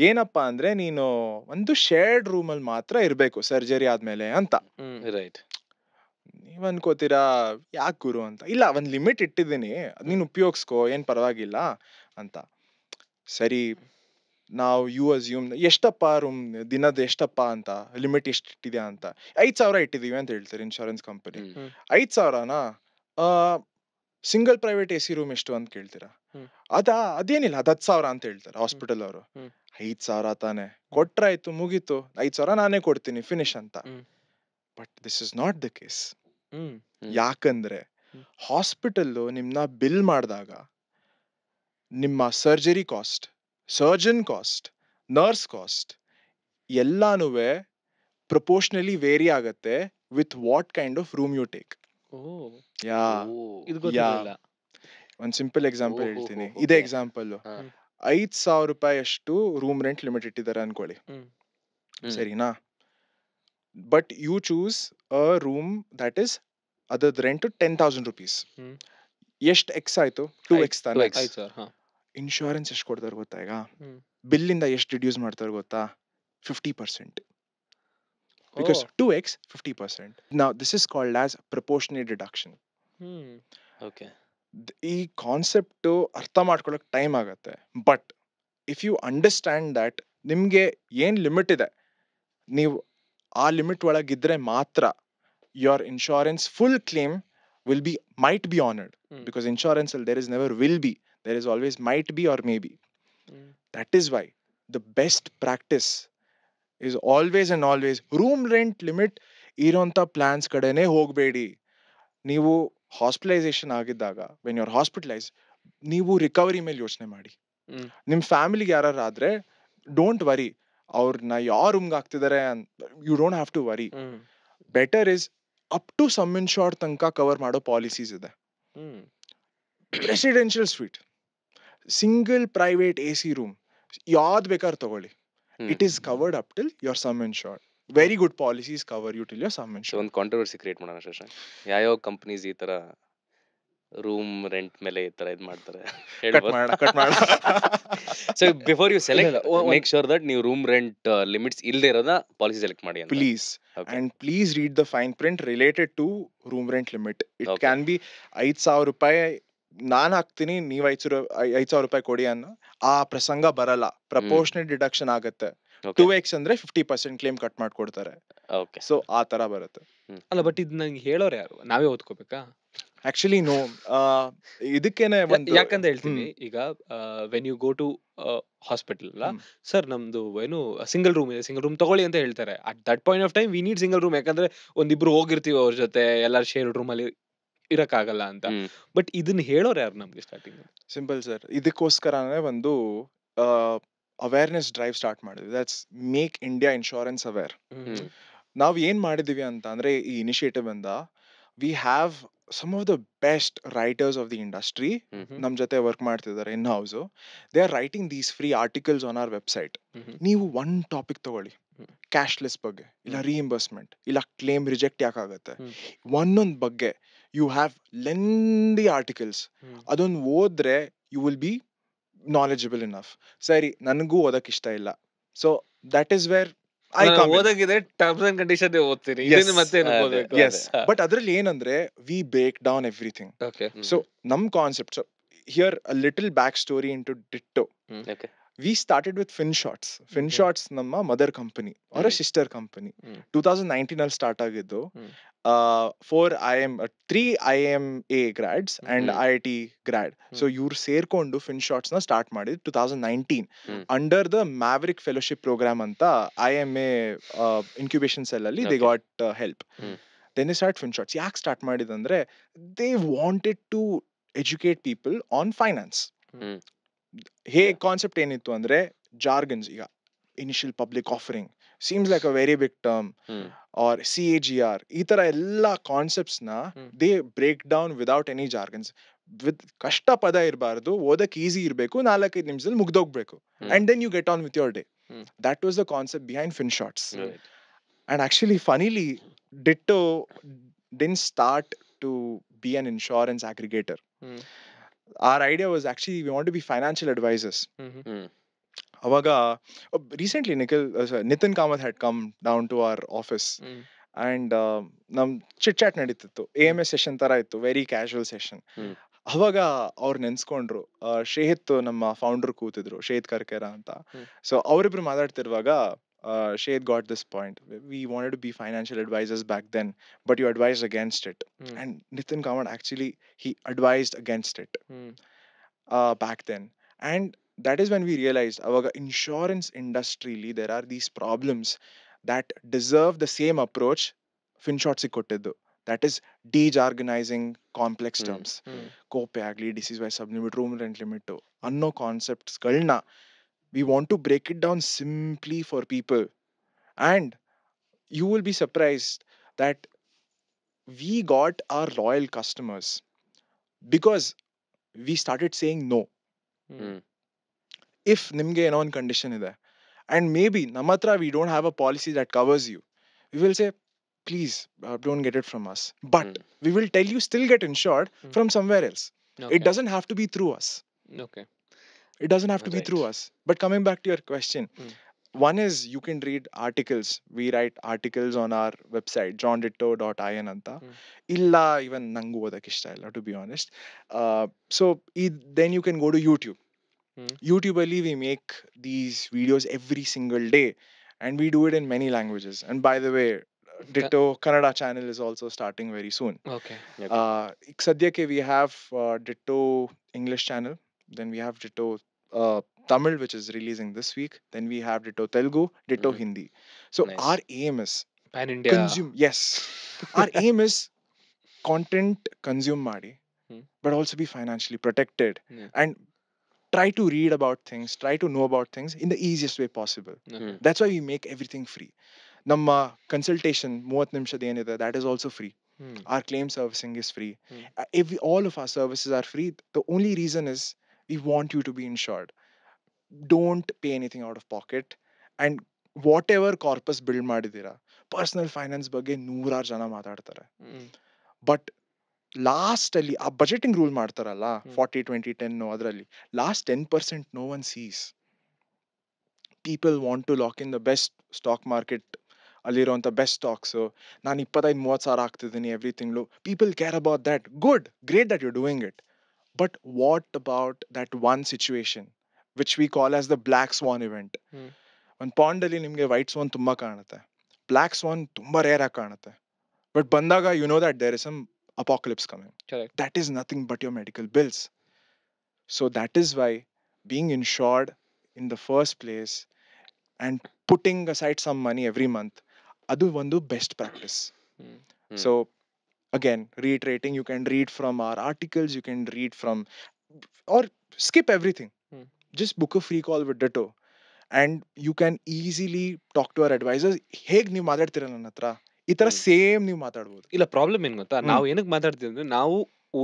ಏನಪ್ಪಾ ಅಂದ್ರೆ ನೀನು ಒಂದು ಶೇರ್ಡ್ ರೂಮ್ ಅಲ್ಲಿ ಮಾತ್ರ ಇರ್ಬೇಕು ಸರ್ಜರಿ ಆದ್ಮೇಲೆ ಅಂತ. ರೈಟ್. ನೀವ್ ಅನ್ಕೋತೀರಾ ಯಾಕೆ ಗುರು ಅಂತ. ಇಲ್ಲ, ಒಂದ್ ಲಿಮಿಟ್ ಇಟ್ಟಿದ್ದೀನಿ, ನೀನ್ ಉಪಯೋಗಿಸ್ಕೋ, ಏನ್ ಪರವಾಗಿಲ್ಲ ಅಂತ. ಸರಿ, ನಾವು ಯು ಅಸ್ಯೂಮ್ ಎಷ್ಟಪ್ಪ ರೂಮ್ ದಿನದ ಎಷ್ಟಪ್ಪ ಅಂತ ಲಿಮಿಟ್ ಎಷ್ಟು ಇಟ್ಟಿದ್ಯಾ ಅಂತ. 5,000 ಇಟ್ಟಿದೀವಿ ಅಂತ ಹೇಳ್ತಾರೆ ಇನ್ಶೂರೆನ್ಸ್ ಕಂಪನಿ. 5,000ನಾ ಸಿಂಗಲ್ ಪ್ರೈವೇಟ್ AC ರೂಮ್ ಎಷ್ಟು ಅಂತ ಕೇಳ್ತೀರಾ. ಅದೇನಿಲ್ಲ 10,000 ಅಂತ ಹೇಳ್ತಾರೆ ಹಾಸ್ಪಿಟಲ್ ಅವರು. 5,000 ತಾನೆ, ಕೊಟ್ರಾಯ್ತು ಮುಗೀತು, 5,000 ನಾನೇ ಕೊಡ್ತೀನಿ ಫಿನಿಶ್ ಅಂತ. But this is not the case. ಯಾಕಂದ್ರೆ ಹಾಸ್ಪಿಟಲ್ ನಿಮ್ನ ಬಿಲ್ ಮಾಡಿದಾಗ ನಿಮ್ಮ surgery cost, surgeon cost, nurse cost ಎಲ್ಲಾನು ಪ್ರಪೋರ್ಷನಲಿ ವೇರಿ ಆಗತ್ತೆ with what kind of room you take. ಒಂದ್ ಸಿಂಪಲ್ ಎಕ್ಸಾಂಪಲ್ ಹೇಳ್ತೀನಿ. ಇದೇ ಎಕ್ಸಾಂಪಲ್, 5,000 ರೂಪಾಯಿ ಅಷ್ಟು ರೂಮ್ ರೆಂಟ್ ಲಿಮಿಟ್ ಇಟ್ಟಿದ್ದಾರೆ ಅನ್ಕೊಳ್ಳಿ, ಸರಿನಾ? But you choose a room that is ಅದರ ರೆಂಟ್ 10,000 rupees. ಎಷ್ಟು ಎಕ್ಸ್ ಆಯ್ತು? 2x ತಾನೆ. ಇನ್ಶೂರೆನ್ಸ್ ಎಷ್ಟು ಕೊಡ್ತಾರೆ ಗೊತ್ತಾ? ಈಗ ಬಿಲ್ ಇಂದ ಎಷ್ಟು ರಿಡ್ಯೂಸ್ ಮಾಡ್ತಾರೆ ಗೊತ್ತಾ? 50%. Because 2x 50%. Now this is called as proportionate deduction. Okay. ಈ ಕಾನ್ಸೆಪ್ಟ್ ಅರ್ಥ ಮಾಡ್ಕೊಳ್ಳೋಕೆ ಟೈಮ್ ಆಗತ್ತೆ. But if you understand that ನಿಮ್ಗೆ ಏನ್ ಲಿಮಿಟ್ ಇದೆ, ನೀವು ಆ ಲಿಮಿಟ್ ಒಳಗಿದ್ರೆ ಮಾತ್ರ your insurance full claim might be honored. Because insurance there is never will be, there is always might be or maybe. That is why the best practice is always and always room rent limit ಇರೋಂಥ plants ಕಡೆನೆ ಹೋಗಬೇಡಿ. ನೀವು hospitalisation ಆಗಿದ್ದಾಗ when you're hospitalized, ನೀವು recovery ಮೇಲೆ ಯೋಚನೆ ಮಾಡಿ. ನಿಮ್ ಫ್ಯಾಮಿಲಿಗೆ ಯಾರು ಆದ್ರೆ ಡೋಂಟ್ ವರಿ, ಅವ್ರನ್ನ ಯಾವ ರೂಮ್ಗೆ ಹಾಕ್ತಿದ್ದಾರೆ, you don't have to worry. Better is up to sum insured ತನಕ ಕವರ್ ಮಾಡೋ ಪಾಲಿಸೀಸ್ ಇದೆ. Residential suite, single private AC room ಯಾವ್ದು ಬೇಕಾದ್ರೂ ತಗೊಳ್ಳಿ, it is covered up till your sum insured. Very good policies cover you till your sum insured. ಒಂದು controversy create ಮಾಡೋಣ ಶಶಾಂಕ್. ಯಾವ companies ಈ ತರ ರೂಮ್ ರೆಂಟ್ ಮೇಲೆ ಈ ತರ ಇದು ಮಾಡ್ತಾರೆ? ಕಟ್ ಮಾಡ. So before you select, make sure that ನೀವು ರೂಮ್ ರೆಂಟ್ ಲಿಮಿಟ್ಸ್ ಇಲ್ಲದೆ ಇರೋದನ್ನ ಪಾಲಿಸಿ ಸೆಲೆಕ್ಟ್ ಮಾಡಿ. Please and please read the fine print related to room rent limit. It can be 5,000 ರೂಪಾಯಿ ನಾನು ಹಾಕ್ತೀನಿ, ನೀವು 5,000 ರೂಪಾಯಿ ಕೊಡಿ ಅನ್ನೋ ಆ ಪ್ರಸಂಗ ಬರಲ್ಲ. ಪ್ರಪೋರ್ಷನಲ್ ಡಿಡಕ್ಷನ್ ಆಗತ್ತೆ. 2x ಅಂದ್ರೆ 50% ಕ್ಲೇಮ್ ಕಟ್ ಮಾಡ್ಕೊಡ್ತಾರೆ. ಸೊ ಆ ತರ ಬರುತ್ತೆ. ಅಲ್ಲ, ಬಟ್ ಇದು ನಂಗೆ ಹೇಳೋರು ಯಾರು? ನಾವೇ ಓದ್ಕೋಬೇಕಾ? ಆಕ್ಚುಲಿ ನೋ, ಇದಕ್ಕೇನೆ ಯಾಕಂತ ಹೇಳ್ತೀನಿ. ಈಗ when you go to hospital ಅಲ್ಲ ಸರ್, ನಮ್ದು ಏನು ಸಿಂಗಲ್ ರೂಮ್ ಇದೆ, ಸಿಂಗಲ್ ರೂಮ್ ತಗೊಳ್ಳಿ ಅಂತ ಹೇಳ್ತಾರೆ. At that point of time we need single room. ಯಾಕಂದ್ರೆ ಒಂದಿಬ್ರು ಹೋಗಿರ್ತೀವಿ ಅವ್ರ ಜೊತೆ, ಎಲ್ಲಾರು ಶೇರ್ಡ್ ರೂಮ್ ಅಲ್ಲಿ ಇರಕ್ಕಾಗಲ್ಲ ಅಂತ. ಬಟ್ ಇದನ್ನ ಹೇಳೋರು ಯಾರು ನಮ್ಗೆ ಸ್ಟಾರ್ಟಿಂಗ್? ಸಿಂಪಲ್ ಸರ್, ಇದಕ್ಕೋಸ್ಕರನೇ ಒಂದು ಅವೇರ್ನೆಸ್ ಡ್ರೈವ್ ಸ್ಟಾರ್ಟ್ ಮಾಡಿದ್ವಿ. That's make India insurance aware. ಹ್ಮ್. ನಾವು ಏನ್ ಮಾಡಿದೀವಿ ಅಂತ ಅಂದ್ರೆ ಈ ಇನಿಷಿಯೇಟಿವ್ ಇಂದ we have some of the best writers of the industry ನಮ್ ಜೊತೆ ವರ್ಕ್ ಮಾಡ್ತಿದ್ದಾರೆ in house. They are writing these free articles on our website. ನೀವು ಒನ್ ಟಾಪಿಕ್ ತಗೊಳ್ಳಿ, ಕ್ಯಾಶ್ಲೆಸ್ ಬಗ್ಗೆ, ಇಲ್ಲ ರೀಇಂಬರ್ಸ್ಮೆಂಟ್, ಇಲ್ಲ ಕ್ಲೇಮ್ ರಿಜೆಕ್ಟ್ ಯಾಕಾಗತ್ತೆ, ಒಂದೊಂದ್ ಬಗ್ಗೆ ಯು ಹ್ಯಾವ್ ಲೆಂದಿ ಆರ್ಟಿಕಲ್ಸ್. ಅದೊಂದು ಓದ್ರೆ you will be knowledgeable enough. ಸರಿ, ನನಗೂ ಓದಕ್ ಇಷ್ಟ ಇಲ್ಲ, so that is where I come in. ಓದಾಗಿದೆ ಟರ್ಮ್ಸ್ ಅಂಡ್ ಕಂಡೀಷನ್ ಓದ್ತೀನಿ, Yes. ಇದನ್ನ ಮತ್ತೆ ಏನಕ್ಕೆ ಅದೇ, ಓದ್ಬೇಕು? Yes, but ಅದ್ರಲ್ಲಿ ಏನಂದ್ರೆ we break down everything. Okay. So ನಮ್ concept, here a little back story into Ditto. Okay. We started with FinShots. FinShots ನಮ್ಮ ಮದರ್ ಕಂಪನಿ ಅವರ ಸಿಸ್ಟರ್ ಕಂಪನಿ. 2019 ಅಲ್ಲಿ ಸ್ಟಾರ್ಟ್ ಆಗಿದ್ದು. 3 IMA grads and IIT grad. So ಇವ್ರು ಸೇರ್ಕೊಂಡು FinShots ನ start ಮಾಡಿದ್ 2019 under the Maverick Fellowship Program ಅಂತ IMA incubation cell ಅಲ್ಲಿ they got help. Then they start FinShots. ಯಾಕೆ ಸ್ಟಾರ್ಟ್ ಮಾಡಿದಂದ್ರೆ they wanted to educate people on finance. Concept ಏನಿತ್ತು ಅಂದ್ರೆ ಜಾರ್ಗನ್ಸ್, ಈಗ initial public offering seems like a very big term, or CAGR, ಈ ತರ ಎಲ್ಲ concepts ನ they break down without any jargons. With ಕಷ್ಟ ಪದ ಇರಬಾರ್ದು, ಓದಕ್ ಈಸಿ ಇರಬೇಕು, 4-5 ನಿಮಿಷದಲ್ಲಿ ಮುಗ್ದೋಗ್ಬೇಕು, and then you get on with your day. That was the concept behind FinShots. And actually, funnily, Ditto didn't start to be an insurance aggregator. Our idea was actually we want to be financial advisors. Avaga recently Nitin Kamath had come down to our office, and nam chit chat naditittu. AMS session ತರ ಇತ್ತು, very casual session. ಅವಾಗ ಅವ್ರು ನೆನ್ಸ್ಕೊಂಡ್ರು, ಶ್ರೇಹಿತ್ ನಮ್ಮ founder ಕೂತಿದ್ರು, ಶ್ರೇಹಿತ್ ಕರ್ಕೇರ ಅಂತ. So ಅವರಿಬ್ರು ಮಾತಾಡ್ತಿರುವಾಗ Shade got this point. We wanted to be financial advisors back then, but you advised against it. And Nitin Kamath actually, he advised against it back then. And that is when we realized our insurance industry there are these problems that deserve the same approach FinShots kottiddu. That is dejargonizing complex terms. Copay agli, disease wise sublimit, room rent limit anno concepts galna we want to break it down simply for people. And you will be surprised that we got our loyal customers because we started saying no. If nimge ಏನೋ ಒಂದು condition ಇದೆ and maybe namatra we don't have a policy that covers you, we will say please don't get it from us, but we will tell you still get insured from somewhere else. It doesn't have to be through us. Okay. It doesn't have to be through us. But coming back to your question, one is you can read articles. We write articles on our website johnditto.in anta. Illa even nangu odak ishta illa, to be honest. So then you can go to YouTube. YouTube ali we make these videos every single day, and we do it in many languages. And by the way, Ditto Kannada channel is also starting very soon. Okay. Sadyake we have Ditto English channel, then we have Ditto Tamil, which is releasing this week, then we have Ditto Telugu, Ditto Hindi. So Nice. our aim is Pan India. consume, yes. Our aim is content consume ಮಾಡಿ, but also be financially protected, and try to read about things, try to know about things in the easiest way possible. That's why we make everything free. ನಮ್ಮ consultation 30 ನಿಮಿಷದ ಏನಿದೆ, that is also free. Our claim servicing is free. All of our services are free. The only reason is we want you to be insured. Don't pay anything out of pocket. And whatever corpus build ಮಾಡಿದೀರಾ, personal finance ಬಗ್ಗೆ 100 ಜನ ಮಾತಾಡ್ತಾರೆ, but last ಅಲ್ಲಿ ಆ budgeting rule ಮಾಡ್ತಾರಲ್ಲ 40-20-10, ಅದರಲ್ಲಿ last 10% no one sees. People want to lock in the best stock market, ಅಲ್ಲಿರುವಂಥ best stocks. ನಾನು 25-30 ಸಾವಿರ ಆಗ್ತಿದ್ದೀನಿ ಎವ್ರಿ ತಿಂಗಳು. People care about that. Good, great that you doing it, but what about that one situation which we call as the black swan event. ಒಂದು ಪಾಂಡಲ್ಲಿ ನಿಮಗೆ white ಸ್ವಾನ್ ತುಂಬ ಕಾಣುತ್ತೆ, ಬ್ಲ್ಯಾಕ್ ಸ್ವಾನ್ ತುಂಬ ರೇರ್ ಆಗಿ ಕಾಣುತ್ತೆ, ಬಟ್ ಬಂದಾಗ you know that there is some apocalypse coming. That is nothing but your medical bills. So that is why being insured in the first place and putting aside some money every month, adu one best practice. So again, reiterating, you can read from our articles, you can read from, or skip everything. Just book a free call with Ditto. And you can easily talk to our advisors. ಹೇಗ್ ನೀವು ಮಾತಾಡ್ತೀರ ನನ್ನ ಹತ್ರ, ಈ ತರ ಹ್ಮ್. Same ನೀವು ಮಾತಾಡ್ಬೋದು. ಇಲ್ಲ problem ಏನ್ ಗೊತ್ತಾ, ನಾವು ಏನಕ್ಕೆ ಮಾತಾಡ್ತೀವಿ ಅಂದ್ರೆ ನಾವು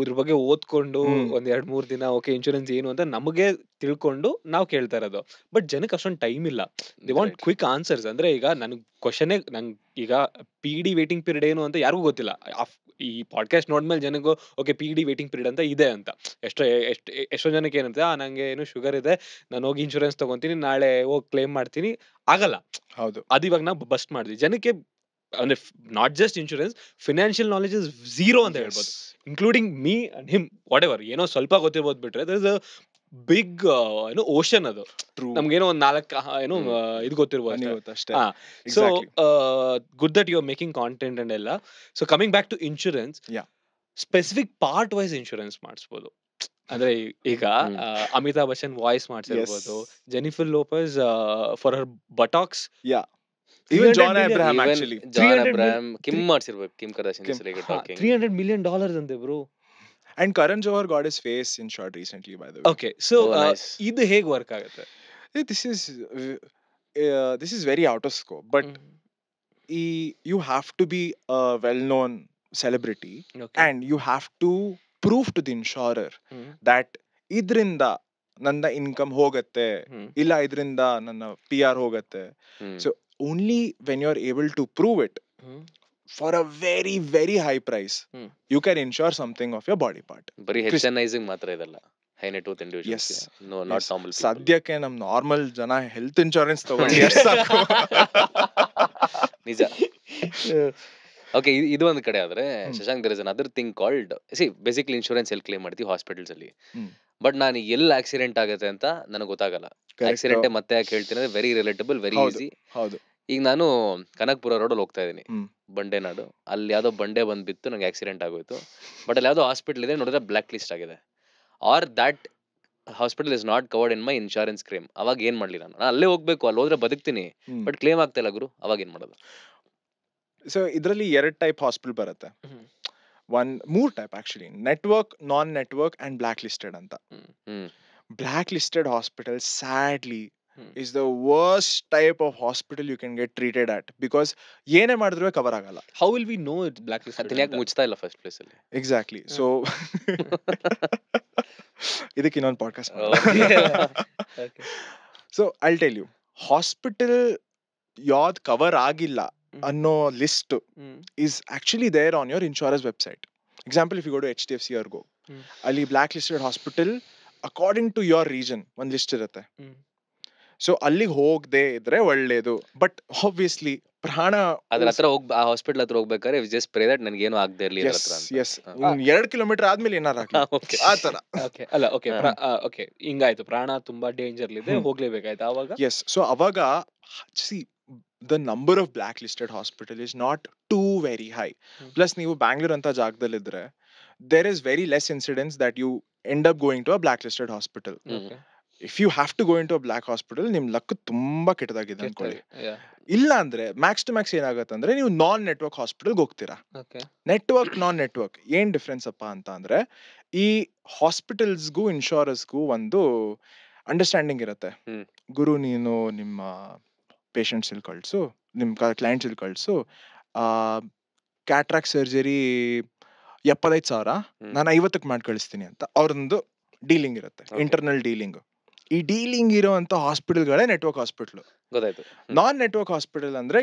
ಇದ್ರ ಬಗ್ಗೆ ಓದ್ಕೊಂಡು ಒಂದ್ 2-3 ದಿನ ಓಕೆ ಇನ್ಶೂರೆನ್ಸ್ ಏನು ಅಂತ ನಮಗೆ ತಿಳ್ಕೊಂಡು ನಾವು ಕೇಳ್ತಾ ಇರೋದು. ಬಟ್ ಜನಕ್ಕೆ ಅಷ್ಟೊಂದು ಟೈಮ್ ಇಲ್ಲ. They want Right. Quick answers. ಅಂದ್ರೆ ಈಗ ನನಗೆ ಕ್ವಶನೇ ನಂಗೆ ಈಗ PD ವೇಟಿಂಗ್ ಪೀರಿಯಡ್ ಏನು ಅಂತ ಯಾರಿಗೂ ಗೊತ್ತಿಲ್ಲ. ಈ ಪಾಡ್ಕಾಸ್ಟ್ ನೋಡ್ಮೇಲೆ ಜನಗೂ ಓಕೆ PD ವೇಟಿಂಗ್ ಪೀರಿಯಡ್ ಅಂತ ಇದೆ ಅಂತ. ಎಷ್ಟೋ ಜನಕ್ಕೆ ಏನಂತ ನಂಗೆ ಏನು ಶುಗರ್ ಇದೆ, ನಾನು ಹೋಗಿ ಇನ್ಶೂರೆನ್ಸ್ ತಗೊಂತೀನಿ, ನಾಳೆ ಹೋಗಿ ಕ್ಲೇಮ್ ಮಾಡ್ತೀನಿ, ಆಗಲ್ಲ. ಹೌದು. ಅದು ಇವಾಗ ನಾವು ಬಸ್ಟ್ ಮಾಡಿದ್ವಿ. ಜನಕ್ಕೆ ಅಂದ್ರೆ not just insurance, financial knowledge is zero ಅಂತ ಹೇಳ್ಬೋದು. Including me and him, whatever, ಏನೋ ಸ್ವಲ್ಪ ಗೊತ್ತಿರ್ಬೋದು ಬಿಟ್ರೆ ದರ್ ಇಸ್ ಅ ಬಿಗ್ ಏನೋ ಓಷನ್ ಅದು. True. ನಮ್ಗೇನೋ ಒಂದ್ 4 ಏನೋ ಇದು ಗೊತ್ತಿರ್ಬೋದು ನೀವು ಅಷ್ಟೇ. ಅಷ್ಟೇ. ಹಾ, so Exactly. Good that you are making content and ಎಲ್ಲ. So coming back to insurance, Yeah. Specific part wise insurance ಮಾಡಿಸ್ಬೋದು. ಅಂದ್ರೆ ಈಗ ಅಮಿತಾಬ್ ಬಚ್ಚನ್ ವಾಯ್ಸ್ ಮಾಡ್ಸಿರ್ಬೋದು, Jennifer ಲೋಪಸ್ for her buttocks. Yeah. Even 300 John million. Abraham Even actually. John 300 Abraham, million- Kim ಮಾಡ್ಸಿರ್ಬೇಕು, Kim Kardashian Kim. ಹೆಸರಿಗೆ talking. $300 million ಅಂತೆ bro. And Karan Johar got his face insured recently, by the way. Okay, so Oh, nice. ಇದು ಹೇಗ್ work ಆಗುತ್ತೆ? This is very out of scope, but you have to be a well-known celebrity, and you have to prove to the insurer that idrinda ನನ್ನ income ಹೋಗತ್ತೆ, ಇಲ್ಲ ಇದರಿಂದ ನನ್ನ PR ಹೋಗತ್ತೆ. So only when you're able to prove it for a very very high price, you can insure something of your body part. ಬರೀ HNIsing ಮಾತ್ರ ಇದಲ್ಲ, high net worth individuals. Yes. No not normal. ಸದ್ಯಕ್ಕೆ ನಮ್ normal ಜನ health insurance ತಗೊಂಡು ಎಷ್ಟ್ ಸಾಕು. ನಿಜ. ಓಕೆ, ಇದು ಒಂದು ಕಡೆ ಆದ್ರೆ Shashank, there is another thing called, basically insurance ಎಲ್ಲಿ ಕ್ಲೇಮ್ ಮಾಡ್ತೀವಿ, ಹಾಸ್ಪಿಟಲ್ಸ್ ಅಲ್ಲಿ. ಬಟ್ ನಾನು ಎಲ್ಲಿ ಆಕ್ಸಿಡೆಂಟ್ ಆಗುತ್ತೆ ಅಂತ ನನಗೆ ಗೊತ್ತಾಗಲ್ಲ. ಆಕ್ಸಿಡೆಂಟ್ ಮತ್ತೆ ಯಾಕೆ ಹೇಳ್ತೀನಿ ಅಂದ್ರೆ ವೆರಿ ರಿಲೇಟಬಲ್, ವೆರಿ ಈಸಿ. ಹೌದು. ಈಗ ನಾನು ಕನಕ್ಪುರ ರೋಡಲ್ಲಿ ಹೋಗ್ತಾ ಇದೀನಿ, ಬಂಡೆನಾಡು. ಅಲ್ಲಿ ಯಾವ್ದೋ ಬಂಡೆ ಬಂದ್ ಬಿತ್ತು, ನಂಗೆ ಆಕ್ಸಿಡೆಂಟ್ ಆಗೋಯ್ತು. ಬಟ್ ಅಲ್ಲಿ ಯಾವ್ದೋ ಹಾಸ್ಪಿಟಲ್ ಇದೆ, ನೋಡಿದ್ರೆ ಬ್ಲಾಕ್ ಲಿಸ್ಟ್ ಆಗಿದೆ, or that hospital is not covered in my insurance claim. ಅವಾಗ ಏನ್ ಮಾಡ್ಲಿ ನಾನು ಅಲ್ಲೇ ಹೋಗ್ಬೇಕು, ಅಲ್ಲಿ ಹೋದ್ರೆ ಬದುಕ್ತೀನಿ, ಬಟ್ ಕ್ಲೇಮ್ ಆಗ್ತಾ ಇಲ್ಲ ಗುರು, ಅವಾಗ ಏನ್ ಮಾಡೋದು? ಸೊ ಇದರಲ್ಲಿ 2 ಟೈಪ್ ಹಾಸ್ಪಿಟಲ್ ಬರುತ್ತೆ. ಮೂರ್ type actually: network, non network and blacklisted ಅಂತ. Blacklisted hospital sadly is the worst type of hospital you can get treated at, because ಏನೇ ಮಾಡಿದ್ರು ಕವರ್ ಆಗಲ್ಲ. How will we know it's blacklisted? ಅದನ್ನ ಯಾಕೆ ಮುಚ್ತಾ ಇಲ್ಲ first place ಅಲ್ಲಿ? Exactly. So ಇದಕ್ಕೆ ಇನ್ನೊಂದು podcast. So I'll tell you, hospital ಯಾವ್ದು ಕವರ್ ಆಗಿಲ್ಲ ಅನ್ನೋ list is actually there on your insurance website. Example, if you go to HDFC or go, ಅಲ್ಲಿ blacklisted hospital according to your region ಒಂದ್ list ಇರುತ್ತೆ. ಸೊ ಅಲ್ಲಿಗೆ ಹೋಗದೆ ಇದ್ರೆ ಒಳ್ಳೇದು. ಬಟ್ ಆಬ್ವಿಯಸ್ಲಿ ಪ್ರಾಣ ಅದ್ರ ಹತ್ರ ಆ ಹಾಸ್ಪಿಟಲ್ ಹತ್ರ ಹೋಗ್ಬೇಕಾದ್ರೆ ಜಸ್ಟ್ ಪ್ರೇ ದಟ್ ನನಗೆ ಏನು ಆಗದೆ ಇರಲಿ ಅದ್ರ ಹತ್ರ ಅಂತ. ಎಸ್, 2 ಕಿಲೋಮೀಟರ್ ಆದ್ಮೇಲೆ ಏನಾರ ಆ ತರ. ಓಕೆ, ಅಲ್ಲ ಓಕೆ ಓಕೆ, ಹಿಂಗಾಯ್ತು, ಪ್ರಾಣ ತುಂಬಾ ಡೇಂಜರ್ ಇದೆ, ಹೋಗ್ಲೇಬೇಕಾಯ್ತು ಅವಾಗ. ಎಸ್, ಸೊ ಅವಾಗ C the number of blacklisted hospital is not too very high. Plus ನೀವು ಬ್ಯಾಂಗ್ಳೂರ್ ಅಂತ ಜಾಗದಲ್ಲಿದ್ರೆ there is very less incidence that you end up going to a blacklisted hospital. If you have to go into a black hospital, ನಿಮ್ luck ತುಂಬಾ ಕೆಟ್ಟದಾಗಿದೆ ಅನ್ಕೊಳ್ಳಿ. ಇಲ್ಲ ಅಂದ್ರೆ Max to Max ಏನಾಗುತ್ತೆ ಅಂದ್ರೆ ನೀವು ನಾನ್ ನೆಟ್ವರ್ಕ್ ಹಾಸ್ಪಿಟಲ್ಗೆ ಹೋಗ್ತೀರಾ. ನೆಟ್ವರ್ಕ್, ನಾನ್ ನೆಟ್ವರ್ಕ್ ಏನ್ ಡಿಫ್ರೆನ್ಸ್ ಅಪ್ಪ ಅಂತ ಅಂದ್ರೆ, ಈ ಹಾಸ್ಪಿಟಲ್ಸ್ಗೂ ಇನ್ಶೂರೆನ್ಸ್ಗೂ ಒಂದು ಅಂಡರ್ಸ್ಟ್ಯಾಂಡಿಂಗ್ ಇರುತ್ತೆ. ಗುರು, ನೀನು ನಿಮ್ಮ ಪೇಷಂಟ್ಸ್ ಇಲ್ಲಿ ಕಳ್ಸು, ನಿಮ್ ಕ್ಲೈಂಟ್ಸ್ ಇಲ್ಲಿ ಕಳ್ಸು, ಕ್ಯಾಟ್ರಾಕ್ಟ್ ಸರ್ಜರಿ 75,000 ನಾನು 50ಕ್ಕೆ ಮಾಡಿ ಕಳಿಸ್ತೀನಿ ಅಂತ ಅವ್ರೊಂದು ಡೀಲಿಂಗ್ ಇರುತ್ತೆ, ಇಂಟರ್ನಲ್ ಡೀಲಿಂಗ್. ಈ ಡೀಲಿಂಗ್ ಇರೋಂಥ ಹಾಸ್ಪಿಟಲ್ಗಳೇ ನೆಟ್ವರ್ಕ್ ಹಾಸ್ಪಿಟಲ್. ಗೊತ್ತಾಯ್ತು. ನಾನ್ ನೆಟ್ವರ್ಕ್ ಹಾಸ್ಪಿಟಲ್ ಅಂದ್ರೆ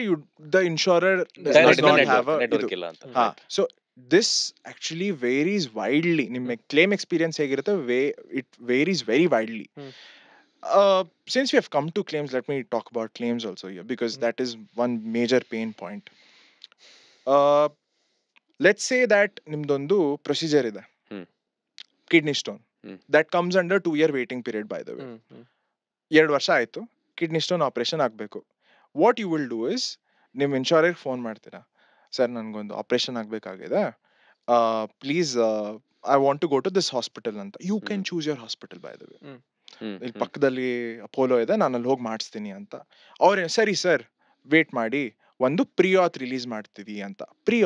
ದ ಇನ್ಶೂರರ್ ನೆಟ್ವರ್ಕ್ ಇಲ್ಲ ಅಂತ. So this actually varies widely. ನಿಮ್ಮ ಕ್ಲೇಮ್ ಎಕ್ಸ್ಪೀರಿಯನ್ಸ್ ಹೇಗಿರುತ್ತೆ, it varies very widely. Since we have come to claims, let me talk about claims also here, because that is one major pain point. Let's say that ನಿಮ್ದೊಂದು procedure ಇದೆ, kidney stone, that comes under 2-year waiting period, by the way. 2 ವರ್ಷ ಆಯ್ತು, kidney stone operation ಆಗಬೇಕು. What you will do is, ನಿಮ್ಮ ಇನ್ಶೂರರ್ಗೆ phone ಮಾಡ್ತೀರಾ, sir ನನಗೊಂದು operation ಆಗಬೇಕಾಗಿದೆ, please I want to go to this hospital ಅಂತ. You can choose your hospital, by the way. ಇಲ್ಲಿ ಪಕ್ಕದಲ್ಲಿ ಅಪೋಲೋ ಇದೆ, ನಾನು ಅಲ್ಲಿ ಹೋಗಿ ಮಾಡಿಸ್ತೀನಿ ಅಂತ. ಅವ್ರೆ ಸರಿ ಸರ್ ವೇಟ್ ಮಾಡಿ ಒಂದು ಪ್ರೀ ಆತ್ ರಿಲೀಸ್ ಮಾಡ್ತೀವಿ ಅಂತ. ಪ್ರೀ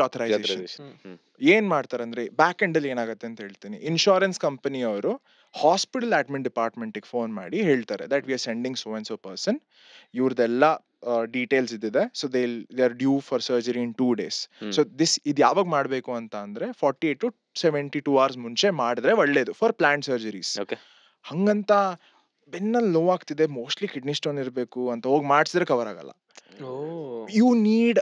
ಆಥರೈಸೇಷನ್ ಏನ್ ಮಾಡ್ತಾರೆ ಅಂದ್ರೆ ಬ್ಯಾಕ್ ಎಂಡ್ ಅಲ್ಲಿ ಏನಾಗುತ್ತೆ ಅಂತ ಹೇಳ್ತೀನಿ. ಇನ್ಶೂರೆನ್ಸ್ ಕಂಪನಿ ಅವರು ಹಾಸ್ಪಿಟಲ್ ಅಡ್ಮಿನ್ ಡಿಪಾರ್ಟ್ಮೆಂಟ್ ಫೋನ್ ಮಾಡಿ ಹೇಳ್ತಾರೆ that we are sending so and so person, ಇವ್ರದೆಲ್ಲ ಡೀಟೇಲ್ಸ್ ಇದ್ದಿದೆ, so they are due for surgery in 2 days. ಸೊ ಇದು ಯಾವಾಗ ಮಾಡಬೇಕು ಅಂತ ಅಂದ್ರೆ 48 to 72 hours ಮುಂಚೆ ಮಾಡಿದ್ರೆ ಒಳ್ಳೇದು ಫಾರ್ ಪ್ಲಾನ್ ಸರ್ಜರೀಸ್. ಹಂಗಂತ ಬೆನ್ನಲ್ಲಿ ನೋವಾಗ್ತಿದೆ, ಮೋಸ್ಟ್ಲಿ ಕಿಡ್ನಿ ಸ್ಟೋನ್ ಇರಬೇಕು ಅಂತ ಹೋಗಿ ಮಾಡಿಸಿದ್ರೆ ಕವರ್ ಆಗಲ್ಲ. ಯು ನೀಡ್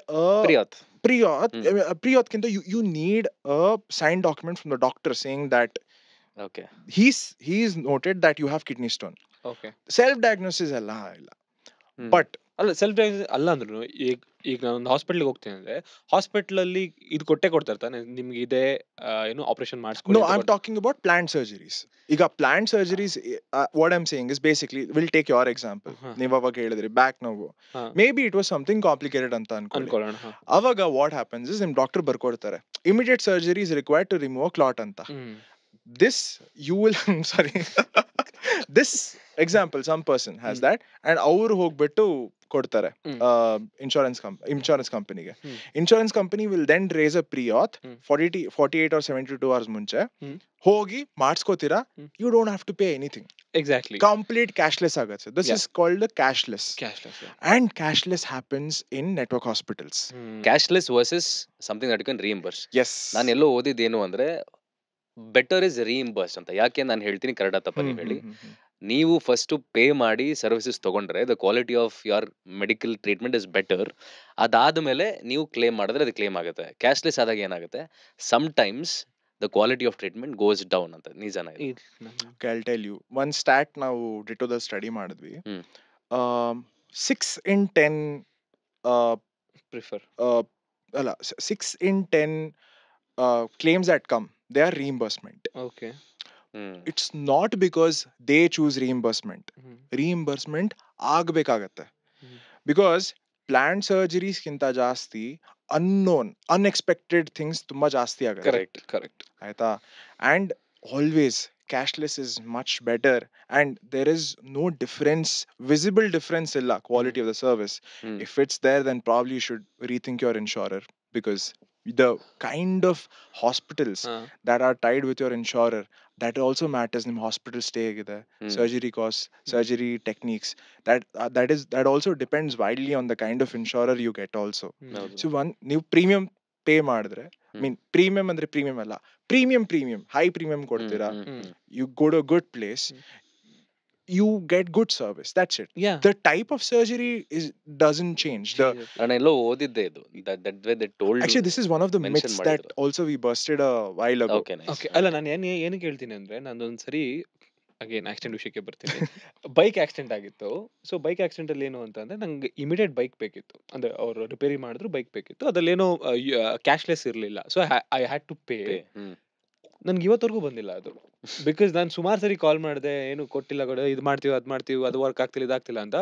ಪ್ರಿಯಾತ್ಕಿಂತ you need a sign document from the doctor saying that he's noted that you have kidney stone. Self diagnosis ಎಲ್ಲ ಇಲ್ಲ. ಬಟ್ ಅಲ್ಲ ಸೆಲ್ಫ್ ಡಯಾಗ್ನೋಸಿಸ್ ಅಲ್ಲ ಅಂದ್ರೂ ಈಗ ನಾನು ಒಂದು ಹಾಸ್ಪಿಟಲ್ಗೆ ಹೋಗ್ತೀನಿ ಅಂದ್ರೆ ಹಾಸ್ಪಿಟಲ್ ಅಲ್ಲಿ ಇದು ಕೊಡ್ತಾರೆ ತಾನೆ, ನಿಮ್ಗೆ ಇದೆ ಏನು ಆಪರೇಷನ್ ಮಾಡಿಸ್ಕೊಳ್ಳಿ. No, I'm talking about planned surgeries. ಈಗ planned surgeries, what I'm saying is basically, we'll take your example. ನೀವು ಅವಾಗ ಹೇಳಿದ್ರಿ ಬ್ಯಾಕ್ ನೋವು, maybe it was something complicated ಅಂತ ಅನ್ಕೊಳ್ಳೋಣ. ಅವಾಗ ವಾಟ್ ಹ್ಯಾಪನ್ಸ್ ಇಸ್ ನಿಮ್ ಡಾಕ್ಟರ್ ಬರ್ಕೊಡ್ತಾರೆ immediate surgery is required to remove clot ಅಂತ. This you will sorry this example, some person has that and ಅವರು ಹೋಗ್ಬಿಟ್ಟು ಕೊಡ್ತಾರೆ ಇನ್ಶೂರೆನ್ಸ್ ಕಂಪನಿಗೆ. Insurance company will then raise a pre auth 48 or 72 hours ಮುಂಚೆ ಹೋಗಿ ಮಾಡಿಸ್ಕೋತೀರಾ. You don't have to pay anything. Exactly, complete cashless ಆಗುತ್ತೆ. This is called cashless and cashless happens in network hospitals. Cashless versus something that you can reimburse. Yes, ನಾನು ಎಲ್ಲೋ ಓದಿದ್ದೇನು ಅಂದ್ರೆ better is ರೀಇಂಬರ್ಸ್ ಅಂತ. ಯಾಕೆ ನಾನು ಹೇಳ್ತೀನಿ, ಕರೆಕ್ಟ್ ತಪ್ಪ ನೀವು ಹೇಳಿ. ನೀವು ಫಸ್ಟ್ ಪೇ ಮಾಡಿ ಸರ್ವಿಸಸ್ ತಗೊಂಡ್ರೆ the quality of your medical treatment is better. ಅದಾದ್ಮೇಲೆ ನೀವು ಕ್ಲೇಮ್ ಮಾಡಿದ್ರೆ ಅದು ಕ್ಲೇಮ್ ಆಗುತ್ತೆ. ಕ್ಯಾಶ್ಲೆಸ್ ಆದಾಗ ಏನಾಗುತ್ತೆ, sometimes the quality of treatment goes down ಅಂತ. ನಿಜಾನ? I'll tell you one stat ನಾವು ಡಿಟೋದಲ್ಲಿ ಸ್ಟಡಿ ಮಾಡಿದ್ವಿ. 6 in 10 ಪ್ರಿಫರ್ ಅಲ್ಲ 6 in 10 claims that come, they are reimbursement. Okay. It's not because they choose reimbursement ಆಗಬೇಕಾಗತ್ತೆ. Because plan surgeries ಗಿಂತ ಜಾಸ್ತಿ unexpected things ತುಂಬಾ ಜಾಸ್ತಿ ಆಗುತ್ತೆ. ಕರೆಕ್ಟ್ ಆಯ್ತಾ? And always cashless is much better and there is no difference, visible difference ಇಲ್ಲ quality of the service. If it's there then probably you should rethink your insurer, because the kind of hospitals that are tied with your insurer, that also matters. nim hospital stay agide, surgery costs, surgery techniques, that also depends widely on the kind of insurer you get also. So one ನೀವು premium pay ಮಾಡಿದ್ರೆ, ಮೀನ್ premium ಅಂದ್ರೆ premium ಅಲ್ಲ, premium high premium ಕೊಡ್ತೀರಾ, you go to a good place, you get good service, that's it. Yeah, the type of surgery doesn't change. ನಾನು ಎಲ್ಲೋ ಓದಿದ್ದೆ ಇದು, that way they told. Actually this is one of the myths that also we busted a while ago. Okay, nice. Okay, ಅಲ್ಲ ನಾನು ಏನಕ್ಕೆ ಹೇಳ್ತೀನಿ ಅಂದ್ರೆ, ನಂದೊಂದ್ಸರಿ again accident ವಿಷಯಕ್ಕೆ ಬರ್ತೀನಿ. ಬೈಕ್ ಆಕ್ಸಿಡೆಂಟ್ ಆಗಿತ್ತು. ಸೊ ಬೈಕ್ ಆಕ್ಸಿಡೆಂಟ್ ಅಲ್ಲಿ ಏನು ಅಂತಂದ್ರೆ ನಂಗೆ ಇಮಿಡಿಯೇಟ್ ಬೈಕ್ ಬೇಕಿತ್ತು, ಅಂದ್ರೆ ಅವರು ರಿಪೇರಿ ಮಾಡಿದ್ರು ಬೈಕ್ ಬೇಕಿತ್ತು. ಅದ್ರಲ್ಲೇನೋ ಕ್ಯಾಶ್ಲೆಸ್ ಇರಲಿಲ್ಲ. So I had to pay. ನನ್ಗೆ ಇವತ್ತವರೆಗೂ ಬಂದಿಲ್ಲ ಅದು. ಬಿಕಾಸ್ ನಾನು ಸುಮಾರು ಸರಿ ಕಾಲ್ ಮಾಡಿದೆ, ಏನು ಕೊಟ್ಟಿಲ್ಲ, ಇದು ಮಾಡ್ತೀವಿ ಅದು ಮಾಡ್ತೀವಿ, ಅದು ವರ್ಕ್ ಆಗ್ತಿಲ್ಲ ಇದಾಗ್ತಿಲ್ಲ ಅಂತ.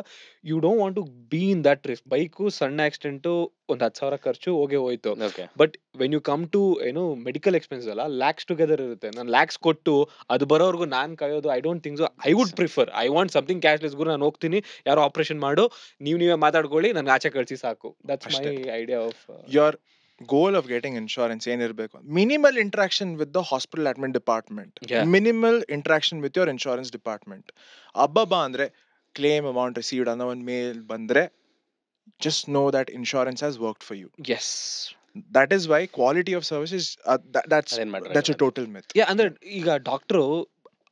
You don't want to be in that risk. Bike ಸಣ್ಣ ಆಕ್ಸಿಡೆಂಟು, ಒಂದು 10,000 ಖರ್ಚು ಹೋಯ್ತು. But when you come to ಏನು ಮೆಡಿಕಲ್ ಎಕ್ಸ್ಪೆನ್ಸ್ ಅಲ್ಲ, ಲ್ಯಾಕ್ಸ್ ಟುಗೆದರ್ ಇರುತ್ತೆ. ನಾನು ಲ್ಯಾಕ್ಸ್ ಕೊಟ್ಟು ಅದು ಬರೋವರೆಗೂ ನಾನು ಕಾಯೋದು, I don't think so. I would prefer, I want something cashless. ಗುರು ನಾನು ಹೋಗ್ತೀನಿ, ಯಾರೋ ಆಪರೇಷನ್ ಮಾಡು, ನೀವೇ ಮಾತಾಡ್ಕೊಳ್ಳಿ, ನನ್ಗೆ ಆಚೆ ಕಳಿಸಿ ಸಾಕು. That's my idea of your goal of getting insurance. ಏನಿರಬೇಕು, minimal interaction with the hospital admin department, minimal interaction with your insurance department. ಅಬ್ಬಬ್ಬಾ ಅಂದ್ರೆ ಕ್ಲೇಮ್ ಅಮೌಂಟ್ ರಿಸೀವ್ಡ್ ಅನ್ನೋ ಒಂದು ಮೇಲ್ ಬಂದ್ರೆ, just know that insurance has worked for you. Yes, that is why quality of service is that's a total myth. Yeah, ಅಂದ್ರೆ ಈಗ doctor,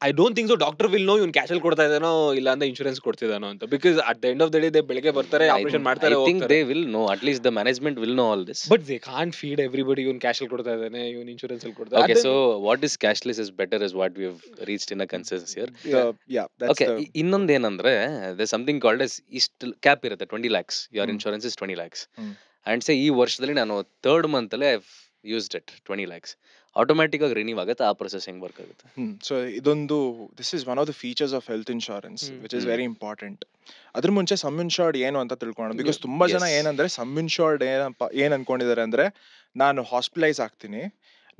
I don't think so doctor will know ಇವ್ನು ಕ್ಯಾಶಲ್ಲಿ ಕೊಡ್ತಾ ಇದ್ದಾನೋ ಇಲ್ಲ ಅಂದ್ರೆ ಇನ್ಶೂರೆನ್ಸ್ ಕೊಡ್ತಿದ್ದಾನೋ ಅಂತ. Because at the end of the day ಬೆಳಗ್ಗೆ ಬರ್ತಾರೆ, ಆಪರೇಷನ್ ಮಾಡ್ತಾರೆ, I think they will know, at least the management will know all this. But they can't feed everybody ಇವ್ನು ಕ್ಯಾಶಲ್ಲಿ ಕೊಡ್ತಾ ಇದ್ದಾನೆ, ಇವ್ನು ಇನ್ಶೂರೆನ್ಸ್ ಅಲ್ಲಿ ಕೊಡ್ತಾ. Okay, so what is cashless is better is what we have reached in a consensus here. Yeah, that's okay. ಇನ್ನೊಂದು ಏನಂದ್ರೆ, there's something called as ಇಷ್ಟು ಕ್ಯಾಪ್ ಇರುತ್ತೆ, 20 lakhs. Your insurance is 20 lakhs. And say ಈ ವರ್ಷದಲ್ಲಿ ನಾನು 3rd month ಅಲ್ಲಿ I've used it 20 lakhs. Automatic ಆಗಿ renew ಆಗುತ್ತೆ. ಆ ಪ್ರೊಸೆಸ್ ಹೆಂಗ್ ವರ್ಕ್ ಆಗುತ್ತೆ? ಸೊ ಇದೊಂದು, this is one of the features of health insurance which is very important. ಅದ್ರ ಮುಂಚೆ ಸಮ್ ಇನ್ಶೂರ್ಡ್ ಏನು ಅಂತ ತಿಳ್ಕೊಳ್ಳೋಣ. ಬಿಕಾಸ್ ತುಂಬಾ ಜನ ಏನಂದ್ರೆ ಸಮ್ ಇನ್ಶೂರ್ಡ್ ಏನ್ ಅನ್ಕೊಂಡಿದ್ದಾರೆ ಅಂದ್ರೆ, ನಾನು ಹಾಸ್ಪಿಟಲೈಸ್ ಆಗ್ತೀನಿ,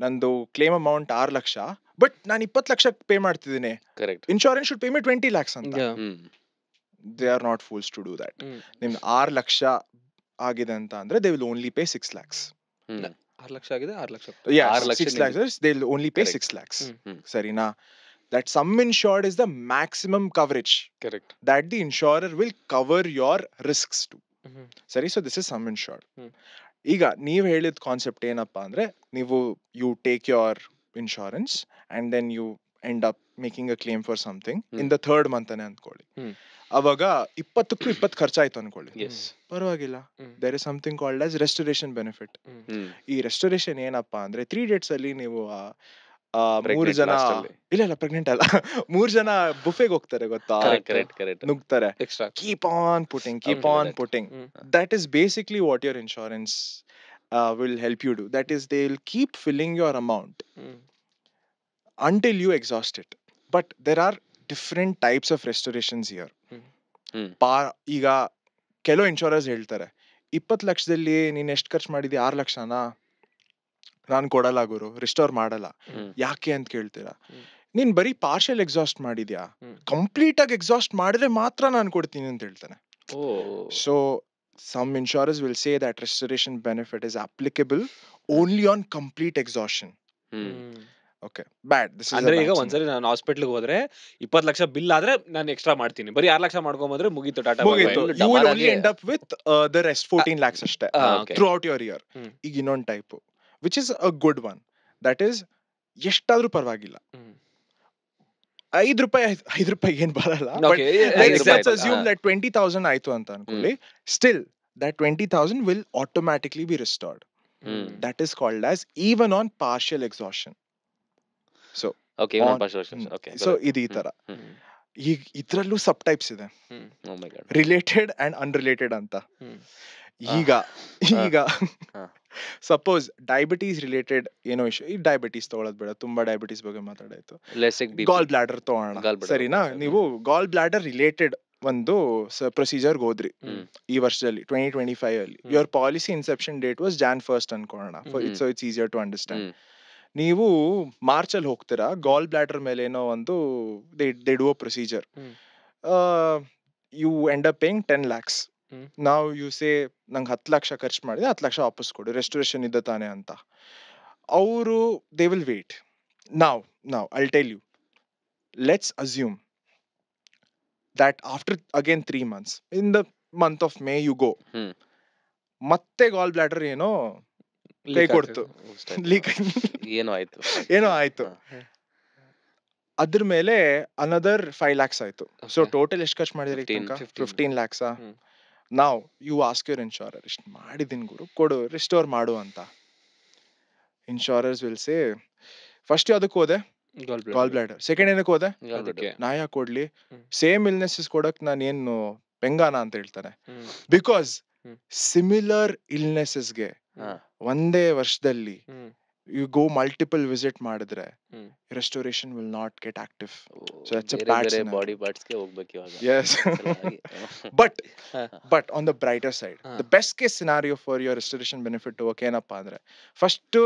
ನಂದು ಕ್ಲೇಮ್ ಅಮೌಂಟ್ 6 ಲಕ್ಷ, ಬಟ್ ನಾನು 20 ಲಕ್ಷ ಪೇ ಮಾಡ್ತಿದ್ದೀನಿ, correct, insurance should pay me 20 lakhs ಅಂತ. They are not fools to do that. ನಿಮ್ದು 6 ಲಕ್ಷ ಆಗಿದೆ ಅಂತ ಅಂದ್ರೆ they will only pay 6 lakhs. 6 lakh ಆಗಿದೆ 6 lakh Yeah, 6 lakh 6 lakhs, they will only pay Correct. 6 lakhs. ಹ್ಮ್. Sarina, that sum insured is the maximum coverage correct. that the insurer will cover your risks to. ಸರಿ, so this is sum insured. Hmm. ಈಗ ನೀವು ಹೇಳಿದ concept ಏನಪ್ಪಾ ಅಂದ್ರೆ, ನೀವು you take your insurance and then you end up making a claim for something in the third month ಅನೇ ಅನ್ಕೊಳ್ಳಿ. Hmm. ಅವಾಗ 20 ಖರ್ಚಾಯ್ತು ಅನ್ಕೊಳ್ಳಿ, ಎಸ್. ಪರವಾಗಿಲ್ಲ, hmm. There is something called as restoration benefit. ಈ ರೆಸ್ಟೋರೇಷನ್ ಏನಪ್ಪಾ ಅಂದ್ರೆ 3 dates ಅಲ್ಲಿ ನೀವು ಮೂರು Pregnant ಜನ, last ಅಲ್ಲಿ. ಇಲ್ಲ ಪ್ರೆಗ್ನೆಂಟ್ ಅಲ್ಲ, 3 ಜನ ಬುಫೆಗೆ ಹೋಗ್ತಾರೆ ಗೊತ್ತಾ, ಕರೆಕ್ಟ್. ನುಗ್ತಾರೆ, extra. keep on putting Okay, that. putting. Hmm. That is basically what your insurance will help you do. That is, they'll keep filling your amount until you exhaust it. But there are different types of restorations here. ಈಗ ಕೆಲವು ಇನ್ಶೂರರ್ಸ್ ಹೇಳ್ತಾರೆ 20 ಲಕ್ಷದಲ್ಲಿ ನೀನ್ ಎಷ್ಟು ಖರ್ಚು ಮಾಡಿದ್ಯಾ, 6 ಲಕ್ಷನಾ, ನಾನು ಕೊಡಲ್ಲ ಗುರು, restore ಮಾಡಲ್ಲ. ಯಾಕೆ ಅಂತ ಕೇಳ್ತೀರಾ, ನೀನ್ ಬರೀ ಪಾರ್ಷಿಯಲ್ ಎಕ್ಸಾಸ್ಟ್ ಮಾಡಿದ್ಯಾ, ಕಂಪ್ಲೀಟ್ ಆಗಿ ಎಕ್ಸಾಸ್ಟ್ ಮಾಡಿದ್ರೆ ಮಾತ್ರ ನಾನು ಕೊಡ್ತೀನಿ ಅಂತ ಹೇಳ್ತಾನೆ. So some insurers will say that restoration benefit is applicable only on complete exhaustion. Okay, bad. This is ಅಂದ್ರೆ a ಈಗ bad ಒಂದ್ಸರಿ ನಾನು ಹಾಸ್ಪಿಟಲ್ಗೆ ಹೋದ್ರೆ 20 ಲಕ್ಷ ಬಿಲ್ ಆದ್ರೆ ನಾನು ಎಕ್ಸ್ಟ್ರಾ ಮಾಡ್ತೀನಿ, ಬರೀ 6 ಲಕ್ಷ ಮಾಡ್ಕೊಂಬಂದ್ರೆ ಮುಗೀತು, ಟಾಟಾ ಬೈ ಬೈ. ಮುಗೀತು. full You will ಡಮಾರಾಗೆ- only end up with the rest 14 lakhs ಅಷ್ಟೇ Okay. throughout your year. ಹ್ಮ್. ಈಗ ಇನ್ನೊಂದು type which is a good one, that is ಎಷ್ಟಾದ್ರೂ ಪರವಾಗಿಲ್ಲ, ಹ್ಮ್. 5 ರೂಪಾಯಿ ಏನ್ ಬರಲ್ಲ, but Okay, let's exactly. assume that 20,000 ಆಯ್ತು ಅಂತ ಅನ್ಕೊಳ್ಳಿ, still that 20,000 will automatically be restored. That is called as even on partial exhaustion. So okay, on- okay. So ಇದು ಈ ತರ. ಈಗ ಇದ್ರಲ್ಲೂ ಸಬ್ ಟೈಪ್ಸ್ ಇದೆ, oh my God. Related and unrelated ಅಂತ. ಹ್ಮ್. ಈಗ ಹಾ. ಸಪೋಸ್ ಡಯಾಬಿಟೀಸ್ ರಿಲೇಟೆಡ್ ಏನೋ ಇಶ್ಯೂ, ಈ ಡಯಾಬಿಟೀಸ್ ತಗೊಳ್ಳೋದು ಬೇಡ, ತುಂಬಾ ಡಯಾಬಿಟೀಸ್ ಬಗ್ಗೆ ಮಾತಾಡಾಯ್ತು. ಲೆಸ್ಸಿಗ್ ಬಿ ಗಾಲ್ ಬ್ಲಾಡರ್ ತಗೋಣ, Gallbladder, ಸರಿನಾ? okay. ನೀವು ಗಾಲ್ ಬ್ಲಾಡರ್ ರಿಲೇಟೆಡ್ ಒಂದು ಪ್ರೊಸೀಜರ್ ಹೋದ್ರಿ ಹ್ಮ್. ಈ ವರ್ಷದಲ್ಲಿ 2025 ಅಲ್ಲಿ. Hmm. Your policy inception date was Jan 1st ಅನ್ಕೊಳ್ಳೋಣ, ಇಟ್ಸ್ ಈಸಿಯರ್ ಟು ಅಂಡರ್ಸ್ಟ್ಯಾಂಡ್. ನೀವು ಮಾರ್ಚ್ ಅಲ್ಲಿ ಹೋಗ್ತೀರಾ, ಗಾಲ್ ಬ್ಲಾಡರ್ ಮೇಲೆ ಏನೋ ಒಂದು they do a procedure, hmm. You end up paying 10 lakhs. Hmm. ನಾವು ಯು ಸೇ ನಂಗೆ 10 ಲಕ್ಷ ಖರ್ಚು ಮಾಡಿದೆ, 10 ಲಕ್ಷ ವಾಪಸ್ ಕೊಡು, ರೆಸ್ಟೋರೇಷನ್ ಇದೆ ತಾನೆ ಅಂತ. ಅವರು ದೇ ವಿಲ್ ವೇಟ್. ನಾವು I'll tell you, let's assume that after again 3 months, in the month of May you go, ಹ್ಮ್. ಮತ್ತೆ ಗಾಲ್ ಬ್ಲಾಡರ್ ಏನೋ ಕೈ Leak ಕೊಡ್ತು, ಆಗ್ತದೆ. ಲೀಕ್ ಏನೋ ಆಯ್ತು. ಏನೋ ಆಯ್ತು, ಅದ್ರ ಮೇಲೆ ಅನದರ್ 5 lakhs ಆಯ್ತು. So Okay. ಟೋಟಲ್ ಎಷ್ಟು ಖರ್ಚು ಮಾಡಿದ್ರಿ 15. 15 lakhs. ಹ್ಮ್. ನಾವು ಯು ಆಸ್ಕ್ ಯುವರ್ ಇನ್ಶೂರರ್, ಇಷ್ಟು ಮಾಡಿದೀನಿ ಗುರು, ಕೊಡು, ರಿಸ್ಟೋರ್ ಮಾಡು ಅಂತ. ಇನ್ಶೂರರ್ಸ್ ವಿಲ್ ಸೇ, ಫಸ್ಟ್ ಯಾವ್ದಕ್ಕೆ ಹೋದೆ, Gallbladder. ಗಾಲ್ ಬ್ಲಾಡರ್. ಸೆಕೆಂಡ್ ಏನಕ್ಕೆ ಹೋದೆ, ಅದಕ್ಕೆ. ನಾ ಯಾಕೆ ಕೊಡ್ಲಿ, ಹ್ಮ್. ಸೇಮ್ ಇಲ್ನೆಸಸ್ ಕೊಡಕ್ ನಾನು ಏನು ಪೆಂಗಾನ ಅಂತ ಹೇಳ್ತಾರೆ. ಹ್ಮ್. Because hmm. ಸಿಮಿಲರ್ ಇಲ್ನೆಸಸ್ಗೆ ಹಾ. ಒಂದೇ ವರ್ಷದಲ್ಲಿ hmm. You go multiple visit ಮಾಡಿದ್ರೆ hmm. Restoration will not get active. So that's a ಬೇರೆ bad ಬೇರೆ scenario. ಬಾಡಿ ಪಾರ್ಟ್ಸ್ಗೆ ಹೋಗ್ಬೇಕು ಇವಾಗ. Yes. But on the brighter side, ಹಾ. the best case scenario for your restoration benefit to work ಏನಪ್ಪಾ ಅಂದ್ರೆ, first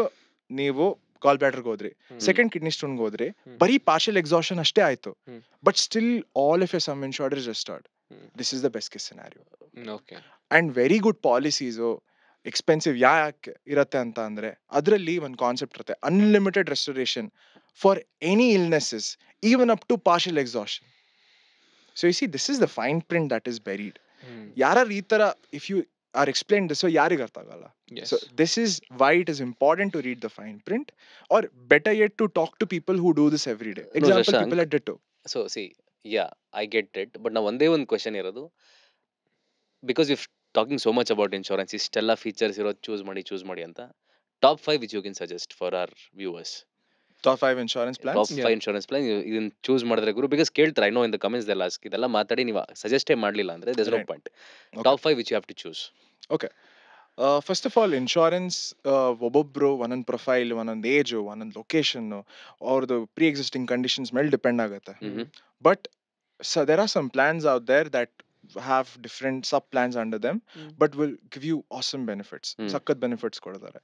ನೀವು ಗಾಲ್ ಬ್ಲಾಡರ್ಗೆ ಹೋದ್ರಿ, ಸೆಕೆಂಡ್ ಕಿಡ್ನಿ ಸ್ಟೋನ್ಗೆ ಹೋದ್ರಿ, ಬರೀ ಪಾರ್ಷಿಯಲ್ ಎಕ್ಸಾಷನ್ ಅಷ್ಟೇ ಆಯ್ತು, but still all of your sum insured is restored. This is the best case scenario. Okay. And very good policies expensive ಯಾಕೆ ಇರತ್ತೆ ಅಂತ ಅಂದ್ರೆ, ಅದರಲ್ಲಿ ಒಂದು ಕಾನ್ಸೆಪ್ಟ್ ಇರುತ್ತೆ, unlimited restoration for any illnesses even up to partial exhaustion. So you see, this is the fine print that is buried. ಯಾರು ಈ ತರ if you are explain this, ಯಾರಿಗೆ ಅರ್ಥ ಆಗಲ್ಲ. So this is why it is important to read the fine print, or better yet to talk to people who do this every day. Example, Shashank. people at Ditto. So see ya I get it, but ನಾವು ಒಂದೇ ಒಂದು question ಇರೋದು, because you talking so much about insurance, ಇಷ್ಟೆಲ್ಲ features ಇರೋದು choose ಮಾಡಿ ಅಂತ, top 5 which you can suggest for our viewers. Top 5 insurance plans. Top 5 insurance plan ಇದನ್ನ choose ಮಾಡಿದ್ರೆ ಗುರು, ಬಿಕಾಸ್ ಕೇಳ್ತಾರೆ, I know in the comments they'll ask, ಇದೆಲ್ಲ ಮಾತಾಡಿ ನೀವು ಸಜೆಸ್ಟೇ ಮಾಡಲಿಲ್ಲ ಅಂದ್ರೆ there's no Right. Point. Okay. Top 5 which you have to choose. Okay. First of all, insurance, ಒಬ್ಬೊಬ್ರು ಒಂದೊಂದು ಪ್ರೊಫೈಲ್, ಒಂದೊಂದು ಏಜು, ಒಂದೊಂದು ಲೊಕೇಶನ್, ಅವ್ರದ್ದು ಪ್ರೀ ಎಕ್ಸಿಸ್ಟಿಂಗ್ ಕಂಡೀಷನ್ಸ್ ಮೇಲೆ ಡಿಪೆಂಡ್ ಆಗುತ್ತೆ. But so there are some plans out there that have different sub plans under them, but will give you awesome benefits. ಸಖತ್ benefits ಕೊಡ್ತಾರೆ.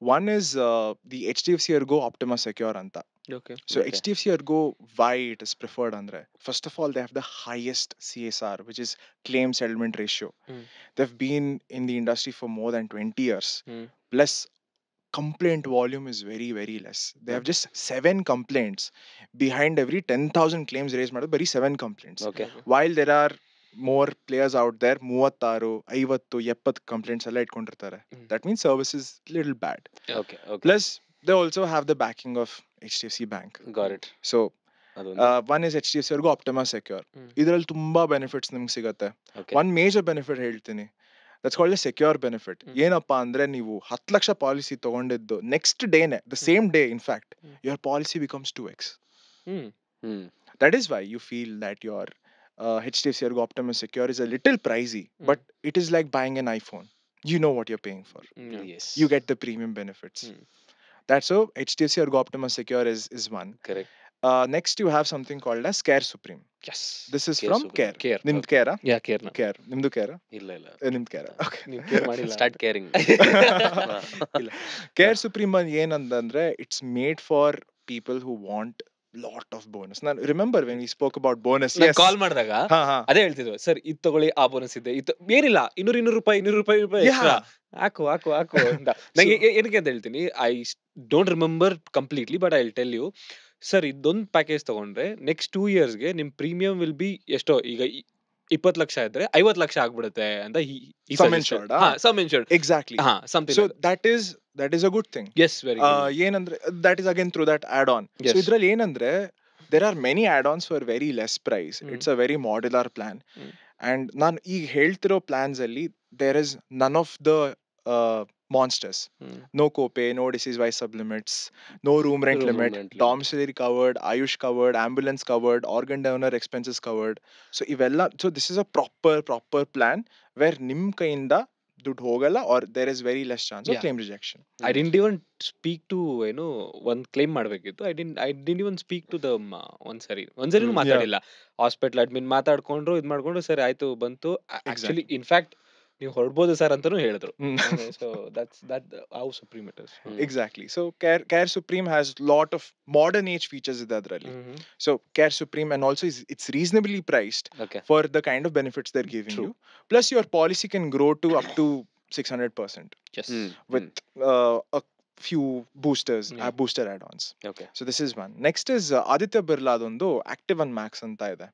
One is the HDFC Ergo Optima Secure anta. Okay. So Okay. HDFC Ergo, why it is preferred andre, first of all, they have the highest CSR, which is claim settlement ratio. Mm. They've been in the industry for more than 20 years. Mm. Plus complaint volume is very very less. They have just 7 complaints behind every 10,000 claims raised ಮಾಡಿದ್ರೆ ಬರೀ 7 complaints. Okay. While there are more players out there, 36 50 70 complaints ಎಲ್ಲ ಇಟ್ಕೊಂಡಿರ್ತಾರೆ. That means service is little bad. Okay. Okay. Plus they also have the backing of HDFC Bank. Got it. So ಅದೊಂದು. one is HDFC Ergo Optima Secure. Mm. ಇದರಲ್ಲಿ ತುಂಬಾ benefits ನಿಮ್ಗೆ ಸಿಗುತ್ತೆ. Okay. One major benefit ಹೇಳ್ತೀನಿ, that's called a secure benefit. ಏನಪ್ಪಾ ಅಂದ್ರೆ ನೀವು 10 lakh policy ತಗೊಂಡಿದ್ದು ನೆಕ್ಸ್ಟ್ ಡೇನೆ, the same day in fact, your policy becomes 2x. Hmm. That is why you feel that your HDFC Ergo Optima Secure is a little pricey, but it is like buying an iPhone. You know what you're paying for. Yes. You get the premium benefits. That's how HDFC Ergo Optima Secure is one. Correct. Next you have something called as Care Supreme. Yes. This is Care from Supreme. Care. Care. ನಿಮ್ದು Care? Yeah, care na. Care. ನಿಮ್ದು Care? ಇಲ್ಲ ಇಲ್ಲ. ನಿಮ್ದು Care. Okay. ನೀವು care ಮಾಡಿಲ್ಲ. Start caring. ಇಲ್ಲ. Care Supreme ಏನಂದ್ರೆ it's made for people who want lot of bonus. ನಾನು remember when we spoke about bonus, call ಮಾಡಿದಾಗ ಅದೇ ಹೇಳ್ತಿದ್ವು, ಸರ್ ಇದು ತಗೊಳ್ಳಿ, ಆ ಬೋನಸ್ ಇದೆ, ಇದು ಏನಿಲ್ಲ, 200 ರೂಪಾಯಿ extra. ಹಾಕು ಅಂತ. ನಂಗೆ ಏನಕ್ಕೆ ಅಂತ ಹೇಳ್ತೀನಿ, I don't remember completely, but I will tell you, sir ಇದೊಂದು ಪ್ಯಾಕೇಜ್ ತಗೊಂಡ್ರೆ ನೆಕ್ಸ್ಟ್ 2 yearsಗೆ ನಿಮ್ ಪ್ರೀಮಿಯಂ ವಿಲ್ ಬಿ ಎಷ್ಟೋ, ಈಗ 20 ಲಕ್ಷ ಇದ್ರೆ 50 ಲಕ್ಷ ಆಗ್ಬಿಡುತ್ತೆ ಅಂತ. Sum insured, some insured, exactly. something So like that is a good thing. yes, very good. ಏನಂದ್ರೆ that is again through that add-on. Yes. So ಇದ್ರಲ್ಲಿ ಏನಂದ್ರೆ there are many add-ons for very less price. It's a very modular plan. And ನಾನು ಈಗ ಹೇಳ್ತಿರೋ plans ಅಲ್ಲಿ there is none of the monsters. No copay, no disease-wise sublimits, no room rent limit, domiciliary covered, Ayush covered, ambulance covered, organ donor expenses covered. So ಇವೆಲ್ಲ, so this is a proper plan where ನಿಮ್ ಕೈಯಿಂದ ದುಡ್ಡು ಹೋಗಲ್ಲ, or there is very less chance of Yeah. claim rejection. I didn't even speak to ಒಂದ್ claim ಮಾಡ್ಬೇಕಿತ್ತು. I didn't even speak to the ಒಂದ್ಸರಿನೂ ಮಾತಾಡಿಲ್ಲ. Hospital admin ಮಾತಾಡ್ಕೊಂಡ್ರು, ಇದ್ ಮಾಡ್ಕೊಂಡ್ರು, ಸರಿ ಆಯ್ತು ಬಂತು. ಆಕ್ಚುಲಿ ಇನ್ಫ್ಯಾಕ್ಟ್ ನೀವು ಹೊರಡ್ಬೋದು ಸರ್ ಅಂತಾನೂ ಹೇಳಿದ್ರು. So that how Supreme it is. Exactly. So Care Supreme has lot of modern age features ಇದೆ ಅದ್ರಲ್ಲಿ. So Care Supreme, and also it's reasonably priced Okay. for the kind of benefits they're giving you. Plus your policy can grow to up to 600% Yes. with a few boosters, Yeah. booster add-ons. Okay. So this is one. Next is Aditya Birla ಅದೊಂದು Active One Max ಅಂತ ಇದೆ.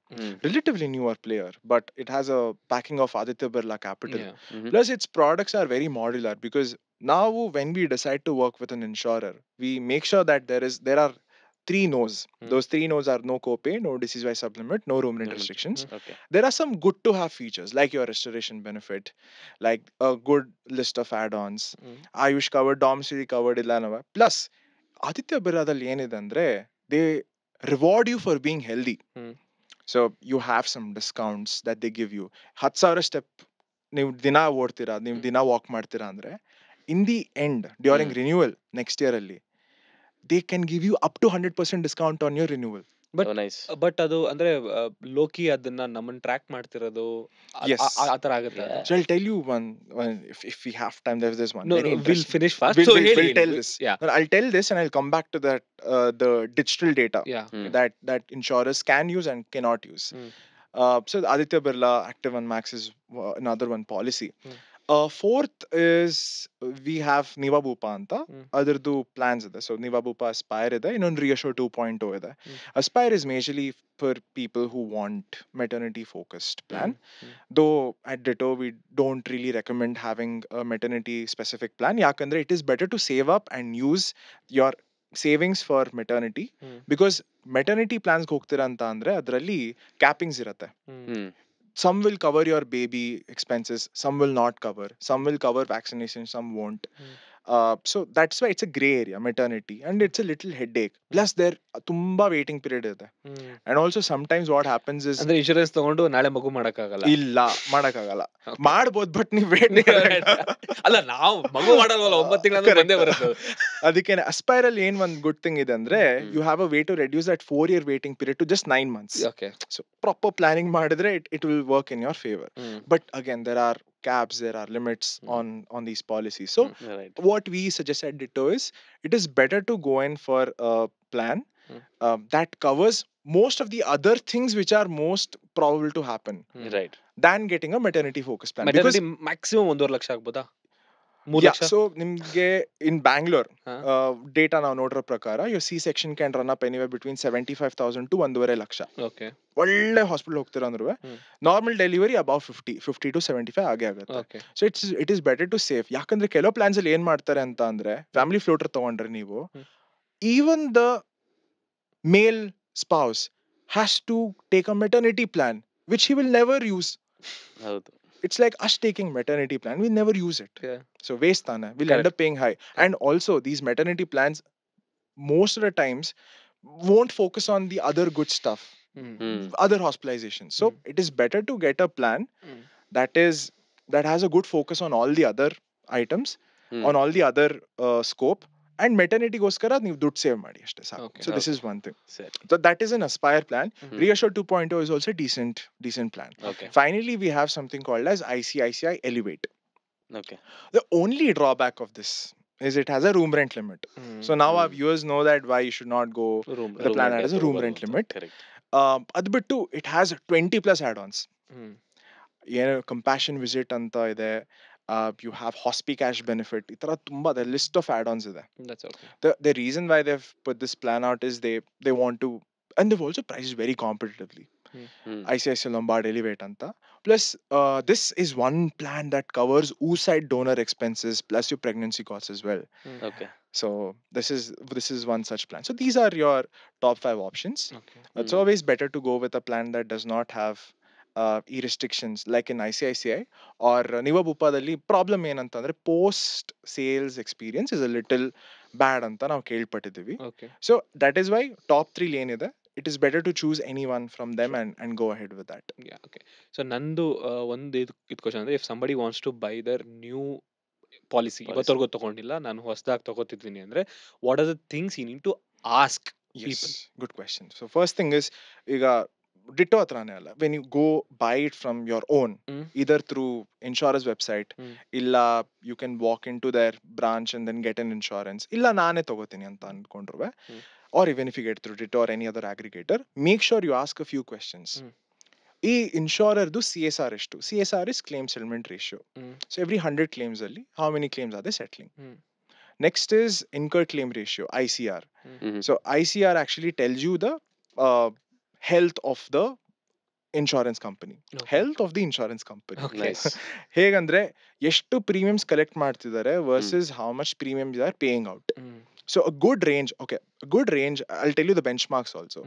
Relatively newer player, but it has a backing of Aditya Birla Capital. Yeah. Plus its products are very modular, because now when we decide to work with an insurer, we make sure that there are 3 no's. Those 3 no's are no copay, no disease-wise sublimit, no room rent restrictions. Okay. There are some good to have features like your restoration benefit, like a good list of add-ons, Ayush covered, domiciliary covered, illanava. Plus Aditya Birladalli ಏನಿದೆ ಅಂದ್ರೆ they reward you for being healthy. So you have some discounts that they give you. 10,000 step ನೀವು ದಿನ ಓಡ್ತೀರಾ, ನೀವು ದಿನ walk ಮಾಡ್ತೀರಾ ಅಂದ್ರೆ, in the end during renewal next year ಅಲ್ಲಿ they can give you up to 100% discount on your renewal. But nice. But ಅದು ಅಂದ್ರೆ ಲೋಕಿ ಅದನ್ನ ನಮ್ಮನ್ನ ಟ್ರ್ಯಾಕ್ ಮಾಡ್ತಿರೋದು Yes. ಆ ತರ ಆಗುತ್ತೆ. So I'll tell you one if we have time. There's one No, very we'll interesting. finish fast. We'll, So we'll, ಹೇಳಿ, we'll tell this. Yeah. No, I'll tell this and I'll come back to that the digital data Yeah. that insurers can use and cannot use. So the Aditya Birla Active One Max is another one policy. Fourth is we have Niva Bupa anta. Adardu plans ಇದೆ. So Niva Bupa Aspire ಇದೆ, ಇನ್ನೊಂದು Reassure 2.0 ಇದೆ. Aspire is majorly for people who want maternity focused plan. Though at Ditto we don't really recommend having a maternity specific plan. ಯಾಕಂದ್ರೆ it is better to save up and use your savings for maternity, because maternity plans ಹೋಗ್ತೀರಾ ಅಂತ ಅಂದ್ರೆ ಅದರಲ್ಲಿ ಕ್ಯಾಪಿಂಗ್ಸ್ ಇರುತ್ತೆ. Some will cover your baby expenses, some will not cover, some will cover vaccination, some won't. So that's why it's a gray area, maternity, and it's a little headache. Plus there ತುಂಬಾ waiting period ಇದೆ. And also sometimes what happens is ಅಂದ್ರೆ insurance ತಗೊಂಡು ನಾಳೆ ಮಗು ಮಾಡಕ್ಕಾಗಲ್ಲ. ಇಲ್ಲ ಮಾಡಕ್ಕಾಗಲ್ಲ, ಮಾಡ್ಬೋದು, ಬಟ್ ನೀವು ವೇಟ್ ಅಲ್ಲ, ನಾವು ಮಗು ಮಾಡಲ್ವಲ್ಲ, 9 ತಿಂಗಳ ಬಂದೇ ಬರುತ್ತೆ. ಅದಕ್ಕೆ ಅಸ್ಪೈರಲ್ ಏನ್ ಒಂದ್ ಗುಡ್ ಥಿಂಗ್ ಇದೆ ಅಂದ್ರೆ you have a way to reduce that 4-year waiting period to just 9 months. Okay. So proper planning ಮಾಡಿದ್ರೆ it will work in your favor. But again there are caps, there are limits on these policies. So Right. what we suggest at Ditto is it is better to go in for a plan that covers most of the other things which are most probable to happen Right. than getting a maternity focus plan. Because maternity maximum 1.5 lakh ಆಗ್ಬೋದಾ? 3 yeah, lakh? so ನಿಮ್ಗೆ in Bangalore ಹಾ. data ನಾವು ನೋಡಿರೋ ಪ್ರಕಾರ your C-section can run up anywhere between 75,000 to 1.5 lakh. Okay. ಒಳ್ಳೆ hospital ಹೋಗ್ತೀರಾ ಅಂದ್ರೆ normal delivery above 50 to 75 age ಆಗುತ್ತೆ. Okay. So it is better to save. ಯಾಕಂದ್ರೆ ಕೆಲವು ಪ್ಲಾನ್ಸ್ ಅಲ್ಲಿ ಏನ್ ಮಾಡ್ತಾರೆ ಅಂತ ಅಂದ್ರೆ ಫ್ಯಾಮಿಲಿ ಫ್ಲೋಟರ್ ತಗೊಂಡ್ರೆ ನೀವು even the male spouse has to take a maternity plan which he will never use. ಹೌದು. It's like us taking maternity plan, we never use it. Yeah. So waste tana, we'll end up paying high. And also these maternity plans most of the times won't focus on the other good stuff, other hospitalizations. So it is better to get a plan that has a good focus on all the other items, on all the other scope, and maternity goskara ನೀವು ದುಡ್ಡು save ಮಾಡಿ ಅಷ್ಟೇ ಸಾಕು. Okay. So this is one thing. ಸರಿ. So that is an Aspire plan. Reassure 2.0 is also a decent plan. Okay. Finally, we have something called as ICICI Elevate. Okay. The only drawback of this is it has a room rent limit. So now our viewers know that why you should not go the plan that has a room rent limit. Correct. ಅದು ಬಿಟ್ಟು it has 20 plus add-ons. ಏನು compassion visit ಅಂತ ಇದೆ, you have Hospicash benefit. ಈ ತರ ತುಂಬಾ the list of add-ons ಇದೆ. That's okay. The reason why they've put this plan out is they want to, and they've also priced very competitively. ICICI Lombard Elevate anta. Plus this is one plan that covers oocyte donor expenses plus your pregnancy costs as well. Okay. So this is one such plan. So these are your top 5 options. Okay. It's always better to go with a plan that does not have restrictions like in ICICI or Nivabupadalli. Problem ಏನಂತಂದ್ರೆ post sales experience is a little bad ಅಂತ ನಾವು ಕೇಳ್ಪಟ್ಟಿದ್ದೀವಿ. Okay. So that is why top 3 ಏನಿದೆ, it is better to choose anyone from them and go ahead with that. Yeah, okay. So ನಂದು ಒಂದು ಇದು question ಅಂದ್ರೆ if somebody wants to buy their new policy ಇವತ್ತವರೆಗೂ ತಗೊಂಡಿಲ್ಲ, ನಾನು ಹೊಸದಾಗಿ ತಗೋತಿದ್ದೀನಿ ಅಂದ್ರೆ what are the things you need to ask people? Yes, good question. So first thing is ಈಗ Ditto atrane alla, when you go buy it from your own, either through insurance website, illa you can walk into their branch and then get an insurance, illa naane tagotini anta ankondruve, or even if you get through Ditto or any other aggregator, make sure you ask a few questions. ಈ ಇನ್ಶೂರರ್ದು CSR ಎಷ್ಟು? CSR is claim settlement ratio. So every 100 claims alli how many claims are they settling? Next is incurred claim ratio, ICR. So ICR actually tells you the health of the insurance company. Okay. Health of the insurance company. Okay. Nice. ಹೇಗಂದ್ರೆ ಎಷ್ಟು premiums collect ಮಾಡ್ತಿದ್ದಾರೆ versus how much premiums they are paying out. So a good range, I'll tell you the benchmarks also.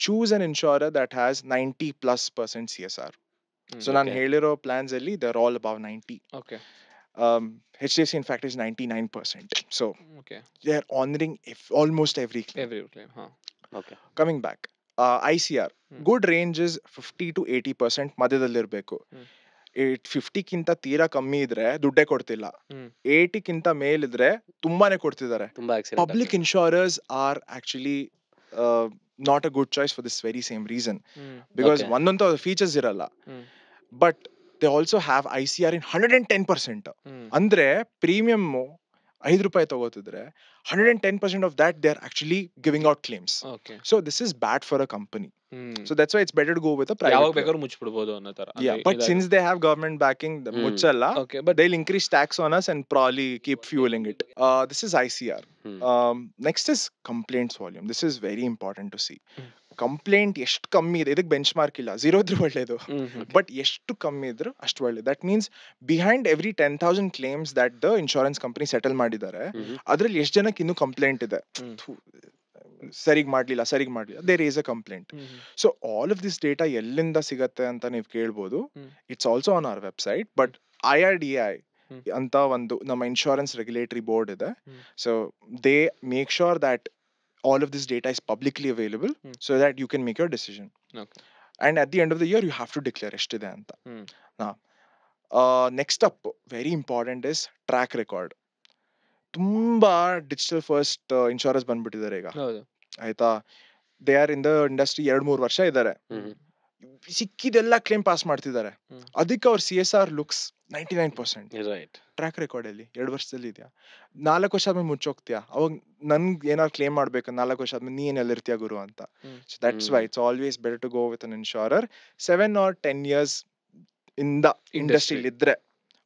Choose an insurer that has 90+% CSR. So ನಾನು ಹೇಳಿರೋ plans ಅಲ್ಲಿ they're all above 90. Okay. HDFC in fact is 99%. So Okay. they are honoring almost every claim. Every claim, huh? Okay. Coming back, ICR good range is 50 to 80% ಮಧ್ಯದಲ್ಲಿರಬೇಕು. 50 ಕಿಂತ ತೀರಾ ಕಮ್ಮಿ ಇದ್ರೆ ದುಡ್ಡೇ ಕೊಡ್ತಿಲ್ಲ, 80 ಕಿಂತ ಮೇಲಿದ್ರೆ ತುಂಬಾನೇ ಕೊಡ್ತಿದ್ದಾರೆ. ತುಂಬಾ accident Public insurers are actually not a good choice for this very same reason, because Okay. ಒಂದೊಂದು features ಇರಲ್ಲ, but they also have ICR in 110%. ಅಂದ್ರೆ ಪ್ರೀಮಿಯಮ್ 5 ರೂಪಾಯಿ ತಗೋತಿದ್ರೆ 110% of that they are actually giving out claims. Okay. So this is bad for a company. So that's why it's better to go with a private ಯಾವಾಗ player. ಬೇಕಾದ್ರೂ ಮುಚ್ಚಿಬಿಡ್ಬೋದು ಅನ್ನೋ ತರ. Yeah, but since they have government backing, the muchalla, Okay, but they'll increase tax on us and probably keep fueling it. This is ICR. Next is complaints volume. This is very important to see. Complaint ಎಷ್ಟು ಕಮ್ಮಿ ಇದೆ, ಇದಕ್ಕೆ bench mark ಇಲ್ಲ, 0 ಇದ್ರೂ ಒಳ್ಳೇದು, but ಎಷ್ಟು ಕಮ್ಮಿ ಇದ್ರು ಅಷ್ಟು ಒಳ್ಳೇದು. That means behind every 10,000 claims that the insurance company settle ಮಾಡಿದ್ದಾರೆ, ಅದ್ರಲ್ಲಿ ಎಷ್ಟು ಜನಕ್ಕೆ ಇನ್ನೂ ಕಂಪ್ಲೇಂಟ್ ಇದೆ, ಸರಿಗ್ ಮಾಡ್ಲಿಲ್ಲ, there is a complaint. So all of this data ಎಲ್ಲಿಂದ ಸಿಗತ್ತೆ ಅಂತ ನೀವು ಕೇಳ್ಬೋದು. It's also on our website, but IRDAI ಅಂತ ಒಂದು ನಮ್ಮ ಇನ್ಶೂರೆನ್ಸ್ ರೆಗ್ಯುಲೇಟರಿ ಬೋರ್ಡ್ ಇದೆ. So they make sure that all of this data is publicly available so that you can make your decision. Okay. And at the end of the year you have to declare ಎಷ್ಟಿದೆ ಅಂತ. Now next up, very important is track record. ತುಂಬಾ digital first insurance ಬಂದ್ಬಿಟ್ಟಿದ್ದಾರೆ ಈಗ, ಆಯ್ತಾ? They are in the industry 2-3 ವರ್ಷ ಇದ್ದಾರೆ, ಸಿಕ್ಕಿದೆಲ್ಲ claim pass ಮಾಡ್ತಿದ್ದಾರೆ. ಅದಕ್ಕೆ ಅವ್ರ CSR ಲುಕ್ಸ್ 99% ರೈಟ್. ಟ್ರ್ಯಾಕ್ ರೆಕಾರ್ಡಲ್ಲಿ 2 ವರ್ಷದಲ್ಲಿ ಇದೆಯಾ? 4 ವರ್ಷ ಆದ್ಮೇಲೆ ಮುಚ್ಚೋಗ್ತೀಯಾ? ಅವಾಗ ನನ್ಗೆ ಏನಾದ್ರು ಕ್ಲೇಮ್ ಮಾಡ್ಬೇಕು 4 ವರ್ಷ ಆದ್ಮೇಲೆ ನೀ ಏನ್ ಎಲ್ಲಿರ್ತೀಯ ಗುರು ಅಂತ. So that's why it's always better to go with an insurer 7 or 10 years in the industry ಇದ್ರೆ.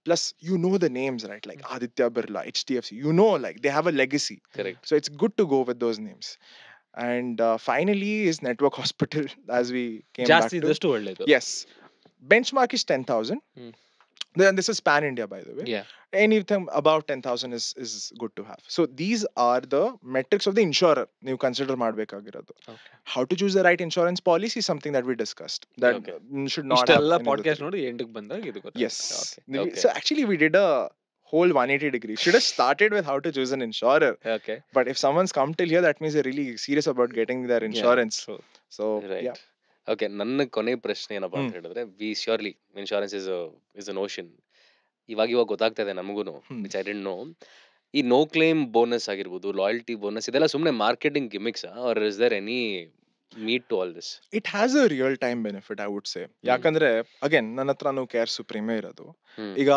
Plus, you know the names, right? Like Aditya Birla, HDFC. You know, like they have a legacy. Correct. So it's good to go with those names. And finally is Network Hospital, as we came back ಜಾಸ್ತಿ to. ಇದ್ದಷ್ಟು ಒಳ್ಳೇದು. Yes, benchmark is 10,000. Then this is pan India, by the way. Yeah. Anything above 10,000 is good to have. So these are the metrics of the insurer. You consider madbekagirodu. Okay. How to choose the right insurance policy is something that we discussed. That Okay. should not have. ಇಷ್ಟೆಲ್ಲ any other podcast thing. ನೋಡಿ ಎಂಡಿಗೆ ಬಂದಾಗ ಇದು ಗೊತ್ತಾಗುತ್ತೆ. Yes. Okay. Okay. So actually, we did a whole 180 degree. Should have started with how to choose an insurer. Okay. But if someone's come till here, that means they're really serious about getting their insurance. Yeah, true. So right. yeah. Okay, ನನ್ನ ಕೊನೆ ಪ್ರಶ್ನೆ ಏನಪ್ಪಾ ಅಂತ ಹೇಳಿದ್ರೆ, we surely insurance is an ocean. ಇವಾಗ ಗೊತ್ತಾಗ್ತಾ ಇದೆ ನಮಗೂ, ವಿಚ್ ಐ ಡಿಡ್ಂಟ್ ನೋ. ಈ ನೋ ಕ್ಲೇಮ್ ಬೋನಸ್ ಆಗಿರ್ಬೋದು, ಲಾಯಲ್ಟಿ ಬೋನಸ್, ಇದೆಲ್ಲ ಸುಮ್ಮನೆ marketing gimmicks or is there any need to all this? It has a real time benefit, I would say. ಯಾಕಂದ್ರೆ again ನನ್ನ ಹತ್ರನೂ ಕೇರ್ ಸುಪ್ರೀಮೇ ಇರೋದು. ಈಗ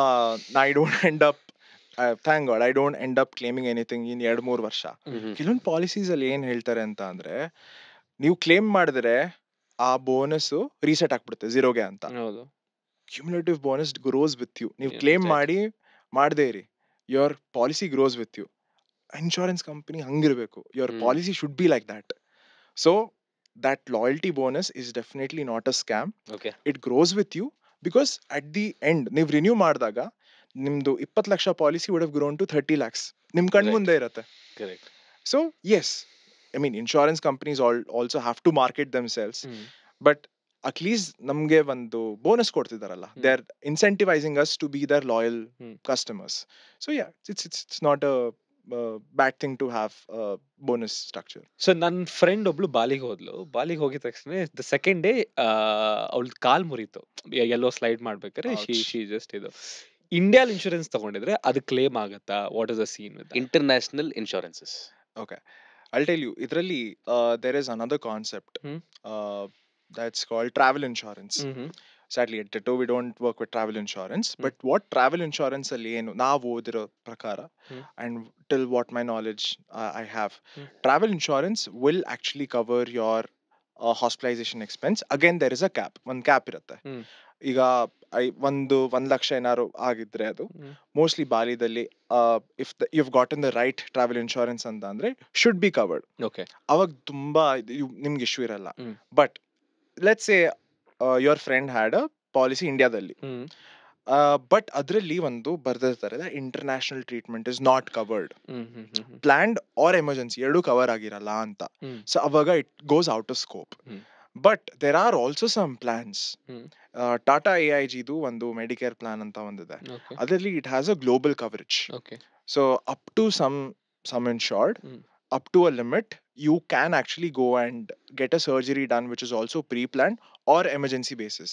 I don't end up, thank god I don't end up claiming anything in 2-3 ವರ್ಷ. ಕೆಲವೊಂದು policies ಅಲ್ಲಿ ಏನ್ ಹೇಳ್ತಾರೆ ಅಂತ ಅಂದ್ರೆ, ನೀವು ಕ್ಲೇಮ್ ಮಾಡಿದ್ರೆ ಆ ಬೋನಸ್ ರೀಸೆಟ್ ಆಗ್ಬಿಡುತ್ತೆ ಝೀರೋಗೆ ಅಂತ. ಹೌದು. Cumulative bonus grows with you. ನೀವು ಕ್ಲೇಮ್ ಮಾಡದೇ ಇರಿ, your policy grows with you. Insurance company ಹಂಗಿರ್ಬೇಕು. Your policy should be like that. So that loyalty bonus is definitely not a scam. Okay. It grows with you because at the end ನೀವು renew ಮಾಡಿದಾಗ ನಿಮ್ದು 20 lakh policy would have grown to 30 lakhs. ನಿಮ್ ಕಣ್ ಮುಂದೆ ಇರುತ್ತೆ. Correct. So yes, I mean insurance companies also have to market themselves, but at least ನಮ್ಗೆ ಒಂದು bonus ಕೊಡ್ತಿದಾರಲ್ಲ, they are incentivizing us to be their loyal customers. So yeah, it's not a bad thing to have a bonus structure. So ನನ್ನ friend ಒಬ್ಳು ಬಾಲಿಗೆ ಹೋದ್ಲು. ಬಾಲಿಗೆ ಹೋಗಿದ ತಕ್ಷಣ the second day ಅವಳ ಕಾಲ್ ಮುರಿತು ಎಲ್ಲೋ ಸ್ಲೈಡ್ ಮಾಡ್ಬೇಕಾದ್ರೆ. ಶಿ ಜಸ್ಟ್ ಇದು ಇಂಡಿಯಲ್ ಇನ್ಶೂರೆನ್ಸ್ ತಗೊಂಡಿದ್ರೆ ಅದು ಕ್ಲೇಮ್ ಆಗತ್ತಾ? What is the scene with international insurances? Okay, I'll tell you. Idralli there is another concept that's called travel insurance. Sadly at Ditto we don't work with travel insurance, but what travel insurance alli enu ನಾವು ಓದಿರೋ ಪ್ರಕಾರ and till what my knowledge I have, travel insurance will actually cover your hospitalization expense. Again there is a cap, one cap ಇರುತ್ತೆ. ಈಗ 1 ಲಕ್ಷ ಏನಾರು ಆಗಿದ್ರೆ ಅದು mostly ಬಾಲಿದಲ್ಲಿ if you've gotten the right travel insurance ಅಂತ ಅಂದ್ರೆ should be covered. ಓಕೆ. ಅವಾಗ ತುಂಬಾ ನಿಮ್ಗೆ ಇಶ್ಯೂ ಇರಲ್ಲ. But let's say your friend had a policy ಇಂಡಿಯಾದಲ್ಲಿ, ಬಟ್ ಅದರಲ್ಲಿ ಒಂದು ಬರ್ದಿರ್ತಾರೆ international treatment is not covered, planned or emergency ಎರಡೂ ಕವರ್ ಆಗಿರಲ್ಲ ಅಂತ. ಸೊ ಅವಾಗ it goes out of scope. But there are also some plans. Tata AIGದು ಒಂದು ಮೆಡಿಕೇರ್ ಪ್ಲಾನ್ ಅಂತ ಒಂದಿದೆ. ಅದರಲ್ಲಿ it has a global coverage. So up to some insured, up to a limit, you can actually go and get a surgery done which is also pre-planned or emergency basis.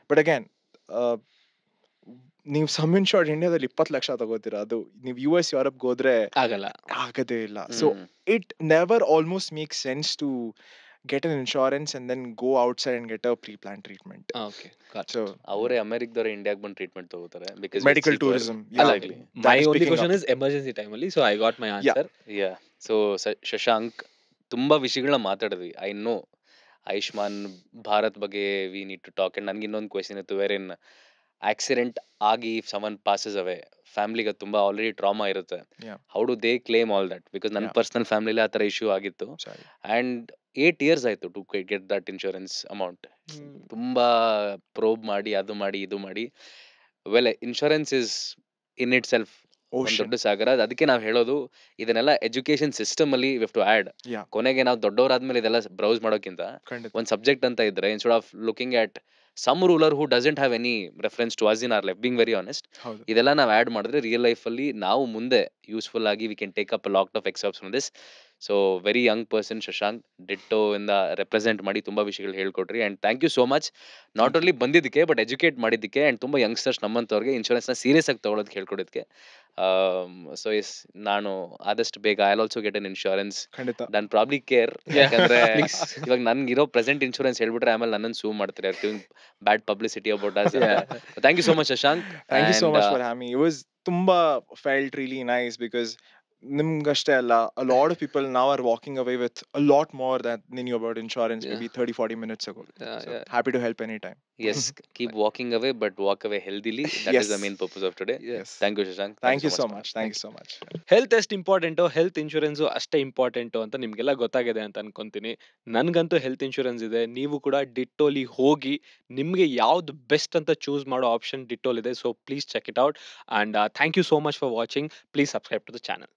But again, ನೀವು some insured ಇಂಡಿಯಾದಲ್ಲಿ 20 ಲಕ್ಷ ತಗೋತೀರಾ, ಅದು ನೀವು US Europe ಹೋದ್ರೆ ಆಗದೇ ಇಲ್ಲ. So it never almost make sense to get an insurance and then go outside and get a pre-planned treatment. Okay, so ಅವರೇ ಅಮೆರಿಕದವರು ಇಂಡಿಯಾಗೆ ಬಂದು ಟ್ರೀಟ್ಮೆಂಟ್ ತಗೋತಾರೆ because medical tourism. My only question is emergency time ಅಲ್ಲಿ, so I got my answer. Yeah. So Shashank, ತುಂಬಾ ವಿಷಯಗಳನ್ನ ಮಾತಾಡಿದ್ವಿ. I know Ayushman Bharat ಬಗ್ಗೆ we need to talk. And ನನ್ಗೆ ಇನ್ನೊಂದು ಕ್ವೆಶನ್ ಇತ್ತು, ವೇರ್ ಇನ್ ಆಕ್ಸಿಡೆಂಟ್ ಆಗಿ ಇಫ್ ಸಮನ್ ಪಾಸಸ್ ಅವೇ, ಫ್ಯಾಮಿಲಿಗೆ ತುಂಬಾ ಆಲ್ರೆಡಿ ಟ್ರಾಮಾ ಇರುತ್ತೆ, how do they claim all that? Because ನನ್ನ ಪರ್ಸನಲ್ ಫ್ಯಾಮಿಲಿ ಆ ಥರ ಇಶ್ಯೂ ಆಗಿತ್ತು. ಅಂಡ್ 8 years ಆಯ್ತು to get that insurance amount. ತುಂಬಾ ಪ್ರೋಬ್ ಮಾಡಿ, ಅದು ಮಾಡಿ, ಇದು ಮಾಡಿ. Well, insurance is in it self ಒಂದು ದೊಡ್ಡ ಸಾಗರ. ಅದಕ್ಕೆ ನಾವು ಹೇಳೋದು, ಇದನ್ನೆಲ್ಲ ಎಜುಕೇಶನ್ ಸಿಸ್ಟಮ್ ಅಲ್ಲಿ ವಿ ಹ್ಯಾವ್ ಟು ಆಡ್. ಕೊನೆಗೆ ನಾವು ದೊಡ್ಡವರಾದ್ಮೇಲೆ ಇದೆಲ್ಲ ಬ್ರೌಸ್ ಮಾಡೋಕ್ಕಿಂತ ಒಂದು ಸಬ್ಜೆಕ್ಟ್ ಅಂತ ಇದ್ರೆ, instead of looking at some ruler who doesn't have any reference to us in our life, being very honest, ಇದೆಲ್ಲ ನಾವು ಆ್ಯಡ್ ಮಾಡಿದ್ರೆ ರಿಯಲ್ ಲೈಫಲ್ಲಿ ನಾವು ಮುಂದೆ ಯೂಸ್ಫುಲ್ ಆಗಿ we can take up a lot of excerpts from this. So very young person Shashank, ditto ಇಂದ represent ಮಾಡಿ ತುಂಬಾ ವಿಷಯಗಳು ಹೇಳ್ಕೊಟ್ರಿ. And thank you so much, not Thank you. Only ಬಂದಿದ್ದಕ್ಕೆ ಬಟ್ ಎಜುಕೇಟ್ ಮಾಡಿದ್ದಕ್ಕೆ, ಅಂಡ್ ತುಂಬಾ ಯಂಗ್ಸ್ಟರ್ಸ್ ನಮ್ಮಂತವ್ರಿಗೆ ಇನ್ಶೂರೆನ್ಸ್ನ ಸೀರಿಯಸ್ ಆಗಿ ತಗೊಳ್ಳೋದಕ್ಕೆ ಹೇಳ್ಕೊಡೋದಕ್ಕೆ. ಸೊ ಎಸ್, ನಾನು ಆದಷ್ಟು ಬೇಗ I also get an insurance. ಖಂಡಿತ. ನಾನು ಪ್ರಾಬ್ಲಿ ಕೇರ್, Yeah, ಯಾಕಂದ್ರೆ please. ಇವಾಗ ನನ್ಗಿರೋ ಪ್ರೆಸೆಂಟ್ ಇನ್ಶೂರೆನ್ಸ್ ಹೇಳ್ಬಿಟ್ರೆ ಆಮೇಲೆ ನನ್ನನ್ನು ಸೂ ಮಾಡ್ತಾರೆ, bad publicity about us. Yeah. Thank you so much Shashank. Thank you so And, much for having me. It was ತುಂಬಾ felt really nice because ನಿಮ್ಗಷ್ಟೇ ಅಲ್ಲ, a lot of people now are walking away with a lot more than they knew about insurance Yeah. maybe 30-40 minutes ago. Yeah, So yeah. happy to help anytime. yes, keep walking away, but walk away healthily. That is the Yes. main purpose of today. Yeah. Yes. Thank you, Shashank. Thank you so man. much. Thank you so much. Health ಎಷ್ಟು important, health insurance ಅಷ್ಟೇ important ಅಂತ ನಿಮಗೆಲ್ಲ ಗೊತ್ತಾಗಿದೆ ಅಂತ ಅನ್ಕೊಂತೀನಿ. ನನಗಂತೂ health insurance ಇದೆ. ನೀವು ಕೂಡ ಡಿಟ್ಟೋಲಿ ಹೋಗಿ ನಿಮಗೆ ಯಾವ್ದು ಬೆಸ್ಟ್ ಅಂತ ಚೂಸ್ ಮಾಡೋ ಆಪ್ಷನ್ ಡಿಟ್ಟೋಲ್ ಇದೆ. So please check it out. And thank you so much for watching. Please subscribe to the channel.